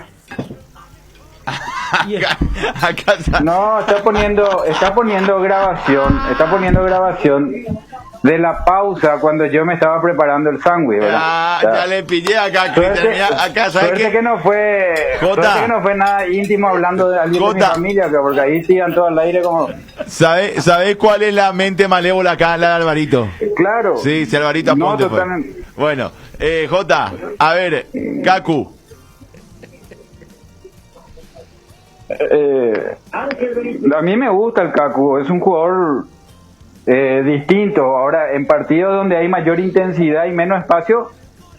Acá está. No, está poniendo grabación de la pausa cuando yo me estaba preparando el sándwich, ¿verdad? Ah, ya le pillé acá, Cristian. Mira, acá, ¿sabes Suerte qué? que no fue, Jota. suerte que no fue nada íntimo hablando de alguien de mi Jota. familia, porque ahí sigan todo al aire como... ¿Sabes cuál es la mente malévola acá, la de Alvarito? Claro. Sí, si Alvarito No, apunte. totalmente. Bueno, Jota, a ver, Cacu. A mí me gusta el Cacu, es un jugador distinto. Ahora, en partidos donde hay mayor intensidad y menos espacio,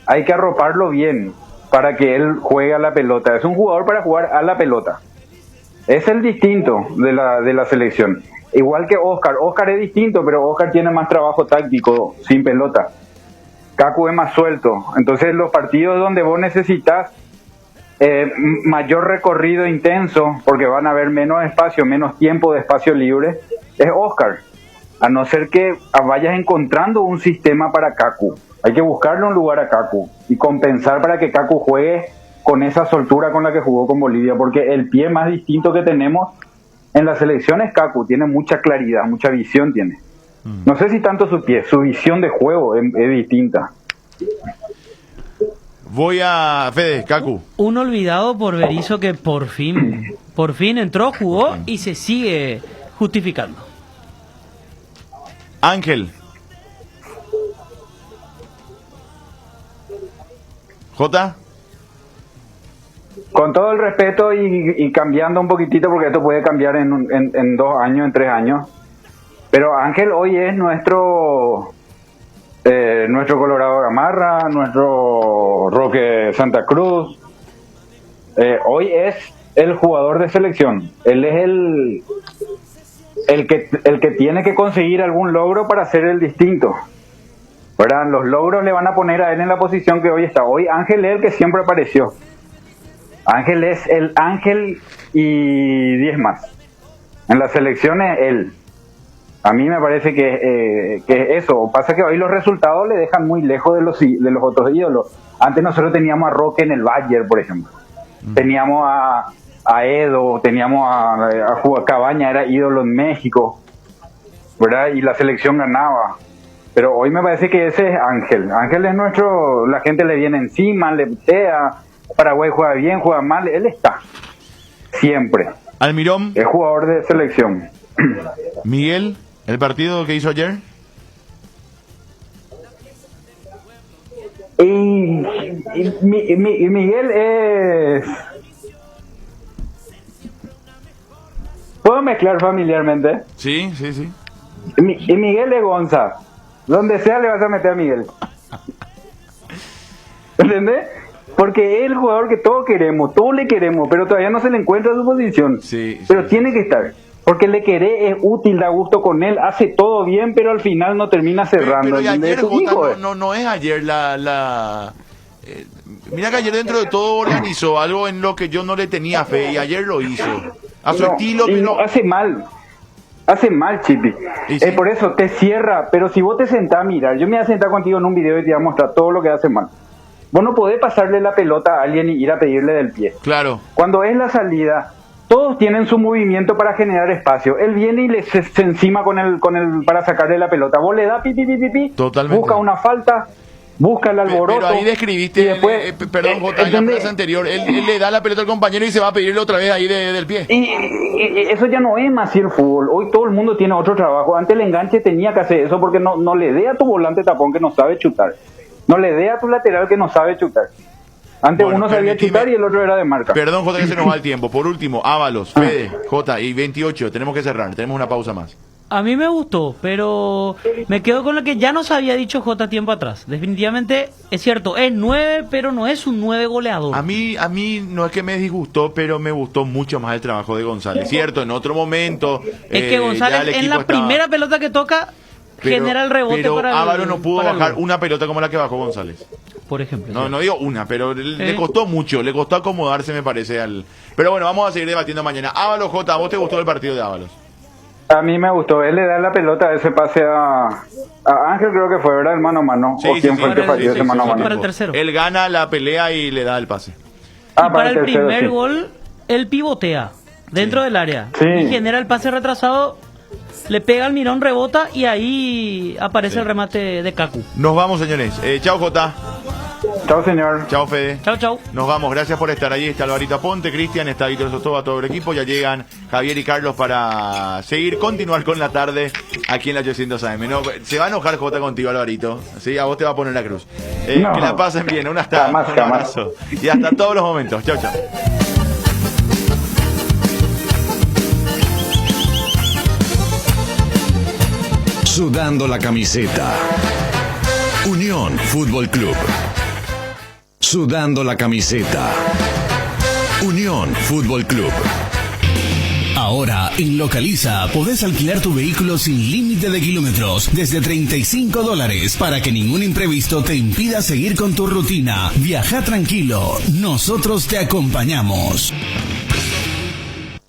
hay que arroparlo bien para que él juegue a la pelota. Es un jugador para jugar a la pelota. Es el distinto de la selección. Igual que Oscar. Oscar es distinto, pero Oscar tiene más trabajo táctico sin pelota. Cacu es más suelto. Entonces, los partidos donde vos necesitas mayor recorrido intenso, porque van a haber menos espacio, menos tiempo de espacio libre, es Oscar. A no ser que vayas encontrando un sistema para Kaku. Hay que buscarle un lugar a Kaku y compensar para que Kaku juegue con esa soltura con la que jugó con Bolivia, porque el pie más distinto que tenemos en la selección es Kaku, tiene mucha claridad, mucha visión tiene. No sé si tanto su pie, su visión de juego es distinta. Voy a Fede, Kaku. Un olvidado por Berizzo que por fin entró, jugó y se sigue justificando. Ángel. Jota. Con todo el respeto y cambiando un poquitito, porque esto puede cambiar en 2 años, en 3 años. Pero Ángel hoy es nuestro Colorado Gamarra, nuestro Roque Santa Cruz. Hoy es el jugador de selección. Él es el que tiene que conseguir algún logro para ser el distinto. ¿Verdad? Los logros le van a poner a él en la posición que hoy está. Hoy Ángel es el que siempre apareció. Ángel es el Ángel y 10 más. En las selecciones él. A mí me parece que eso. Pasa que hoy los resultados le dejan muy lejos de los otros ídolos. Antes nosotros teníamos a Roque en el Bayern, por ejemplo. Teníamos a Edo, teníamos a Cabaña, era ídolo en México, ¿verdad? Y la selección ganaba. Pero hoy me parece que ese es Ángel. Ángel es nuestro, la gente le viene encima, le putea. Paraguay juega bien, juega mal, él está. Siempre. Almirón. Es jugador de selección. Miguel, ¿el partido que hizo ayer? Y Miguel es... ¿Puedo mezclar familiarmente? Sí. Y Miguel es Gonza. Donde sea le vas a meter a Miguel. ¿Entendés? Porque es el jugador que todos le queremos, pero todavía no se le encuentra su posición. Pero tiene que estar. Porque le querés, es útil, da gusto con él, hace todo bien, pero al final no termina cerrando. Pero ayer, Jota, no es ayer mira que ayer dentro de todo organizó algo en lo que yo no le tenía fe, y ayer lo hizo. A su estilo, pero... Hace mal, Chipi. Por eso te cierra, pero si vos te sentás a mirar, yo me voy a sentar contigo en un video y te voy a mostrar todo lo que hace mal. Vos no podés pasarle la pelota a alguien y ir a pedirle del pie. Claro. Cuando es la salida, todos tienen su movimiento para generar espacio. Él viene y se encima con el para sacarle la pelota. Vos le das pi. Totalmente. Busca una falta, busca el alboroto. Pero ahí describiste, después, perdón, Jota, en la frase anterior, él le da la pelota al compañero y se va a pedirle otra vez ahí del pie. Y eso ya no es más así el fútbol. Hoy todo el mundo tiene otro trabajo. Antes el enganche tenía que hacer eso porque no le dé a tu volante tapón que no sabe chutar. No le dé a tu lateral que no sabe chutar. Antes uno sabía chutar y el otro era de marca. Perdón, Jota, que se nos va el tiempo. Por último, Ábalos, Fede, Jota y 28. Tenemos que cerrar. Tenemos una pausa más. A mí me gustó, pero me quedo con lo que ya nos había dicho Jota tiempo atrás. Definitivamente, es cierto, es 9, pero no es un 9 goleador. A mí no es que me disgustó, pero me gustó mucho más el trabajo de González. Cierto, en otro momento... Es que González en la primera pelota que toca... genera el rebote pero para el... Ábalos no pudo bajar una pelota como la que bajó González. Por ejemplo. No digo una, pero le costó mucho, le costó acomodarse, me parece. Pero bueno, vamos a seguir debatiendo mañana. Ábalos, Jota, ¿a vos te gustó el partido de Ábalos? A mí me gustó, él le da la pelota, ese pase a Ángel, creo que fue, ¿verdad? El mano a mano. Sí, ¿O quién fue el que falló ese mano a mano? Para el tercero. Él gana la pelea y le da el pase. Y para el primer gol, él pivotea dentro del área. Y genera el pase retrasado, le pega al mirón, rebota y ahí aparece el remate de Kaku. Nos vamos, señores. Chao, Jota. Chao, señor. Chao, Fede. Chao. Nos vamos. Gracias por estar ahí. Está Alvarito Aponte, Cristian, está Víctor Sotoba, todo el equipo. Ya llegan Javier y Carlos para continuar con la tarde aquí en la 800 AM. No, se va a enojar Jota contigo, Alvarito. Sí, a vos te va a poner la cruz. Que la pasen bien. Un abrazo. Y hasta todos los momentos. Chao. Sudando la camiseta. Unión Fútbol Club. Sudando la camiseta. Unión Fútbol Club. Ahora, en Localiza, podés alquilar tu vehículo sin límite de kilómetros desde $35 para que ningún imprevisto te impida seguir con tu rutina. Viaja tranquilo, nosotros te acompañamos.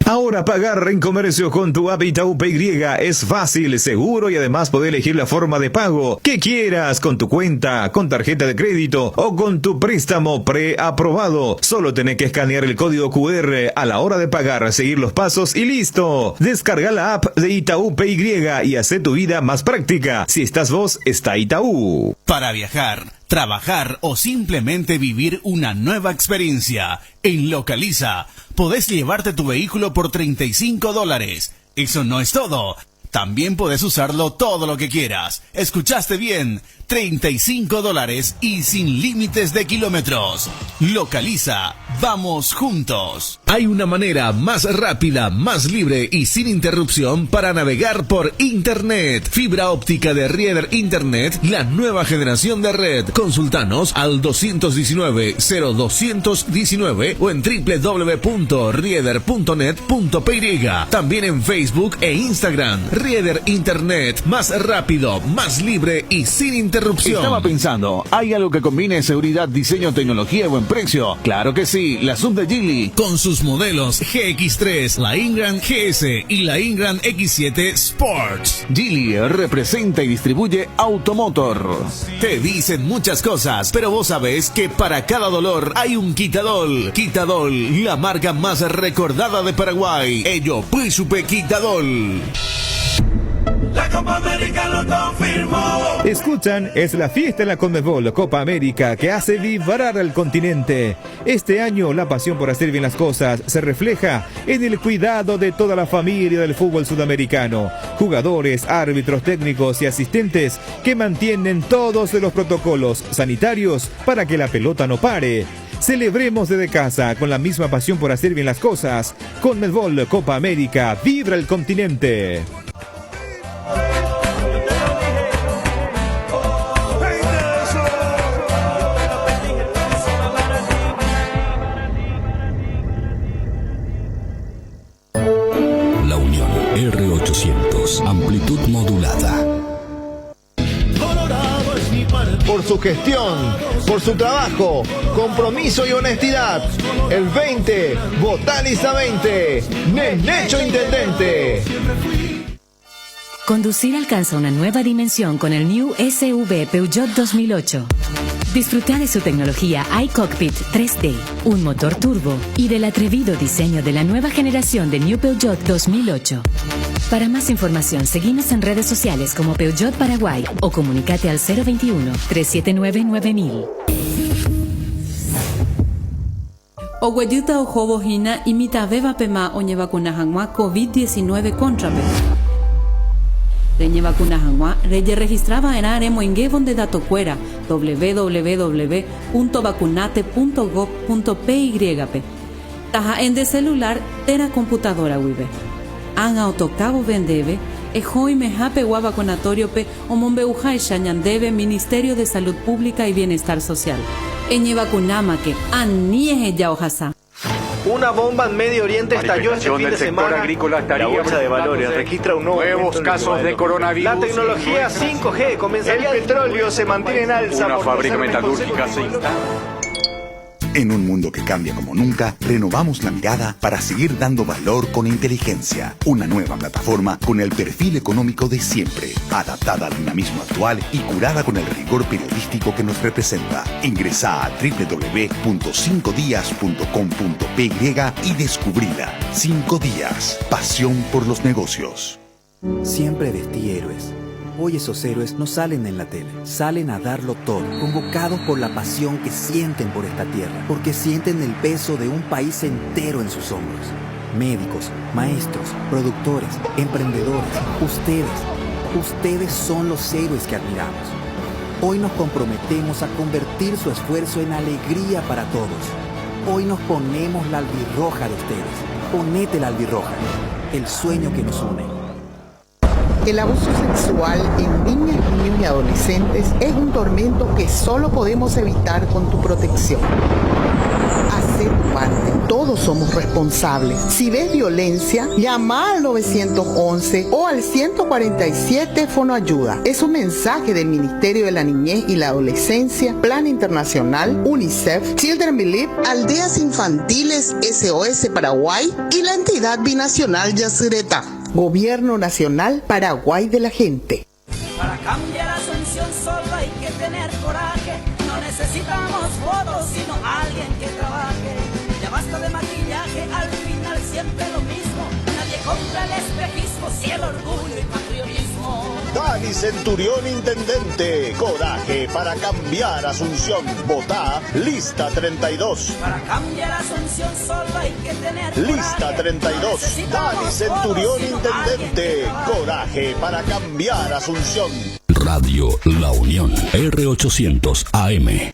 Ahora pagar en comercio con tu app Itaú PY es fácil, seguro y además podés elegir la forma de pago que quieras con tu cuenta, con tarjeta de crédito o con tu préstamo preaprobado. Solo tenés que escanear el código QR a la hora de pagar, seguir los pasos y listo. Descarga la app de Itaú PY y hace tu vida más práctica. Si estás vos, está Itaú. Para viajar, trabajar o simplemente vivir una nueva experiencia, en Localiza podés llevarte tu vehículo por $35. Eso no es todo. También podés usarlo todo lo que quieras. ¿Escuchaste bien? $35 y sin límites de kilómetros. Localiza. Vamos juntos. Hay una manera más rápida, más libre y sin interrupción para navegar por Internet. Fibra óptica de Rieder Internet, la nueva generación de red. Consultanos al 219-0219 o en www.rieder.net.py. También en Facebook e Instagram. Rieder Internet, más rápido, más libre y sin interrupción. Estaba pensando, ¿hay algo que combine seguridad, diseño, tecnología y buen precio? Claro que sí, la sub de Geely. Con sus modelos GX3, la Ingram GS y la Ingram X7 Sports. Geely representa y distribuye Automotor. Te dicen muchas cosas, pero vos sabés que para cada dolor hay un Quitadol. Quitadol, la marca más recordada de Paraguay. Ello, pues supe Quitadol. La Copa América lo confirmó. Escuchan, es la fiesta en la Conmebol Copa América que hace vibrar al continente. Este año la pasión por hacer bien las cosas se refleja en el cuidado de toda la familia del fútbol sudamericano. Jugadores, árbitros, técnicos y asistentes que mantienen todos los protocolos sanitarios para que la pelota no pare. Celebremos desde casa con la misma pasión por hacer bien las cosas. Conmebol Copa América, vibra el continente. R800, amplitud modulada. Por su gestión, por su trabajo, compromiso y honestidad. El 20, Votaliza 20, Nenecho Intendente. Conducir alcanza una nueva dimensión con el New SUV Peugeot 2008. Disfruta de su tecnología iCockpit 3D, un motor turbo y del atrevido diseño de la nueva generación de New Peugeot 2008. Para más información, seguimos en redes sociales como Peugeot Paraguay o comunícate al 021-379-9000. Ogueyuta ojobo hina imita beba pema oñe vacuna hangua COVID-19 contra pe. Reñe vacuna hangua reye registraba en aremo en gevon de dato cuera www.vacunate.gov.py. Taja en de celular tera computadora wibe. An autocabo vendebe ejoi mejape gua vacunatorio pe omombeuja shañandebe Ministerio de Salud Pública y Bienestar Social. Eñe vacunama que anieje ya ojasa. Una bomba en Medio Oriente estalló este fin de semana. La bolsa de valores registra un nuevos casos de coronavirus. La tecnología 5G comenzaría. El petróleo se mantiene en alza. Una fábrica metalúrgica se instala. En un mundo que cambia como nunca, renovamos la mirada para seguir dando valor con inteligencia. Una nueva plataforma con el perfil económico de siempre, adaptada al dinamismo actual y curada con el rigor periodístico que nos representa. Ingresá a www.5dias.com.py y descubrila. 5 días. Pasión por los negocios. Siempre vestí héroes. Hoy esos héroes no salen en la tele, salen a darlo todo, convocados por la pasión que sienten por esta tierra, porque sienten el peso de un país entero en sus hombros. Médicos, maestros, productores, emprendedores, ustedes son los héroes que admiramos. Hoy nos comprometemos a convertir su esfuerzo en alegría para todos. Hoy nos ponemos la albirroja de ustedes. Ponete la albirroja, el sueño que nos une. El abuso sexual en niñas, niños y adolescentes es un tormento que solo podemos evitar con tu protección. Haz tu parte, todos somos responsables. Si ves violencia, llama al 911 o al 147 Fonoayuda. Es un mensaje del Ministerio de la Niñez y la Adolescencia, Plan Internacional, UNICEF, Children Believe, Aldeas Infantiles SOS Paraguay y la entidad binacional Yacyretá. Gobierno Nacional Paraguay de la Gente. Para cambiar Asunción solo hay que tener coraje. No necesitamos votos, sino alguien que trabaje. Ya basta de maquillaje, al final siempre lo mismo. Nadie compra el espejismo, si el orgullo y patriotismo. Dani Centurión Intendente, coraje para cambiar Asunción. Votá Lista 32. Para cambiar Asunción solo hay que tener coraje. Lista 32. Dani Centurión Intendente, coraje para cambiar Asunción. Radio La Unión, R800 AM.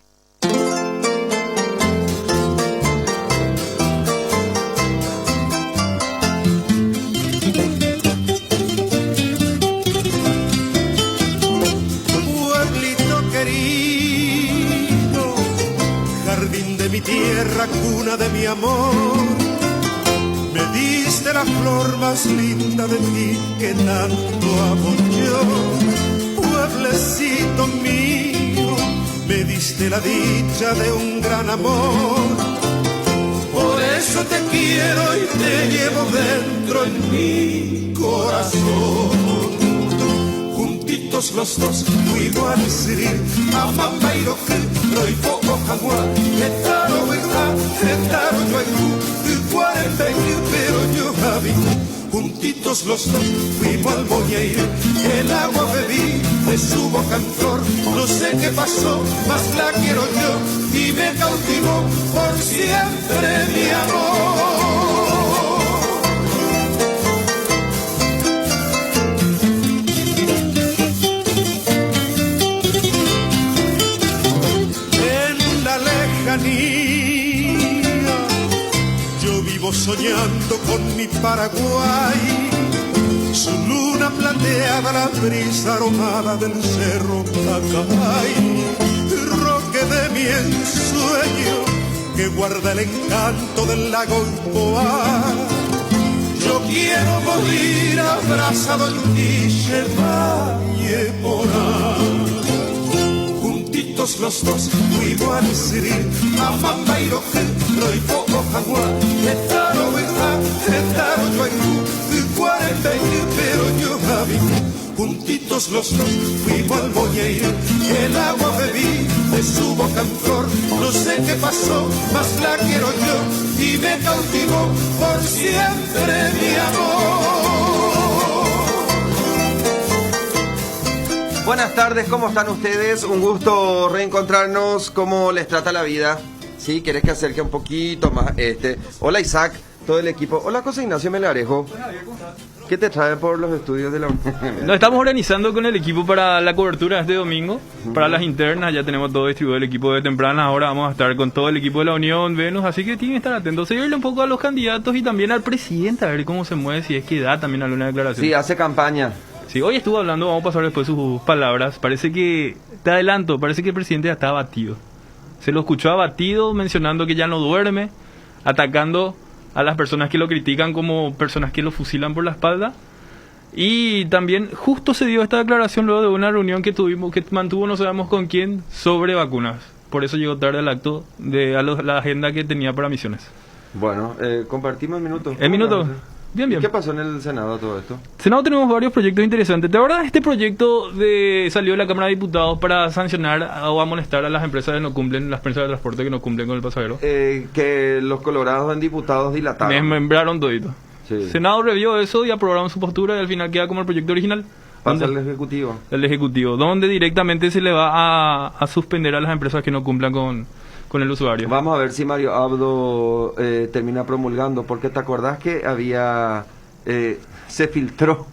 Tierra, cuna de mi amor, me diste la flor más linda de ti que tanto amo yo. Pueblecito mío, me diste la dicha de un gran amor. Por eso te quiero y te llevo dentro en mi corazón. Juntitos los dos, fuimos a decidir, amamba y Roy poco jagua, etaro verdad, etaro yo hay 40 pero yo javi. Juntitos los dos fuimos al Boñeire, el agua bebí de su boca en flor. No sé qué pasó, más la quiero yo y me cautivó por siempre mi amor. Yo vivo soñando con mi Paraguay, su luna plateada, la brisa aromada del cerro Pacay, roque de mi ensueño que guarda el encanto del lago Ipoá. Yo quiero morir abrazado en ti, Valle Morán. Los dos fuimos a decidir, amamba y roy poco jagua, etaro verdad, etaro yo hay 40 pero yo javi. Juntitos los dos fuimos al Boñeire, el agua bebí de su boca en flor. No sé qué pasó, más la quiero yo y me cautivó por siempre mi amor. Buenas tardes, ¿cómo están ustedes? Un gusto reencontrarnos. ¿Cómo les trata la vida? ¿Sí? ¿Querés que acerque un poquito más? Hola Isaac, todo el equipo. Hola José Ignacio Melgarejo. ¿Qué te trae por los estudios de la Unión? Nos estamos organizando con el equipo para la cobertura de este domingo, para las internas. Ya tenemos todo distribuido el equipo de temprana. Ahora vamos a estar con todo el equipo de la Unión, Venus, así que tienen que estar atentos. Seguirle un poco a los candidatos y también al presidente, a ver cómo se mueve, si es que da también alguna declaración. Sí, hace campaña. Sí, hoy estuvo hablando, vamos a pasar después sus palabras. Parece que, te adelanto, parece que el presidente ya está abatido. Se lo escuchó abatido, mencionando que ya no duerme, atacando a las personas que lo critican como personas que lo fusilan por la espalda. Y también justo se dio esta declaración luego de una reunión que mantuvo no sabemos con quién sobre vacunas. Por eso llegó tarde al acto de la agenda que tenía para Misiones. Bueno, compartimos el minuto. El minuto. Bien, bien. ¿Qué pasó en el Senado todo esto? Senado tenemos varios proyectos interesantes. ¿De verdad este proyecto salió de la Cámara de Diputados para sancionar o amonestar a las empresas que no cumplen, las empresas de transporte que no cumplen con el pasajero? Que los colorados en diputados dilataron. Desmembraron todito. Sí. Senado revió eso y aprobaron su postura y al final queda como el proyecto original. Pasa el Ejecutivo. El Ejecutivo, donde directamente se le va a suspender a las empresas que no cumplan con el usuario. Vamos a ver si Mario Abdo termina promulgando, porque te acordás que se filtró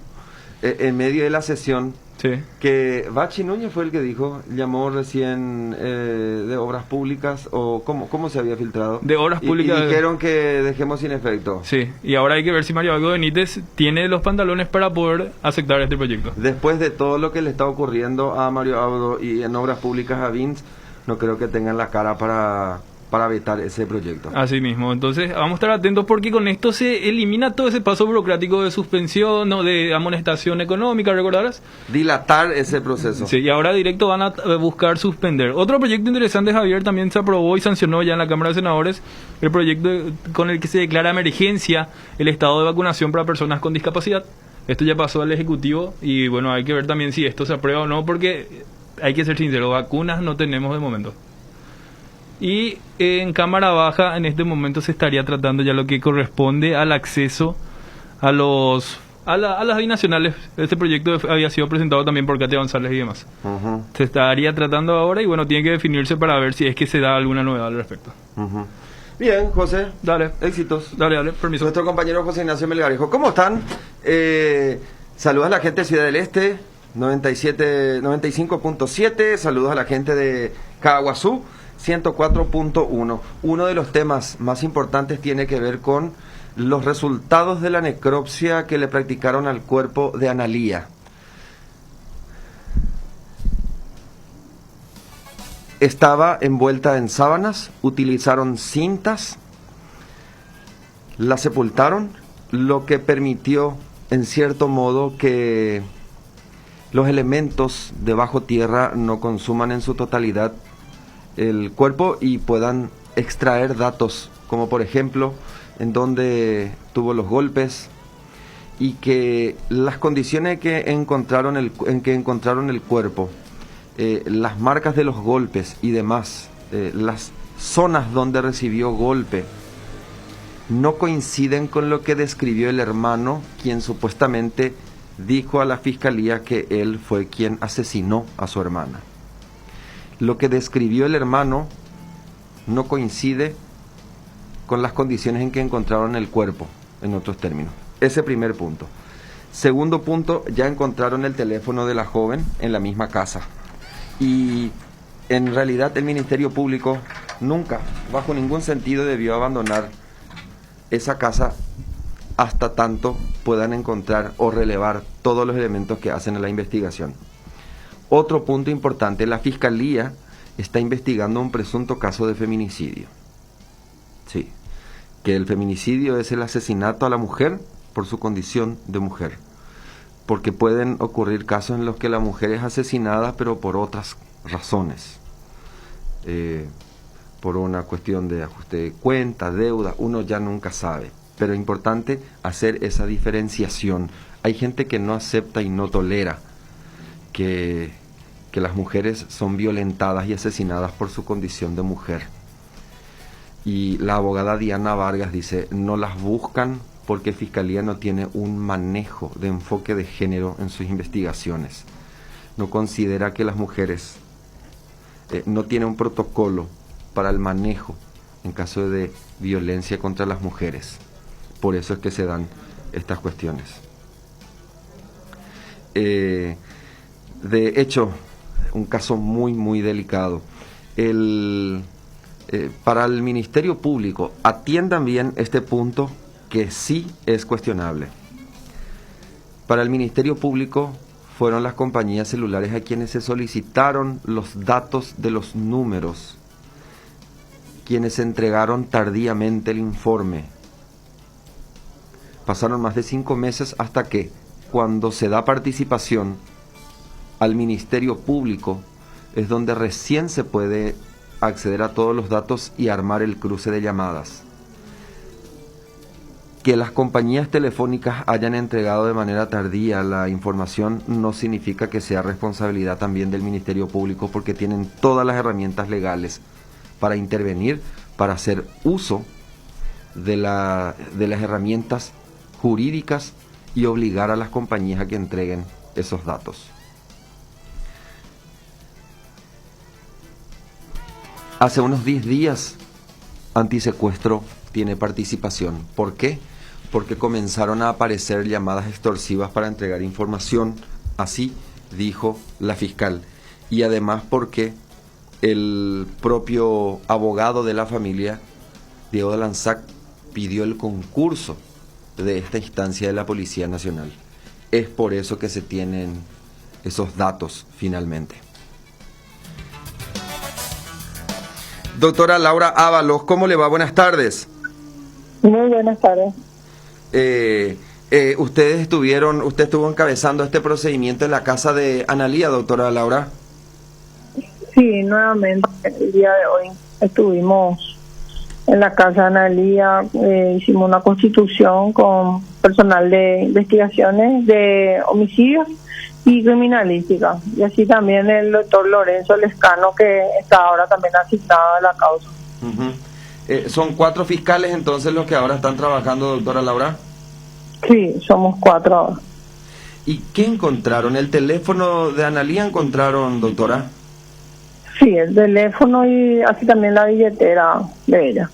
en medio de la sesión Sí. Que Bachi Núñez fue el que dijo, llamó recién de Obras Públicas, o ¿cómo se había filtrado? De Obras Públicas. Y dijeron que dejemos sin efecto. Sí, y ahora hay que ver si Mario Algo Benítez tiene los pantalones para poder aceptar este proyecto. Después de todo lo que le está ocurriendo a Mario Abdo y en Obras Públicas a Vince, no creo que tengan la cara para vetar ese proyecto. Así mismo, entonces vamos a estar atentos porque con esto se elimina todo ese paso burocrático de suspensión o de amonestación económica, ¿recordarás? Dilatar ese proceso. Sí, y ahora directo van a buscar suspender. Otro proyecto interesante, Javier, también se aprobó y sancionó ya en la Cámara de Senadores, el proyecto con el que se declara emergencia el estado de vacunación para personas con discapacidad. Esto ya pasó al Ejecutivo y bueno, hay que ver también si esto se aprueba o no, porque hay que ser sincero, vacunas no tenemos de momento. Y en Cámara Baja en este momento se estaría tratando ya lo que corresponde al acceso a las binacionales. Este proyecto había sido presentado también por Katia González y demás. Se estaría tratando ahora y bueno, tiene que definirse para ver si es que se da alguna novedad al respecto. Bien, José. Dale. Éxitos. Dale, permiso. Nuestro compañero José Ignacio Melgarejo. ¿Cómo están? Saludos a la gente de Ciudad del Este, 95.7. Saludos a la gente de Caguazú, 104.1. Uno de los temas más importantes tiene que ver con los resultados de la necropsia que le practicaron al cuerpo de Analía. Estaba envuelta en sábanas, utilizaron cintas, la sepultaron, lo que permitió en cierto modo que los elementos de bajo tierra no consuman en su totalidad el cuerpo y puedan extraer datos, como por ejemplo en donde tuvo los golpes, y que las condiciones en que encontraron el cuerpo, las marcas de los golpes y demás, las zonas donde recibió golpe, no coinciden con lo que describió el hermano, quien supuestamente dijo a la fiscalía que él fue quien asesinó a su hermana. Lo que describió el hermano no coincide con las condiciones en que encontraron el cuerpo, en otros términos. Ese primer punto. Segundo punto, ya encontraron el teléfono de la joven en la misma casa. Y en realidad el Ministerio Público nunca, bajo ningún sentido, debió abandonar esa casa hasta tanto puedan encontrar o relevar todos los elementos que hacen a la investigación. Otro punto importante, la Fiscalía está investigando un presunto caso de feminicidio. Sí, que el feminicidio es el asesinato a la mujer por su condición de mujer. Porque pueden ocurrir casos en los que la mujer es asesinada, pero por otras razones. Por una cuestión de ajuste de cuenta, deuda, uno ya nunca sabe. Pero es importante hacer esa diferenciación. Hay gente que no acepta y no tolera que las mujeres son violentadas y asesinadas por su condición de mujer. Y la abogada Diana Vargas dice, no las buscan porque Fiscalía no tiene un manejo de enfoque de género en sus investigaciones. No considera que las mujeres no tiene un protocolo para el manejo en caso de violencia contra las mujeres. Por eso es que se dan estas cuestiones. De hecho, un caso muy, muy delicado. Para el Ministerio Público, atiendan bien este punto que sí es cuestionable. Para el Ministerio Público fueron las compañías celulares a quienes se solicitaron los datos de los números, quienes entregaron tardíamente el informe. Pasaron más de 5 meses hasta que, cuando se da participación al Ministerio Público, es donde recién se puede acceder a todos los datos y armar el cruce de llamadas. Que las compañías telefónicas hayan entregado de manera tardía la información no significa que sea responsabilidad también del Ministerio Público, porque tienen todas las herramientas legales para intervenir, para hacer uso de las herramientas jurídicas y obligar a las compañías a que entreguen esos datos. Hace unos 10 días, Antisecuestro tiene participación. ¿Por qué? Porque comenzaron a aparecer llamadas extorsivas para entregar información, así dijo la fiscal, y además porque el propio abogado de la familia, Diego de Lanzac, pidió el concurso de esta instancia de la Policía Nacional. Es por eso que se tienen esos datos finalmente. Doctora Laura Ábalos, ¿cómo le va? Buenas tardes. Muy buenas tardes. Usted estuvo encabezando este procedimiento en la casa de Analía, doctora Laura. Sí, nuevamente el día de hoy estuvimos en la casa de Analía, hicimos una constitución con personal de investigaciones de homicidios y criminalística, y así también el doctor Lorenzo Lescano, que está ahora también asignado a la causa. ¿Son 4 fiscales entonces los que ahora están trabajando, doctora Laura? Sí, somos 4 ahora. ¿Y qué encontraron? ¿El teléfono de Analía encontraron, doctora? Sí, el teléfono y así también la billetera de ella.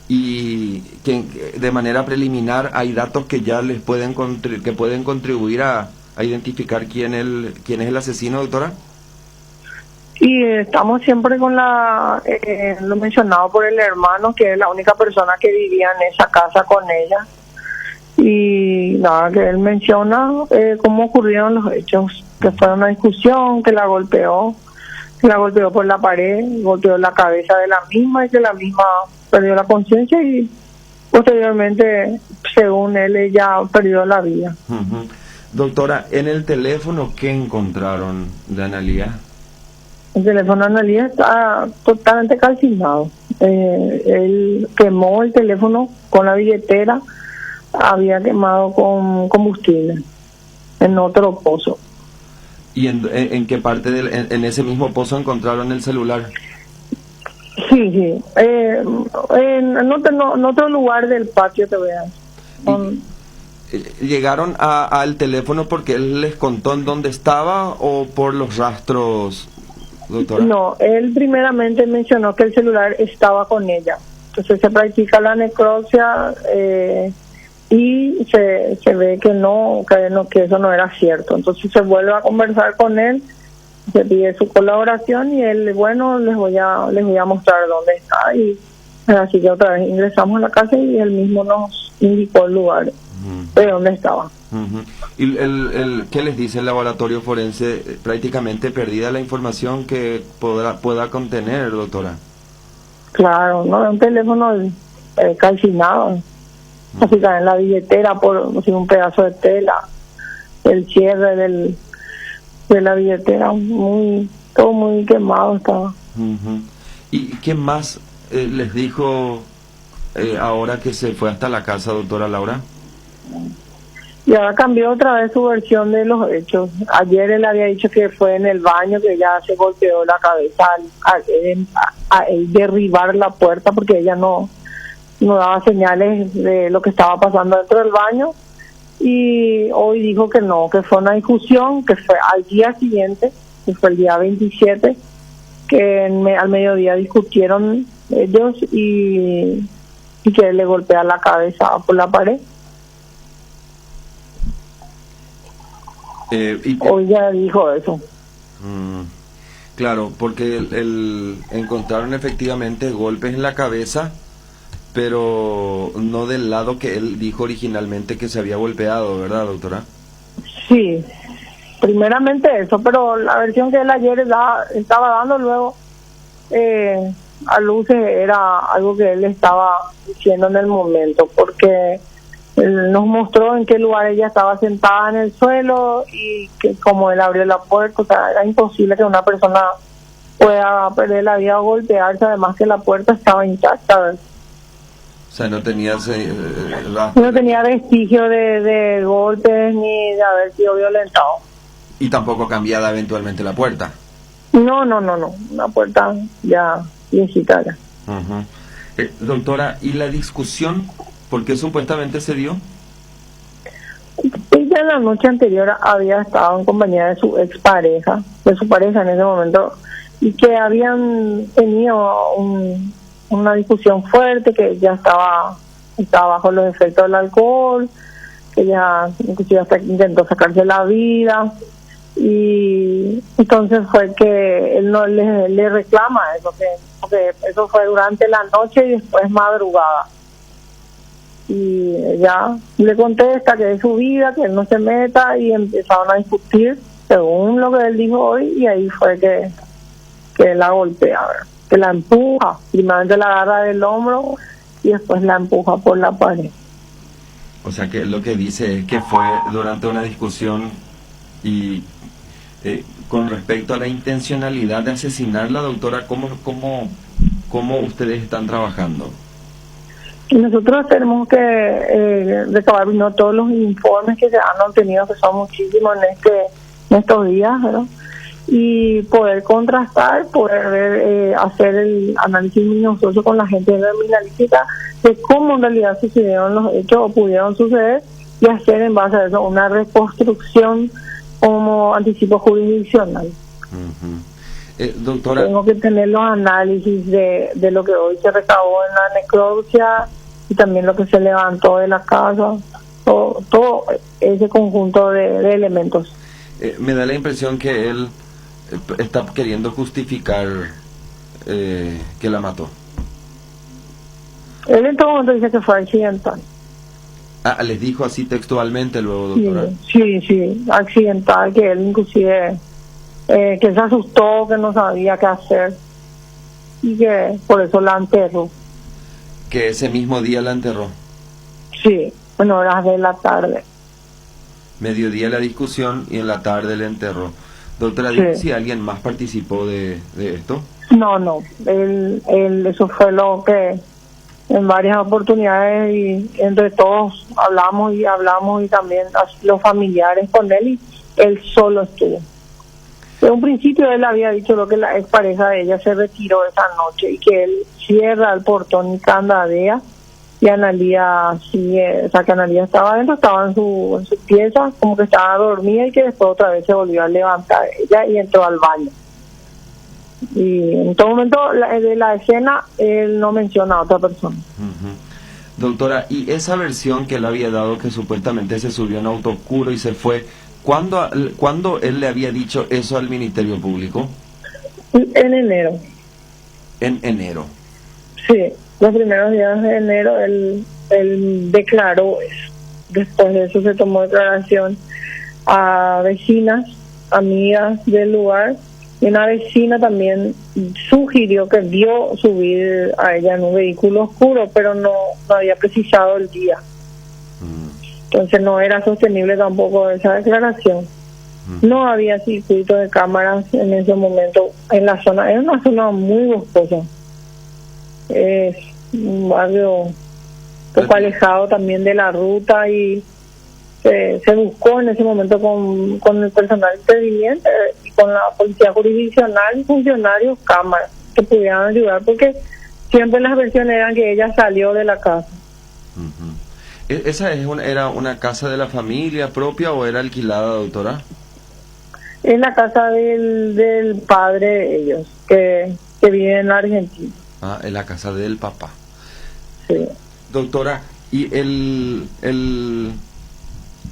Y que de manera preliminar hay datos que ya les pueden contribuir a identificar quién es el asesino, doctora. Y estamos siempre con lo mencionado por el hermano, que es la única persona que vivía en esa casa con ella. Y nada, que él menciona cómo ocurrieron los hechos, que fue una discusión, que la golpeó por la pared, golpeó la cabeza de la misma y que la misma perdió la conciencia y posteriormente, según él, ella perdió la vida. Doctora, en el teléfono, ¿qué encontraron de Analía? El teléfono de Analía está totalmente calcinado. Él quemó el teléfono con la billetera, había quemado con combustible en otro pozo. ¿Y en qué parte en ese mismo pozo encontraron el celular? Sí. En otro lugar del patio, te voy a decir. ¿Llegaron al teléfono porque él les contó en dónde estaba o por los rastros, doctora? No, él primeramente mencionó que el celular estaba con ella. Entonces se practica la necropsia y se ve que eso no era cierto. Entonces se vuelve a conversar con él, se pide su colaboración y él, bueno, les voy a mostrar dónde está. Y así que otra vez ingresamos a la casa y él mismo nos indicó el lugar de dónde estaba. ¿Y qué les dice el laboratorio forense? Prácticamente perdida la información que pueda contener, doctora. Claro, no, un teléfono calcinado, así también la billetera por un pedazo de tela, el cierre de la billetera, todo muy quemado estaba. ¿Y qué más les dijo ahora que se fue hasta la casa, doctora Laura? Y ahora cambió otra vez su versión de los hechos. Ayer él había dicho que fue en el baño, que ya se golpeó la cabeza al derribar la puerta, porque ella no daba señales de lo que estaba pasando dentro del baño. Y hoy dijo que no, que fue una discusión, que fue al día siguiente, que fue el día 27, que al mediodía discutieron ellos y que le golpea la cabeza por la pared. Hoy ya dijo eso. Claro, porque encontraron efectivamente golpes en la cabeza, pero no del lado que él dijo originalmente que se había golpeado, ¿verdad, doctora? Sí, primeramente eso, pero la versión que él ayer estaba dando luego a luces era algo que él estaba diciendo en el momento, porque él nos mostró en qué lugar ella estaba sentada en el suelo y que como él abrió la puerta, o sea, era imposible que una persona pueda perder la vida o golpearse, además que la puerta estaba intacta, ¿verdad? O sea, no tenía no tenía vestigio de golpes ni de haber sido violentado. Y tampoco cambiada eventualmente la puerta. No, una puerta ya viejita ya. Doctora, ¿y la discusión por qué supuestamente se dio? Ella la noche anterior había estado en compañía de su expareja, de su pareja en ese momento, y que habían tenido una discusión fuerte, que ya estaba bajo los efectos del alcohol, que ya inclusive hasta intentó sacarse la vida, Y entonces fue que él no le reclama eso, porque eso fue durante la noche y después madrugada. Y ella le contesta que es su vida, que él no se meta, y empezaron a discutir según lo que él dijo hoy, y ahí fue que la golpea, ¿verdad? Que la empuja, primeramente la agarra del hombro y después la empuja por la pared. O sea que lo que dice es que fue durante una discusión y con respecto a la intencionalidad de asesinarla, doctora, ¿cómo ustedes están trabajando? Y nosotros tenemos que recabar todos los informes que se han obtenido, que son muchísimos en estos días, ¿verdad? Y poder contrastar, poder ver, hacer el análisis minucioso con la gente criminalística de cómo en realidad sucedieron los hechos o pudieron suceder, y hacer en base a eso una reconstrucción como anticipo jurisdiccional. Doctora, tengo que tener los análisis de lo que hoy se recabó en la necropsia y también lo que se levantó de la casa, todo ese conjunto de elementos. Me da la impresión que él está queriendo justificar que la mató. Él en todo momento dice que fue accidental. Les dijo así textualmente luego, doctora. Sí, accidental, que él inclusive que se asustó, que no sabía qué hacer y que por eso la enterró. Que ese mismo día la enterró. Sí, en horas de la tarde. Mediodía la discusión y en la tarde la enterró. Doctora, ¿dice si alguien más participó de esto? No, él eso fue lo que en varias oportunidades y entre todos hablamos y también los familiares con él, y él solo estuvo. De un principio él había dicho lo que la expareja de ella se retiró esa noche y que él cierra el portón y candadea, y Analía sigue, o sea que Analía estaba adentro, estaba en su pieza, como que estaba dormida, y que después otra vez se volvió a levantar ella y entró al baño. Y en todo momento de la escena él no menciona a otra persona. Doctora, y esa versión que él había dado, que supuestamente se subió en auto oscuro y se fue, ¿cuándo él le había dicho eso al Ministerio Público? En enero. En enero. Sí, los primeros días de enero él declaró eso. Después de eso se tomó declaración a vecinas, amigas del lugar, y una vecina también sugirió que vio subir a ella en un vehículo oscuro, pero no había precisado el día. Entonces no era sostenible tampoco esa declaración. No había circuito de cámaras en ese momento en la zona. Es una zona muy boscosa. Es un barrio un poco alejado también de la ruta, y se buscó en ese momento con el personal interviniente y con la policía jurisdiccional y funcionarios, cámaras que pudieran ayudar, porque siempre las versiones eran que ella salió de la casa. ¿Esa era una casa de la familia propia o era alquilada, doctora? Es la casa del padre de ellos, que vive en Argentina. En la casa del papá. Sí. Doctora, ¿y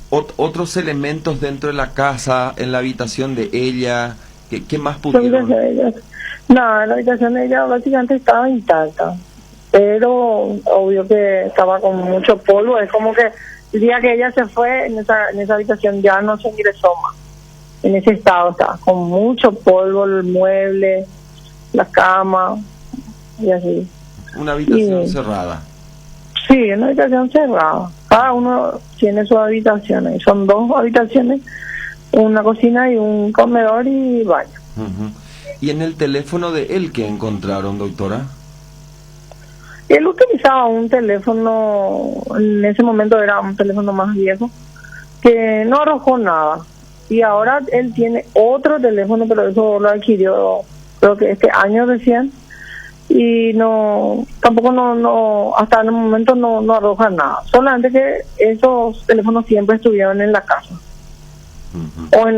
otros elementos dentro de la casa, en la habitación de ella, qué más pudieron? No, la habitación de ella básicamente estaba intacta, pero obvio que estaba con mucho polvo. Es como que el día que ella se fue, en esa habitación ya no se ingresó más. En ese estado estaba, con mucho polvo, el mueble, la cama y así. Una habitación cerrada. Sí, una habitación cerrada. Cada uno tiene su habitación. Y son 2 habitaciones, una cocina y un comedor y baño. ¿Y en el teléfono de él qué encontraron, doctora? Él utilizaba un teléfono, en ese momento era un teléfono más viejo, que no arrojó nada. Y ahora él tiene otro teléfono, pero eso lo adquirió creo que este año recién. Y tampoco hasta el momento no arroja nada, solamente que esos teléfonos siempre estuvieron en la casa, o en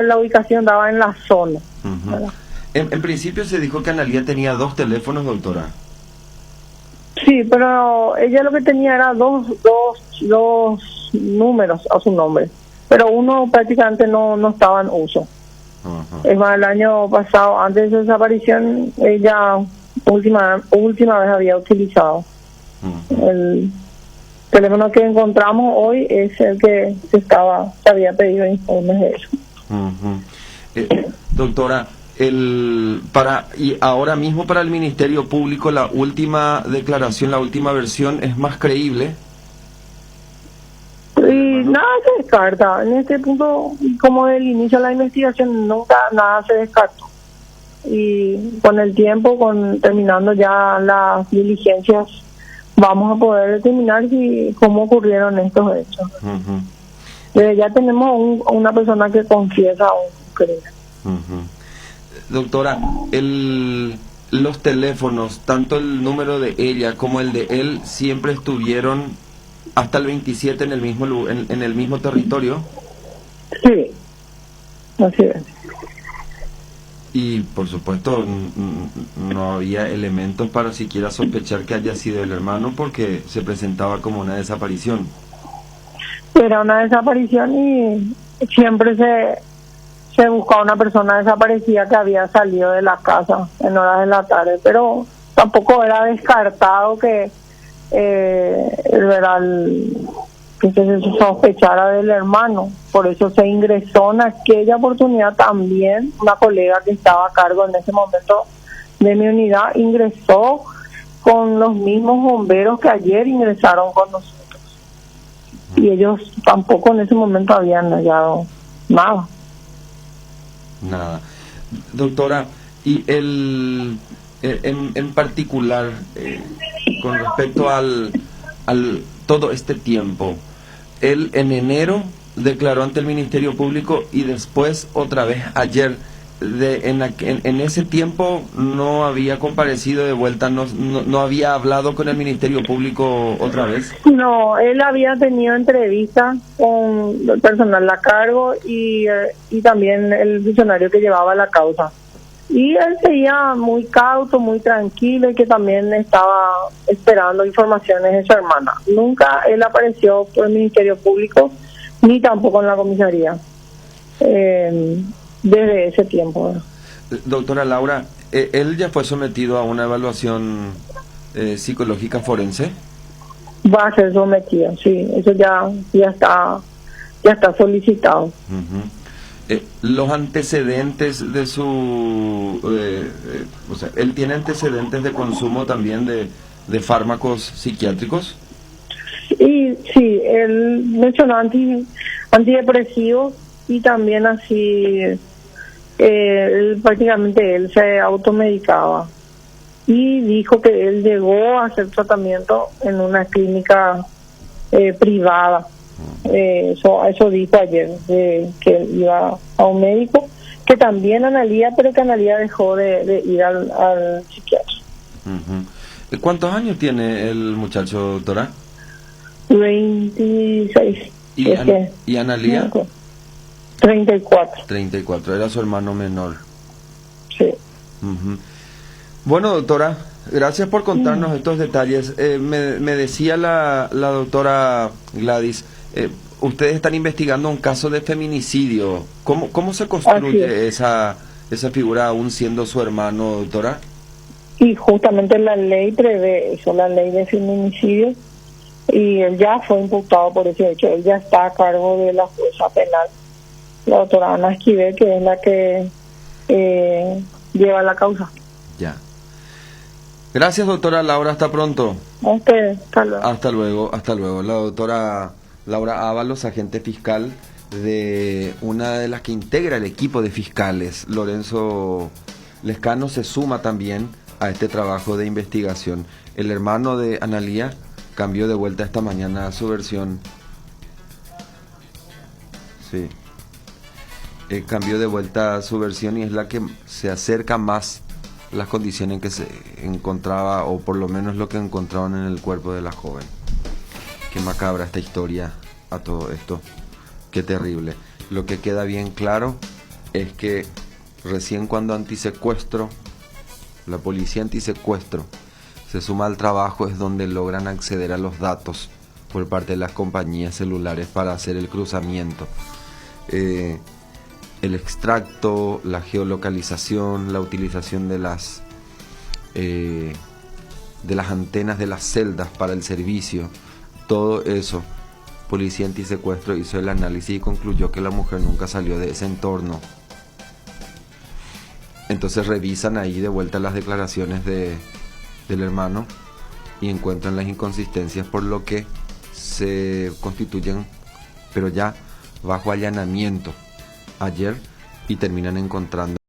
la ubicación daba en la zona. En principio se dijo que Analía tenía 2 teléfonos, doctora. Sí, pero ella lo que tenía era dos números a su nombre. pero uno prácticamente no estaba en uso. Es más, el año pasado, antes de su desaparición, ella última vez había utilizado. El teléfono que encontramos hoy es el que se había pedido informes de eso. Doctora, y ahora mismo para el Ministerio Público la última declaración, la última versión es más creíble. Y nada se descarta. En este punto, como del inicio de la investigación, nunca nada se descartó. Y con el tiempo, terminando ya las diligencias, vamos a poder determinar cómo ocurrieron estos hechos. Ya tenemos una persona que confiesa un crimen. Doctora, los teléfonos, tanto el número de ella como el de él, siempre estuvieron hasta el 27 en el mismo territorio. Sí, así es. Y por supuesto no había elementos para siquiera sospechar que haya sido el hermano, porque se presentaba como una desaparición. Era una desaparición y siempre se buscaba una persona desaparecida que había salido de la casa en horas de la tarde, pero tampoco era descartado que que se sospechara del hermano. Por eso se ingresó en aquella oportunidad también una colega que estaba a cargo en ese momento de mi unidad, ingresó con los mismos bomberos que ayer ingresaron con nosotros, y ellos tampoco en ese momento habían hallado nada. Doctora, y en particular con respecto al todo este tiempo, él en enero declaró ante el Ministerio Público y después otra vez ayer. En ese tiempo no había comparecido de vuelta, no había hablado con el Ministerio Público otra vez. No, él había tenido entrevistas con el personal a cargo y también el funcionario que llevaba la causa. Y él seguía muy cauto, muy tranquilo, y que también estaba esperando informaciones de su hermana. Nunca él apareció por el Ministerio Público, ni tampoco en la comisaría, desde ese tiempo. Doctora Laura, ¿él ya fue sometido a una evaluación psicológica forense? Va a ser sometido, sí, eso ya está solicitado. Los antecedentes de su... o sea, ¿él tiene antecedentes de consumo también de fármacos psiquiátricos? Y sí, él mencionó antidepresivos y también así, prácticamente él se automedicaba. Y dijo que él llegó a hacer tratamiento en una clínica privada. Eso dijo ayer, que iba a un médico, que también Analía, pero que Analía dejó de ir al psiquiatra. ¿Cuántos años tiene el muchacho, doctora? 26. ¿Y Analía? 34. 34, era su hermano menor. Sí. Bueno, doctora, gracias por contarnos estos detalles. Me decía la doctora Gladys, ustedes están investigando un caso de feminicidio. ¿Cómo se construye esa figura aún siendo su hermano, doctora? Y justamente la ley prevé eso, la ley de feminicidio, y él ya fue imputado por ese hecho. Él ya está a cargo de la jueza penal, la doctora Ana Esquivel, que es la que lleva la causa. Ya. Gracias, doctora Laura, hasta pronto. A usted, hasta luego. Hasta luego. La doctora Laura Ábalos, agente fiscal de una de las que integra el equipo de fiscales. Lorenzo Lescano se suma también a este trabajo de investigación. El hermano de Analía cambió de vuelta esta mañana su versión. Sí. Cambió de vuelta su versión y es la que se acerca más las condiciones en que se encontraba, o por lo menos lo que encontraban en el cuerpo de la joven. Qué macabra esta historia a todo esto. Qué terrible. Lo que queda bien claro es que recién cuando antisecuestro, la policía antisecuestro, se suma al trabajo, es donde logran acceder a los datos por parte de las compañías celulares para hacer el cruzamiento el extracto, la geolocalización, la utilización de las antenas de las celdas para el servicio, todo eso. Policía Antisecuestro hizo el análisis y concluyó que la mujer nunca salió de ese entorno. Entonces revisan ahí de vuelta las declaraciones del hermano y encuentran las inconsistencias, por lo que se constituyen, pero ya bajo allanamiento ayer, y terminan encontrando